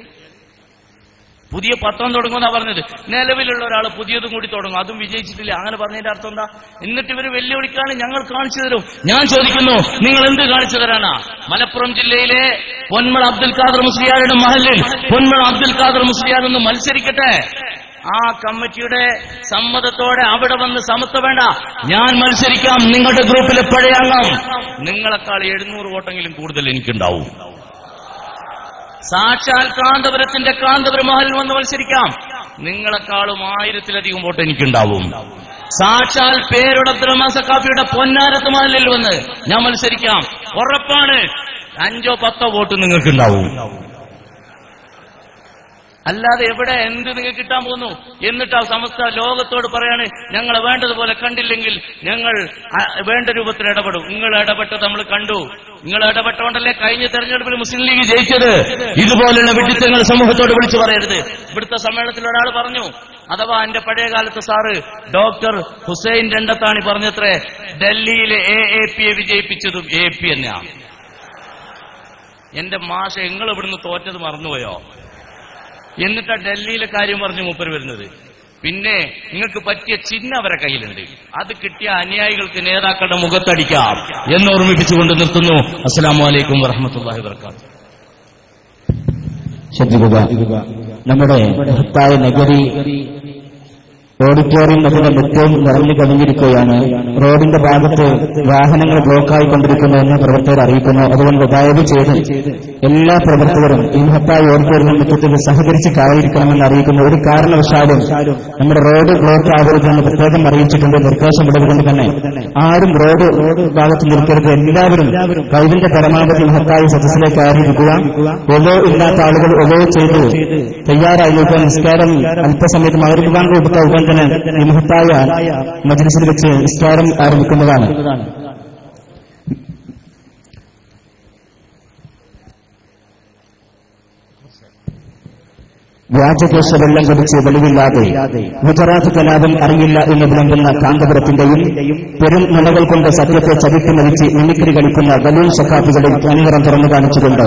Speaker 2: പുതിയ പത്രം തുടങ്ങുമെന്നാ പറഞ്ഞത്. നിലവിലുള്ള ഒരാൾ പുതിയതും കൂടി തുടങ്ങും, അതും വിജയിച്ചിട്ടില്ല. അങ്ങനെ പറഞ്ഞതിന്റെ അർത്ഥം എന്താ? എന്നിട്ട് ഇവര് വെല്ലുവിളിക്കാണ് ഞങ്ങൾ കാണിച്ചു തരും. ഞാൻ ചോദിക്കുന്നു, നിങ്ങൾ എന്ത് കാണിച്ചു തരാനാ? മലപ്പുറം ജില്ലയിലെ പൊന്മള അബ്ദുൽ ഖാദർ മുസ്ലിയാരുടെ മഹലിൽ പൊന്മള അബ്ദുൽ ഖാദർ മുസ്ലിയാർ ഒന്ന് മത്സരിക്കട്ടെ. ആ കമ്മിറ്റിയുടെ സമ്മതത്തോടെ അവിടെ വന്ന് സമത്വം വേണ്ട, ഞാൻ മത്സരിക്കാം. നിങ്ങളുടെ ഗ്രൂപ്പിലെ പഴയ അംഗം, നിങ്ങളെക്കാൾ 700 വോട്ടെങ്കിലും കൂടുതൽ എനിക്കുണ്ടാവും. സാക്ഷാൽ കാന്തപുരത്തിന്റെ കാന്തപുരം മഹലിൽ വന്ന് മത്സരിക്കാം. നിങ്ങളെക്കാളും 1000-ലധികം വോട്ട് എനിക്കുണ്ടാവും. സാക്ഷാൽ പേരുടെ അബ്ദുൽ റഹ്മാൻ സഖാഫിയുടെ പൊന്നാരത്ത് മഹലിൽ വന്ന് ഞാൻ മത്സരിക്കാം. ഉറപ്പാണ് 5-10 വോട്ട് നിങ്ങൾക്കുണ്ടാവും. അല്ലാതെ എവിടെ എന്ത് നിങ്ങൾക്ക് കിട്ടാൻ പോകുന്നു? എന്നിട്ട് ആ സമസ്ത ലോകത്തോട് പറയാണ്, ഞങ്ങളെ വേണ്ടതുപോലെ കണ്ടില്ലെങ്കിൽ ഞങ്ങൾ വേണ്ട രൂപത്തിൽ ഇടപെടും. നിങ്ങൾ ഇടപെട്ടത് നമ്മൾ കണ്ടു. നിങ്ങൾ ഇടപെട്ടുകൊണ്ടല്ലേ കഴിഞ്ഞ തെരഞ്ഞെടുപ്പിൽ മുസ്ലിം ലീഗ് ജയിച്ചത്. ഇതുപോലുള്ള വിഡിത്തങ്ങൾ സമൂഹത്തോട് വിളിച്ചു പറയരുത്. ഇവിടുത്തെ സമ്മേളനത്തിൽ ഒരാൾ പറഞ്ഞു, അഥവാ എന്റെ പഴയ കാലത്ത് സാറ് ഡോക്ടർ ഹുസൈൻ രണ്ടത്താണി പറഞ്ഞത്രേ, ഡൽഹിയിലെ AAP വിജയിപ്പിച്ചതും AP തന്നെയാണ്. എന്റെ മാഷ നിങ്ങൾ ഇവിടുന്ന് തോറ്റത് മറന്നുപോയോ? എന്നിട്ടാ ഡൽഹിയിലെ കാര്യം പറഞ്ഞു മൂപ്പര് വരുന്നത്. പിന്നെ നിങ്ങൾക്ക് പറ്റിയ ചിഹ്നം അവരെ കയ്യിലുണ്ട്, അത് കിട്ടിയ അനുയായികൾക്ക് നേതാക്കളുടെ മുഖത്തടിക്കാം എന്ന് ഓർമ്മിപ്പിച്ചുകൊണ്ട് നിർത്തുന്നു. അസ്സലാമു അലൈക്കും വറഹ്മത്തുള്ളാഹി വബറകാതുഹു.
Speaker 8: ശ്രദ്ധിക്കുക, നമ്മുടെ മഹത്തായ നഗരി ഓഡിറ്റോറിയം അതിന്റെ മുറ്റവും നിറഞ്ഞു കവിഞ്ഞിരിക്കുകയാണ്. റോഡിന്റെ ഭാഗത്ത് വാഹനങ്ങൾ ബ്ലോക്കായിക്കൊണ്ടിരിക്കുന്നുവെന്ന് പ്രവർത്തകർ അറിയിക്കുന്നു. അതുകൊണ്ട് ദയവ് ചെയ്ത് എല്ലാ പ്രവർത്തകരും ഈ മഹത്തായ ഓഡിറ്റോറിയം മുറ്റത്തിൽ സഹകരിച്ച് കായിരിക്കണമെന്ന് അറിയിക്കുന്നു. ഒരു കാരണവശാലും നമ്മുടെ റോഡ് ബ്ലോക്ക് ആകരുതെന്ന് പ്രത്യേകം അറിയിച്ചിട്ടുണ്ട്. നിർദ്ദേശമുള്ളതുകൊണ്ട് തന്നെ ആരും റോഡ് ഭാഗത്ത് നിൽക്കരുത്. എല്ലാവരും കഴിവിന്റെ പരമാവധി മഹത്തായ സദസ്സിലേക്ക് ആയിരിക്കുക. ഒലോ ഇല്ലാത്ത ആളുകൾ ഒലോ ചെയ്ത് തയ്യാറായിരിക്കുക. നിസ്കാരം അല്പസമയത്ത് മഗ്‌രിബ് ബാങ്ക് കൊടുത്ത ഉടൻ തന്നെ ഈ മഹത്തായ മജ്‌ലിസിൽ വെച്ച് നിസ്കാരം ആരംഭിക്കുന്നതാണ്. വ്യാജകേശ വെള്ളം കുടിച്ച് വെളിവില്ലാതെ ഗുജറാത്ത് കലാപം അറിയില്ല എന്ന് വിളമ്പുന്ന കാന്തപുരത്തിന്റെയും പെരും നുണകൾ കൊണ്ട് സത്യത്തെ ചവിട്ടി മരിച്ച് മിമിക്രി കളിക്കുന്ന ബലൂൺ സഖാഫികളിൽ അണികരം തുറന്നു കാണിച്ചുകൊണ്ട്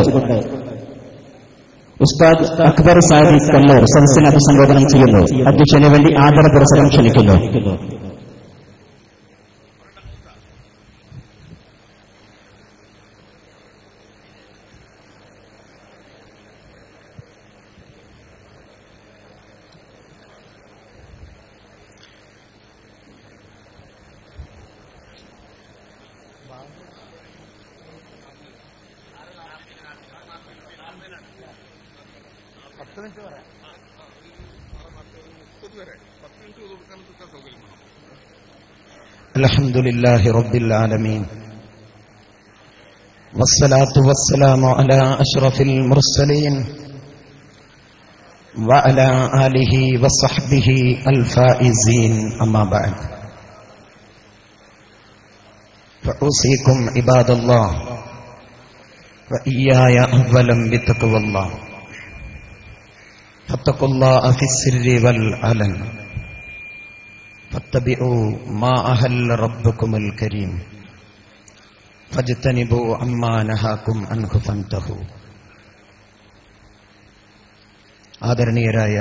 Speaker 8: ഉസ്താദ് അക്ബർ സാദിഖ് കണ്ണൂർ സദസ്സിനെ അഭിസംബോധന ചെയ്യുന്നു. അധ്യക്ഷന് വേണ്ടി ആദര പുരസ്സരം ക്ഷണിക്കുന്നു.
Speaker 9: അൽഹംദുലില്ലാഹി റബ്ബിൽ ആലമീൻ വസ്സലാത്തു വസ്സലാമു അലാ അഷ്റഫിൽ മുർസലീൻ വഅലാ ആലിഹി വസഹ്ബിഹി അൽ ഫായിസീൻ അമ്മാ ബഅദ് ഫഉസീകും ഇബാദല്ലാഹ് വഇയ്യായ അവ്വലൻ ബിത്തഖ്വല്ലാഹ് ഫത്തഖുല്ലാഹ ഫിസ്സിർരി വൽ അലൻ فاتبعوا ما أهل ربكم الكريم فاجتنبوا عما نهاكم عنه فانتهوا. ആദരണീയരായ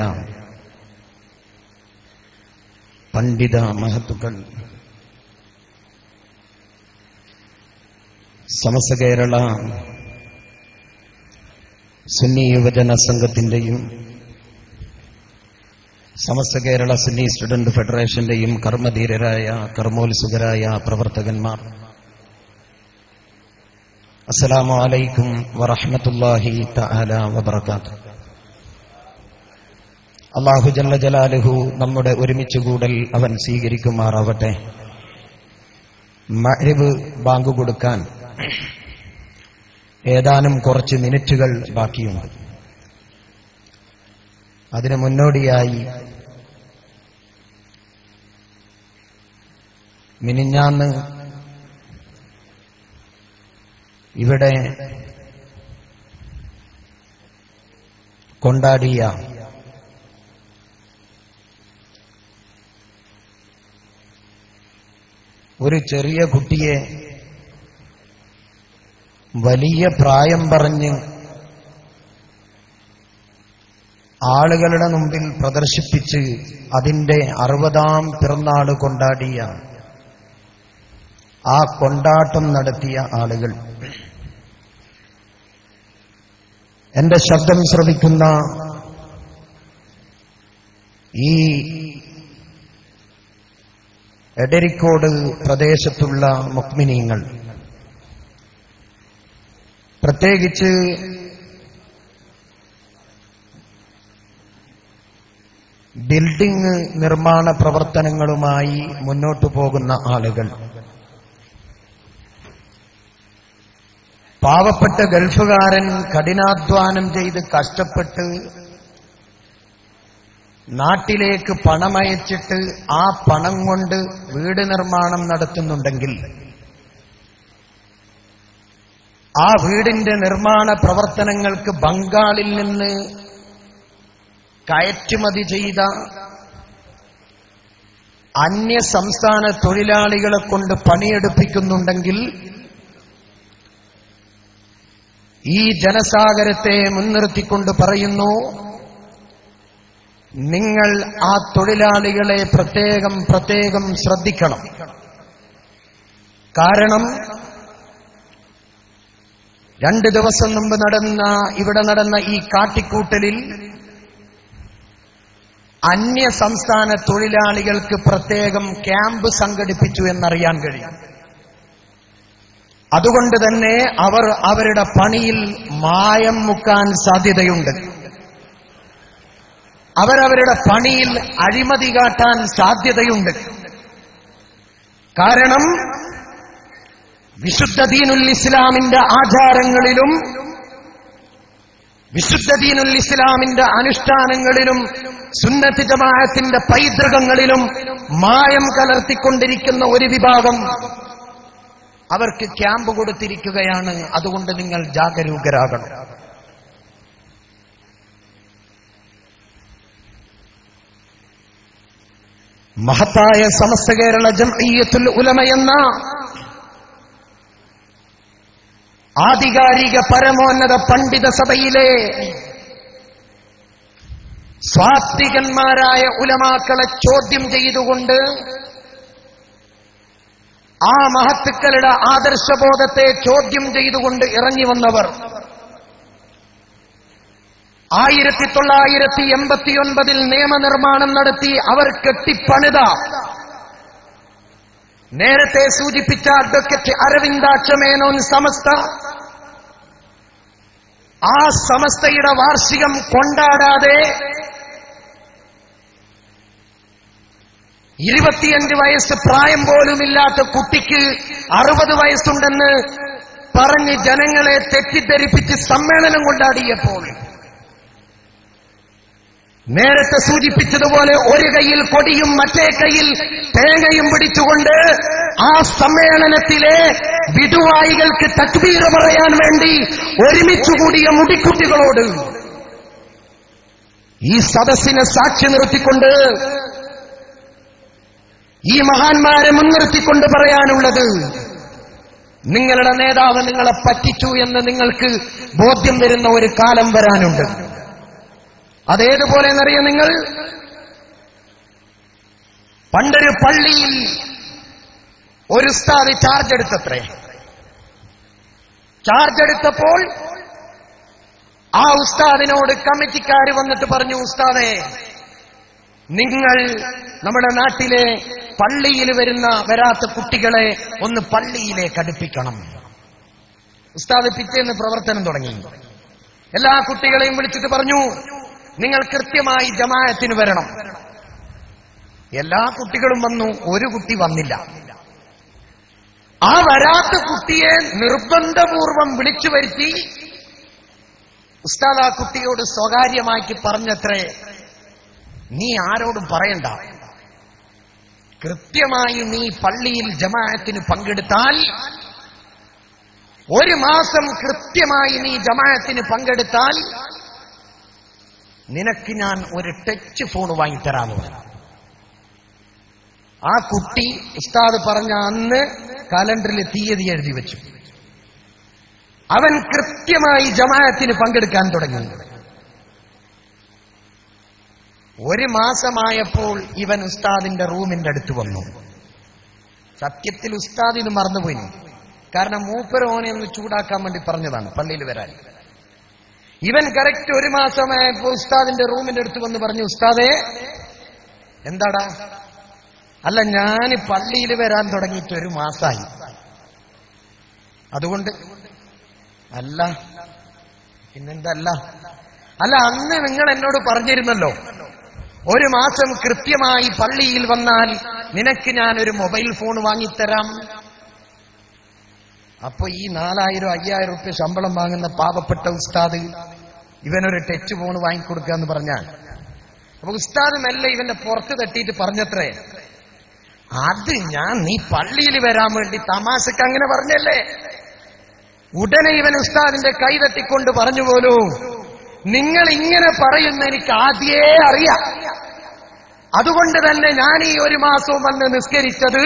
Speaker 9: പണ്ഡിത മഹത്തുക്കൾ, സമസ്ത കേരള സുന്നി യുവജന സംഘത്തിന്റെയും സമസ്ത കേരള സുന്നി സ്റ്റുഡന്റ് ഫെഡറേഷന്റെയും കർമ്മധീരരായ കർമ്മോത്സുകരായ പ്രവർത്തകന്മാർ, അസ്സലാമു അലൈക്കും വറഹ്മത്തുള്ളാഹി തആല വബറകാതുഹു. അല്ലാഹു ജല്ല ജലാലുഹു നമ്മുടെ ഒരുമിച്ചുകൂടൽ അവൻ സ്വീകരിക്കുമാറാവട്ടെ. മഗ്‌രിബ് ബാങ്ക് കൊടുക്കാൻ ഏതാനും കുറച്ച് മിനിറ്റുകൾ ബാക്കിയുണ്ട്. അതിന് മുന്നോടിയായി മിനിഞ്ഞാന്ന് ഇവിടെ കൊണ്ടാടിയ ഒരു ചെറിയ കുട്ടിയെ വലിയ പ്രായം പറഞ്ഞ് ആളുകളുടെ മുമ്പിൽ പ്രദർശിപ്പിച്ച് അതിന്റെ 60ാം പിറന്നാൾ കൊണ്ടാടിയ ആ കൊണ്ടാട്ടം നടത്തിയ ആളുകൾ, എന്റെ ശബ്ദം ശ്രവിക്കുന്ന ഈ എടരിക്കോട് പ്രദേശത്തുള്ള മുഅ്മിനീങ്ങൾ, പ്രത്യേകിച്ച് ബിൽഡിംഗ് നിർമ്മാണ പ്രവർത്തനങ്ങളുമായി മുന്നോട്ടു പോകുന്ന ആളുകൾ, പാവപ്പെട്ട ഗൾഫുകാരൻ കഠിനാധ്വാനം ചെയ്ത് കഷ്ടപ്പെട്ട് നാട്ടിലേക്ക് പണമയച്ചിട്ട് ആ പണം കൊണ്ട് വീട് നിർമ്മാണം നടത്തുന്നുണ്ടെങ്കിൽ ആ വീടിന്റെ നിർമ്മാണ പ്രവർത്തനങ്ങൾക്ക് ബംഗാളിൽ നിന്ന് കയറ്റുമതി ചെയ്ത അന്യ സംസ്ഥാന തൊഴിലാളികളെ കൊണ്ട് പണിയെടുപ്പിക്കുന്നുണ്ടെങ്കിൽ ഈ ജനസാഗരത്തെ മുൻനിർത്തിക്കൊണ്ട് പറയുന്നു, നിങ്ങൾ ആ തൊഴിലാളികളെ പ്രത്യേകം ശ്രദ്ധിക്കണം. കാരണം 2 ദിവസം മുമ്പ് ഇവിടെ നടന്ന ഈ കാട്ടിക്കൂട്ടലിൽ അന്യ സംസ്ഥാന തൊഴിലാളികൾക്ക് പ്രത്യേകം ക്യാമ്പ് സംഘടിപ്പിച്ചു എന്നറിയാൻ കഴിയും. അതുകൊണ്ട് തന്നെ അവർ അവരുടെ പണിയിൽ മായം മുക്കാൻ സാധ്യതയുണ്ട്. അവരവരുടെ പണിയിൽ അഴിമതി കാട്ടാൻ സാധ്യതയുണ്ട്. കാരണം വിശുദ്ധ ദീനുൽ ഇസ്ലാമിന്റെ ആചാരങ്ങളിലും വിശുദ്ധ ദീനുൽ ഇസ്ലാമിന്റെ അനുഷ്ഠാനങ്ങളിലും സുന്നത്ത് ജമാഅത്തിന്റെ പൈതൃകങ്ങളിലും മായം കലർത്തിക്കൊണ്ടിരിക്കുന്ന ഒരു വിഭാഗം അവർക്ക് ക്യാമ്പ് കൊടുത്തിരിക്കുകയാണ്. അതുകൊണ്ട് നിങ്ങൾ ജാഗരൂകരാകണം. മഹത്തായ സമസ്ത കേരള ജംഇയ്യത്തുൽ ഉലമ എന്ന ആധികാരിക പരമോന്നത പണ്ഡിത സഭയിലെ സ്വാത്വികന്മാരായ ഉലമാക്കളെ ചോദ്യം ചെയ്തുകൊണ്ട് ആ മഹത്തുക്കളുടെ ആദർശബോധത്തെ ചോദ്യം ചെയ്തുകൊണ്ട് ഇറങ്ങി വന്നവർ 1989 നിയമനിർമ്മാണം നടത്തി അവർ കെട്ടിപ്പണിത നേരത്തെ സൂചിപ്പിച്ച അഡ്വക്കേറ്റ് അരവിന്ദാക്ഷ മേനോൻ സമസ്ത, ആ സമസ്തയുടെ വാർഷികം കൊണ്ടാടാതെ 25 വയസ്സ് പ്രായം പോലുമില്ലാത്ത കുട്ടിക്ക് 60 വയസ്സുണ്ടെന്ന് പറഞ്ഞ് ജനങ്ങളെ തെറ്റിദ്ധരിപ്പിച്ച് സമ്മേളനം കൊണ്ടാടിയപ്പോൾ നേരത്തെ സൂചിപ്പിച്ചതുപോലെ ഒരു കൈയിൽ കൊടിയും മറ്റേ കൈയിൽ തേങ്ങയും പിടിച്ചുകൊണ്ട് ആ സമ്മേളനത്തിലെ വിടുവായികൾക്ക് തക്ബീർ പറയാൻ വേണ്ടി ഒരുമിച്ചുകൂടിയ മുടിക്കുട്ടികളോട് ഈ സദസ്സിനെ സാക്ഷി നിർത്തിക്കൊണ്ട് ഈ മഹാന്മാരെ മുൻനിർത്തിക്കൊണ്ട് പറയാനുള്ളത്, നിങ്ങളുടെ നേതാവ് നിങ്ങളെ പറ്റിച്ചു എന്ന് നിങ്ങൾക്ക് ബോധ്യം വരുന്ന ഒരു കാലം വരാനുണ്ട്. അതേതുപോലെ എന്നറിയാം, നിങ്ങൾ പണ്ടൊരു പള്ളിയിൽ ഒരു ഉസ്താദ് ചാർജ് എടുത്തത്രേ. ചാർജ് എടുത്തപ്പോൾ ആ ഉസ്താദിനോട് കമ്മിറ്റിക്കാർ വന്നിട്ട് പറഞ്ഞു, ഉസ്താദേ, നിങ്ങൾ നമ്മുടെ നാട്ടിലെ പള്ളിയിൽ വരാത്ത കുട്ടികളെ ഒന്ന് പള്ളിയിലേക്ക് അടുപ്പിക്കണം. ഉസ്താദ് പിറ്റേന്ന് പ്രവർത്തനം തുടങ്ങി. എല്ലാ കുട്ടികളെയും വിളിച്ചിട്ട് പറഞ്ഞു, നിങ്ങൾ കൃത്യമായി ജമാഅത്തിന് വരണം. എല്ലാ കുട്ടികളും വന്നു, ഒരു കുട്ടി വന്നില്ല. ആ വരാത്ത കുട്ടിയെ നിർബന്ധപൂർവം വിളിച്ചു വരുത്തി ഉസ്താദ് ആ കുട്ടിയോട് സ്വകാര്യമാക്കി പറഞ്ഞത്രേ, നീ ആരോടും പറയണ്ട, കൃത്യമായി നീ പള്ളിയിൽ ജമാഅത്തിന് പങ്കെടുത്താൽ, 1 മാസം കൃത്യമായി നീ ജമാഅത്തിന് പങ്കെടുത്താൽ നിനക്ക് ഞാൻ ഒരു ടച്ച് ഫോൺ വാങ്ങിത്തരാന്ന് പറഞ്ഞു. ആ കുട്ടി ഉസ്താദ് പറഞ്ഞ അന്ന് കലണ്ടറിൽ തീയതി എഴുതി വെച്ചു. അവൻ കൃത്യമായി ജമാഅത്തിന് പങ്കെടുക്കാൻ തുടങ്ങി. 1 മാസമായപ്പോൾ ഇവൻ ഉസ്താദിന്റെ റൂമിന്റെ അടുത്ത് വന്നു. സത്യത്തിൽ ഉസ്താദ് ഇത് മറന്നുപോയി. കാരണം മൂപ്പരോനെ ഒന്ന് ചൂടാക്കാൻ വേണ്ടി പറഞ്ഞതാണ് പള്ളിയിൽ വരാൻ. ഇവൻ കറക്റ്റ് 1 മാസമായപ്പോൾ ഉസ്താദിന്റെ റൂമിന്റെ അടുത്ത് വന്ന് പറഞ്ഞു, ഉസ്താദേ, എന്താടാ? അല്ല, ഞാൻ പള്ളിയിൽ വരാൻ തുടങ്ങിയിട്ട് 1 മാസമായി. അതുകൊണ്ട് അല്ല, പിന്നെന്തല്ല? അല്ല, അന്ന് നിങ്ങൾ എന്നോട് പറഞ്ഞിരുന്നല്ലോ, 1 മാസം കൃത്യമായി പള്ളിയിൽ വന്നാൽ നിനക്ക് ഞാനൊരു മൊബൈൽ ഫോൺ വാങ്ങിത്തരാം. അപ്പൊ ഈ 4000-5000 റുപ്യ ശമ്പളം വാങ്ങുന്ന പാവപ്പെട്ട ഉസ്താദ് ഇവനൊരു ടച്ച് ഫോൺ വാങ്ങിക്കൊടുക്കുക എന്ന് പറഞ്ഞാൽ ഉസ്താദ് മെല്ലെ ഇവന്റെ പുറത്ത് തട്ടിയിട്ട് പറഞ്ഞത്രേ, അത് നീ പള്ളിയിൽ വരാൻ വേണ്ടി തമാശക്ക് അങ്ങനെ പറഞ്ഞല്ലേ. ഉടനെ ഇവൻ ഉസ്താദിന്റെ കൈ തട്ടിക്കൊണ്ട് പറഞ്ഞു പോലൂ, നിങ്ങൾ ഇങ്ങനെ പറയുന്ന എനിക്ക് ആദ്യേ അറിയാം, അതുകൊണ്ട് തന്നെ ഞാൻ ഈ 1 മാസവും വന്ന് നിസ്കരിച്ചത്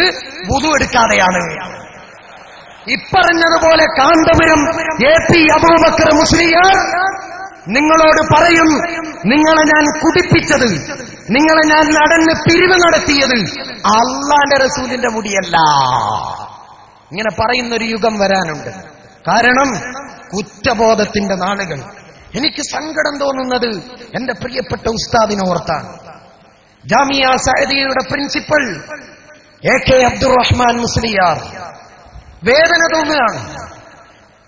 Speaker 9: വുദു എടുക്കാതെയാണ്. ഇപ്പറഞ്ഞതുപോലെ കാന്തപുരം AP അബൂബക്കർ മുസ്ലിയാർ നിങ്ങളോട് പറയും, നിങ്ങളെ ഞാൻ കുടിപ്പിച്ചത്, നിങ്ങളെ ഞാൻ നടന്ന് പിരിവ് നടത്തിയത് അള്ളാന്റെ റസൂലിന്റെ മുടിയല്ല. ഇങ്ങനെ പറയുന്നൊരു യുഗം വരാനുണ്ട്. കാരണം കുറ്റബോധത്തിന്റെ നാളുകൾ. എനിക്ക് സങ്കടം തോന്നുന്നത് എന്റെ പ്രിയപ്പെട്ട ഉസ്താദിനോർത്താണ്. ജാമിയ സഅദിയയുടെ പ്രിൻസിപ്പൽ AK അബ്ദുറഹ്മാൻ മുസ്ലിയാർ വേദന തോന്നുകയാണ്.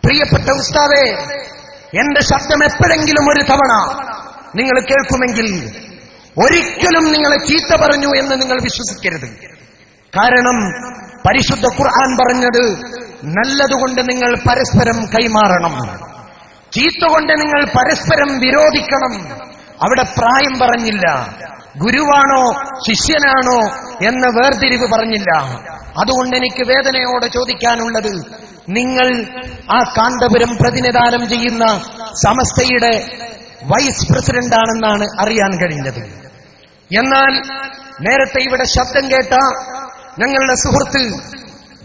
Speaker 9: പ്രിയപ്പെട്ട ഉസ്താദേ, എന്റെ ശബ്ദം എപ്പോഴെങ്കിലും ഒരു തവണ നിങ്ങൾ കേൾക്കുമെങ്കിൽ ഒരിക്കലും നിങ്ങളെ ചീത്ത പറഞ്ഞു എന്ന് നിങ്ങൾ വിശ്വസിക്കരുത്. കാരണം പരിശുദ്ധ ഖുർആൻ പറഞ്ഞത് നല്ലതുകൊണ്ട് നിങ്ങൾ പരസ്പരം കൈമാറണം, ചീത്ത കൊണ്ട് നിങ്ങൾ പരസ്പരം വിരോധിക്കണം. അവിടെ പ്രായം പറഞ്ഞില്ല, ഗുരുവാണോ ശിഷ്യനാണോ എന്ന വേർതിരിവ് പറഞ്ഞില്ല. അതുകൊണ്ട് എനിക്ക് വേദനയോടെ ചോദിക്കാനുള്ളത്, നിങ്ങൾ ആ കാന്തപുരം പ്രതിനിധാനം ചെയ്യുന്ന സമസ്തയുടെ വൈസ് പ്രസിഡന്റാണെന്നാണ് അറിയാൻ കഴിഞ്ഞത്. എന്നാൽ നേരത്തെ ഇവിടെ ശബ്ദം കേട്ട ഞങ്ങളുടെ സുഹൃത്ത്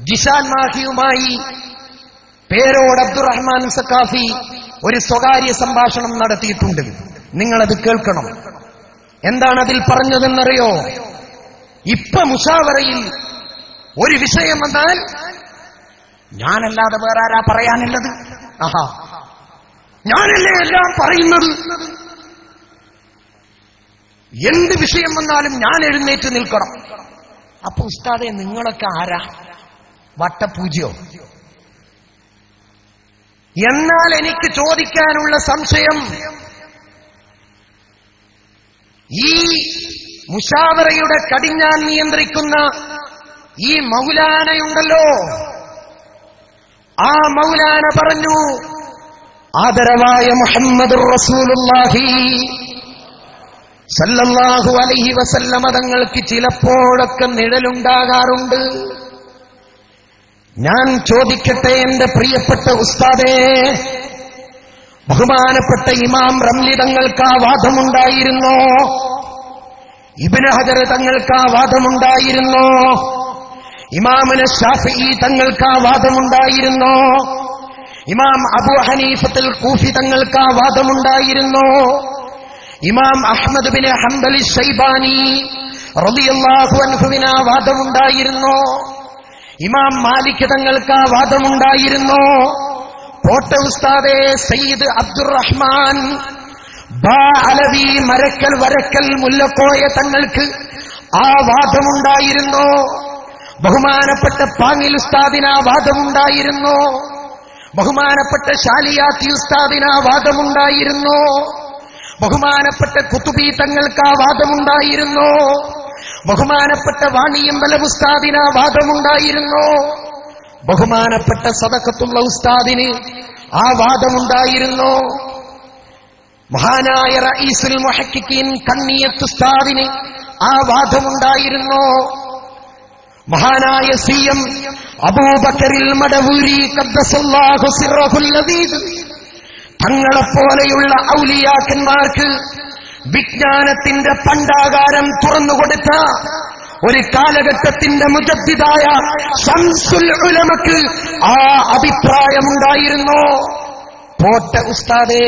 Speaker 9: ജിഷാൻ മാഹിയുമായി പേരോട് അബ്ദുറഹ്മാൻ സക്കാഫി ഒരു സ്വകാര്യ സംഭാഷണം നടത്തിയിട്ടുണ്ട്. നിങ്ങളത് കേൾക്കണം. എന്താണ് അതിൽ പറഞ്ഞതെന്നറിയോ? ഇപ്പൊ മുഷാവറയിൽ ഒരു വിഷയം വന്നാൽ ഞാനല്ലാതെ വേറെ ആരാ പറയാനുള്ളത്? ആഹാ, ഞാനല്ലേ എല്ലാം പറയുന്നത്. എന്ത് വിഷയം വന്നാലും ഞാൻ എഴുന്നേറ്റ് നിൽക്കണം. അപ്പൊ ഉസ്താദെ, നിങ്ങളൊക്കെ ആരാ? വട്ടപൂജ്യോ? എന്നാൽ എനിക്ക് ചോദിക്കാനുള്ള സംശയം, ഈ മുഷാവറയുടെ കടിഞ്ഞാൻ നിയന്ത്രിക്കുന്ന ഈ മൗലാനയുണ്ടല്ലോ, ആ മൗലാന പറഞ്ഞു, ആദരവായ മുഹമ്മദുർ റസൂലുള്ളാഹി സല്ലല്ലാഹു അലൈഹി വസല്ലമ തങ്ങൾക്ക് ചിലപ്പോഴൊക്കെ നിഴലുണ്ടാകാറുണ്ട്. ഞാൻ ചോദിക്കട്ടെ എന്റെ പ്രിയപ്പെട്ട ഉസ്താദേ, ബഹുമാനപ്പെട്ട ഇമാം റംലി തങ്ങൾക്ക് ആ വാദമുണ്ടായിരുന്നോ? ഇബ്നു ഹജർ തങ്ങൾക്ക് ആ വാദമുണ്ടായിരുന്നോ? ഇമാമുന ശാഫിഈ തങ്ങൾക്ക് ആ വാദമുണ്ടായിരുന്നോ? ഇമാം അബൂ ഹനീഫത്തുൽ കൂഫി തങ്ങൾക്ക് ആ വാദമുണ്ടായിരുന്നോ? ഇമാം അഹ്മദ് ബിൻ ഹംബൽ ശൈബാനി റളിയല്ലാഹു അൻഹുവിന് ആ വാദമുണ്ടായിരുന്നോ? ഇമാം മാലിക് തങ്ങൾക്ക് ആ വാദമുണ്ടായിരുന്നോ? കോട്ട ഉസ്താദേ സയ്യിദ് അബ്ദുറഹ്മാൻ അലവി മരക്കൽ വരക്കൽ മുല്ലക്കോയ തങ്ങൾക്ക് ആ വാദമുണ്ടായിരുന്നോ? ബഹുമാനപ്പെട്ട പാങ്ങിൽ ഉസ്താദിന് ആ വാദമുണ്ടായിരുന്നോ? ബഹുമാനപ്പെട്ട ഷാലിയാത്തി ഉസ്താദിന് ആ വാദമുണ്ടായിരുന്നോ? ബഹുമാനപ്പെട്ട കുത്തുബി തങ്ങൾക്ക് ആ വാദമുണ്ടായിരുന്നോ? ബഹുമാനപ്പെട്ട വാണിയമ്പല ഉസ്താദിന് ആ വാദമുണ്ടായിരുന്നോ? ബഹുമാനപ്പെട്ട സദഖത്തുള്ള ഉസ്താദിന് ആ വാദമുണ്ടായിരുന്നോ? മഹാനായ റഈസുൽ മുഹഖിഖീൻ കണ്ണിയത്ത് ഉസ്താദിന് ആ വാദമുണ്ടായിരുന്നോ? മഹാനായ CM അബൂബക്കറിൽ മടവൂരി ഖദ്ദസല്ലാഹു സിറഹുൽ ലദീദ് തങ്ങളെപ്പോലെയുള്ള ഔലിയാക്കന്മാർക്ക് വിജ്ഞാനത്തിന്റെ പണ്ടാകാരം തുറന്നുകൊടുത്ത ഒരു കാലഘട്ടത്തിന്റെ മുജദ്ദിദായ ശംസുൽ ഉലമക്ക് ആ അഭിപ്രായമുണ്ടായിരുന്നോ? പോട്ട ഉസ്താദേ,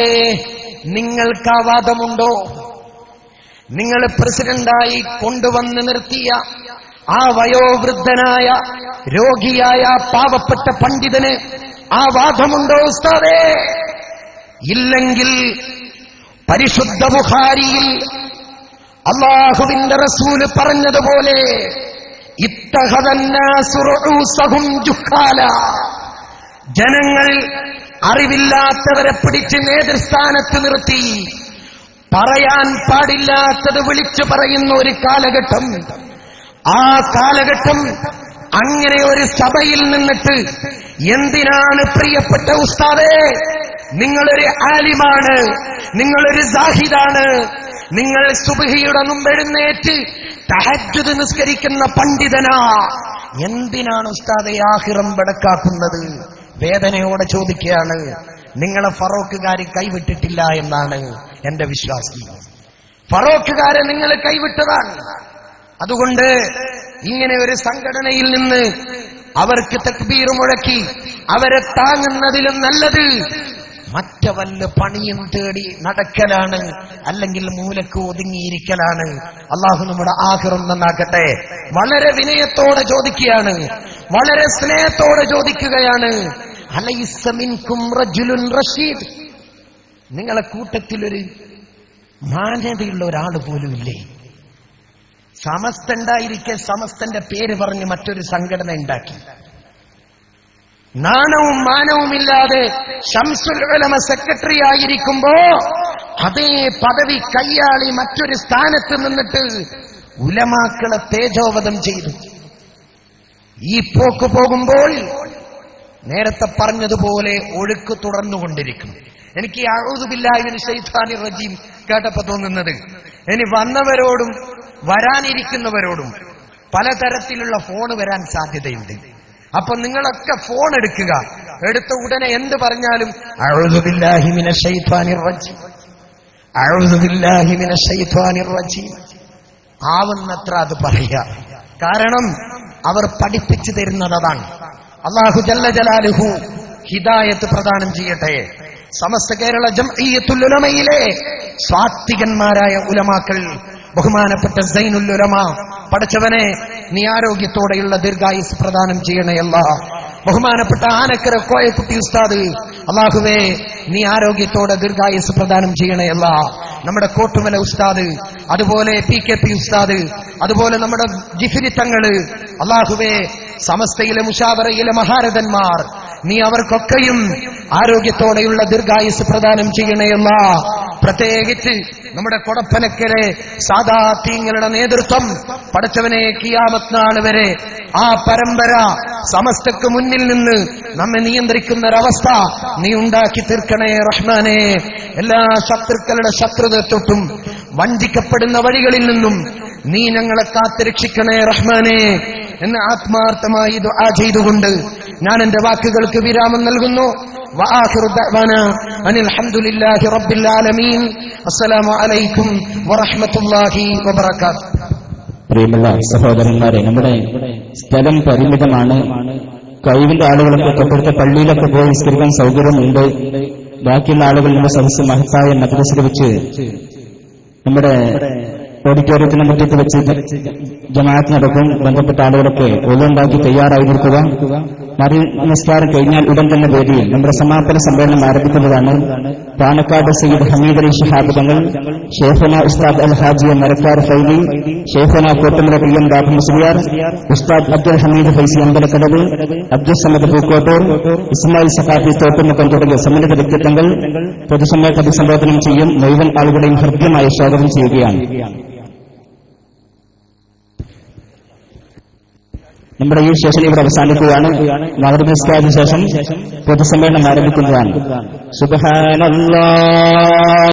Speaker 9: നിങ്ങൾക്ക് ആ വാദമുണ്ടോ? നിങ്ങൾ പ്രസിഡന്റായി കൊണ്ടുവന്ന് നിർത്തിയ ആ വയോവൃദ്ധനായ രോഗിയായ പാവപ്പെട്ട പണ്ഡിതന് ആ വാദമുണ്ടോ ഉസ്താദേ? ഇല്ലെങ്കിൽ പരിശുദ്ധ ബുഖാരിയിൽ അല്ലാഹുവിന്റെ റസൂല് പറഞ്ഞതുപോലെ ഇത്തഖദന്നാസു റൂസഹും ജുഖാല, ജനങ്ങൾ അറിവില്ലാത്തവരെ പിടിച്ച് നേതൃസ്ഥാനത്ത് നിർത്തി പറയാൻ പാടില്ലാത്തത് വിളിച്ചു പറയുന്ന ഒരു കാലഘട്ടം. ആ കാലഘട്ടം അങ്ങനെ ഒരു സഭയിൽ നിന്നിട്ട് എന്തിനാണ് പ്രിയപ്പെട്ട ഉസ്താദേ, നിങ്ങളൊരു ആലിമാണ്, നിങ്ങളൊരു സാഹിദാണ്, നിങ്ങൾ സുബ്ഹിയുടെ മുമ്പെഴുന്നേറ്റ് തഹജ്ജുദ് നിസ്കരിക്കുന്ന പണ്ഡിതനാ, എന്തിനാണ് ഉസ്താദെ ആഖിറം ബടക്കാക്കുന്നത്? വേദനയോടെ ചോദിക്കുകയാണ്. നിങ്ങളെ ഫറോക്കുകാർ കൈവിട്ടിട്ടില്ല എന്നാണ് എന്റെ വിശ്വാസം. ഫറോക്കുകാരെ നിങ്ങൾ കൈവിട്ടതാണ്. അതുകൊണ്ട് ഇങ്ങനെ ഒരു സംഘടനയിൽ നിന്ന് അവർക്ക് തക്ബീർ മുഴക്കി അവരെ താങ്ങുന്നതിലും നല്ലത് മറ്റു വല്ല പണിയും തേടി നടക്കലാണ്, അല്ലെങ്കിൽ മൂലക്ക് ഒതുങ്ങിയിരിക്കലാണ്. അള്ളാഹു നമ്മുടെ ആഖിറം നന്നാക്കട്ടെ. വളരെ വിനയത്തോടെ ചോദിക്കുകയാണ്, വളരെ സ്നേഹത്തോടെ ചോദിക്കുകയാണ്. അലൈസ മിൻകും റജുലുൻ റഷീദ്, നിങ്ങളെ കൂട്ടത്തിലൊരു മാന്യതയുള്ള ഒരാൾ പോലും ഇല്ലേ? സമസ്ത ഉണ്ടായിരിക്കെ സമസ്തന്റെ പേര് പറഞ്ഞ് മറ്റൊരു സംഘടന ഉണ്ടാക്കി. നാണവും മാനവുമില്ലാതെ ശംസുൽ ഉലമ സെക്രട്ടറി ആയിരിക്കുമ്പോ അതേ പദവി കയ്യാളി മറ്റൊരു സ്ഥാനത്ത് നിന്നിട്ട് ഉലമാക്കളെ തേജോവധം ചെയ്തു. ഈ പോക്ക് പോകുമ്പോൾ നേരത്തെ പറഞ്ഞതുപോലെ ഒഴുക്ക് തുടർന്നുകൊണ്ടിരിക്കും. എനിക്ക് അഊദു ബില്ലാഹി മിനശ് ശൈത്വാനിർ റജീം കേട്ടപ്പോ തോന്നുന്നത്, ഇനി വന്നവരോടും വരാനിരിക്കുന്നവരോടും പലതരത്തിലുള്ള ഫോൺ വരാൻ സാധ്യതയുണ്ട്. അപ്പൊ നിങ്ങളൊക്കെ ഫോൺ എടുക്കുക. എടുത്ത ഉടനെ എന്ത് പറഞ്ഞാലും അഊദു ബില്ലാഹി മിനശ് ശൈത്വാനിർ റജീം, അഊദു ബില്ലാഹി മിനശ് ശൈത്വാനിർ റജീം ആവുന്നത്ര അത് പറയുക. കാരണം അവർ പഠിപ്പിച്ചു തരുന്നത് അതാണ്. അല്ലാഹു ജല്ല ജലാലുഹു ഹിദായത്ത് പ്രദാനം ചെയ്യട്ടെ. സമസ്ത കേരള ജംഇയ്യത്തുൽ ഉലമയിലെ സ്വാത്വികന്മാരായ ഉലമാക്കൾ, ബഹുമാനപ്പെട്ട സൈനുൽ ഉലമ, പഠിച്ചവനെ നീ ആരോഗ്യത്തോടെയുള്ള ദീർഘായുസ് പ്രദാനം ചെയ്യണേ അല്ലാഹ്. ബഹുമാനപ്പെട്ട ആനക്കര കോയക്കുട്ടി ഉസ്താദ്, അല്ലാഹുവേ നീ ആരോഗ്യത്തോടെ ദീർഘായുസ് പ്രദാനം ചെയ്യണേ അല്ലാഹ്. നമ്മുടെ കോട്ടുമല ഉസ്താദ്, അതുപോലെ PKP ഉസ്താദ്, അതുപോലെ നമ്മുടെ ജിഫിരി തങ്ങള്, അല്ലാഹുവേ സമസ്തയിലെ മുശാവറയിലെ മഹാരഥന്മാർ, നീ അവർക്കൊക്കെയും ആരോഗ്യത്തോടെയുള്ള ദീർഘായുസ് പ്രദാനം ചെയ്യണേയല്ല. പ്രത്യേകിച്ച് നമ്മുടെ കൊടപ്പനക്കരെ സാദാത്യങ്ങളുടെ നേതൃത്വം, പടച്ചവനെ ഖിയാമത്ത് നാൾ വരെ ആ പരമ്പര സമസ്തക്ക് മുന്നിൽ നിന്ന് നമ്മെ നിയന്ത്രിക്കുന്ന ഒരവസ്ഥ നീ ഉണ്ടാക്കി തീർക്കണേ റഹ്മാനെ. എല്ലാ ശത്രുക്കളുടെ ശത്രുത തൊട്ടും വഞ്ചിക്കപ്പെടുന്ന വഴികളിൽ നിന്നും നീ ഞങ്ങളെ കാത്തുരക്ഷിക്കണേ റഹ്മാനെ എന്ന് ആത്മാർത്ഥമായി ദുആ ചെയ്തുകൊണ്ട് ഞാൻ എന്റെ വാക്കുകൾക്ക് വിരാമം നൽകുന്നു. വആഖിറു ദഅ്വാനാ അനിൽ ഹംദുലില്ലാഹി റബ്ബിൽ ആലമീൻ. അസ്സലാമു അലൈക്കും വറഹ്മത്തുള്ളാഹി വബറകാതുഹു.
Speaker 8: പ്രിയമുള്ള സഹോദരന്മാരെ, നമ്മുടെ സ്ഥലം പരിമിതമാണ്. കഴിവിന്റെ ആളുകളൊക്കെ തൊട്ടടുത്ത പള്ളിയിലൊക്കെ പോയി നിസ്കരിക്കാൻ സൗകര്യമുണ്ട്. ബാക്കിയുള്ള ആളുകൾ നമ്മുടെ സദസ്സ് മഹത്തായ മദ്രസയിൽ വെച്ച് നമ്മുടെ ഓഡിറ്റോറിയത്തിന് മുറ്റത്ത് വെച്ച് ജമാഅത്ത് നടക്കും. ബന്ധപ്പെട്ട ആളുകളൊക്കെ ഒലുണ്ടാക്കി തയ്യാറായി നിൽക്കുക. നമസ്കാരം കഴിഞ്ഞാൽ ഉടൻ തന്നെ വേദിയിൽ നമ്മുടെ സമാപന സമ്മേളനം ആരംഭിക്കുന്നതാണ്. പാണക്കാട് സയ്യിദ് ഹമീദ് അലി ശിഹാബ് തങ്ങൾ, ഷെയ്ഖുന ഉസ്താദ് അൽ ഹാജി മരക്കാർ ഫൈലി, ഷെയ്ഖുന കോട്ടമല PM ബാബു മുസ്ലിയാർ, ഉസ്താദ് അബ്ദുൽ ഹമീദ് ഫൈസി അമ്പലക്കടവ്, അബ്ദുൽ സമദ് പൂക്കോട്ടൂർ, ഇസ്മായിൽ സഖാഫി തോട്ടുമുഖം തുടങ്ങിയ സമ്മേളിത വ്യക്തിത്വങ്ങൾ പൊതുസമ്മേളനത്തെ അഭിസംബോധനം ചെയ്യും. മുഴുവൻ ആളുകളെയും ഹൃദ്യമായി സ്വാഗതം ചെയ്യുകയാണ്. നമ്മുടെ ഈ സെഷൻ ഇവിടെ അവസാനിക്കുകയാണ്. മഗ്‌രിബ് നിസ്കാരത്തിന് ശേഷം പൊതുസമ്മേളനം ആരംഭിക്കുന്നതാണ്. സുബ്ഹാനല്ലാഹ്.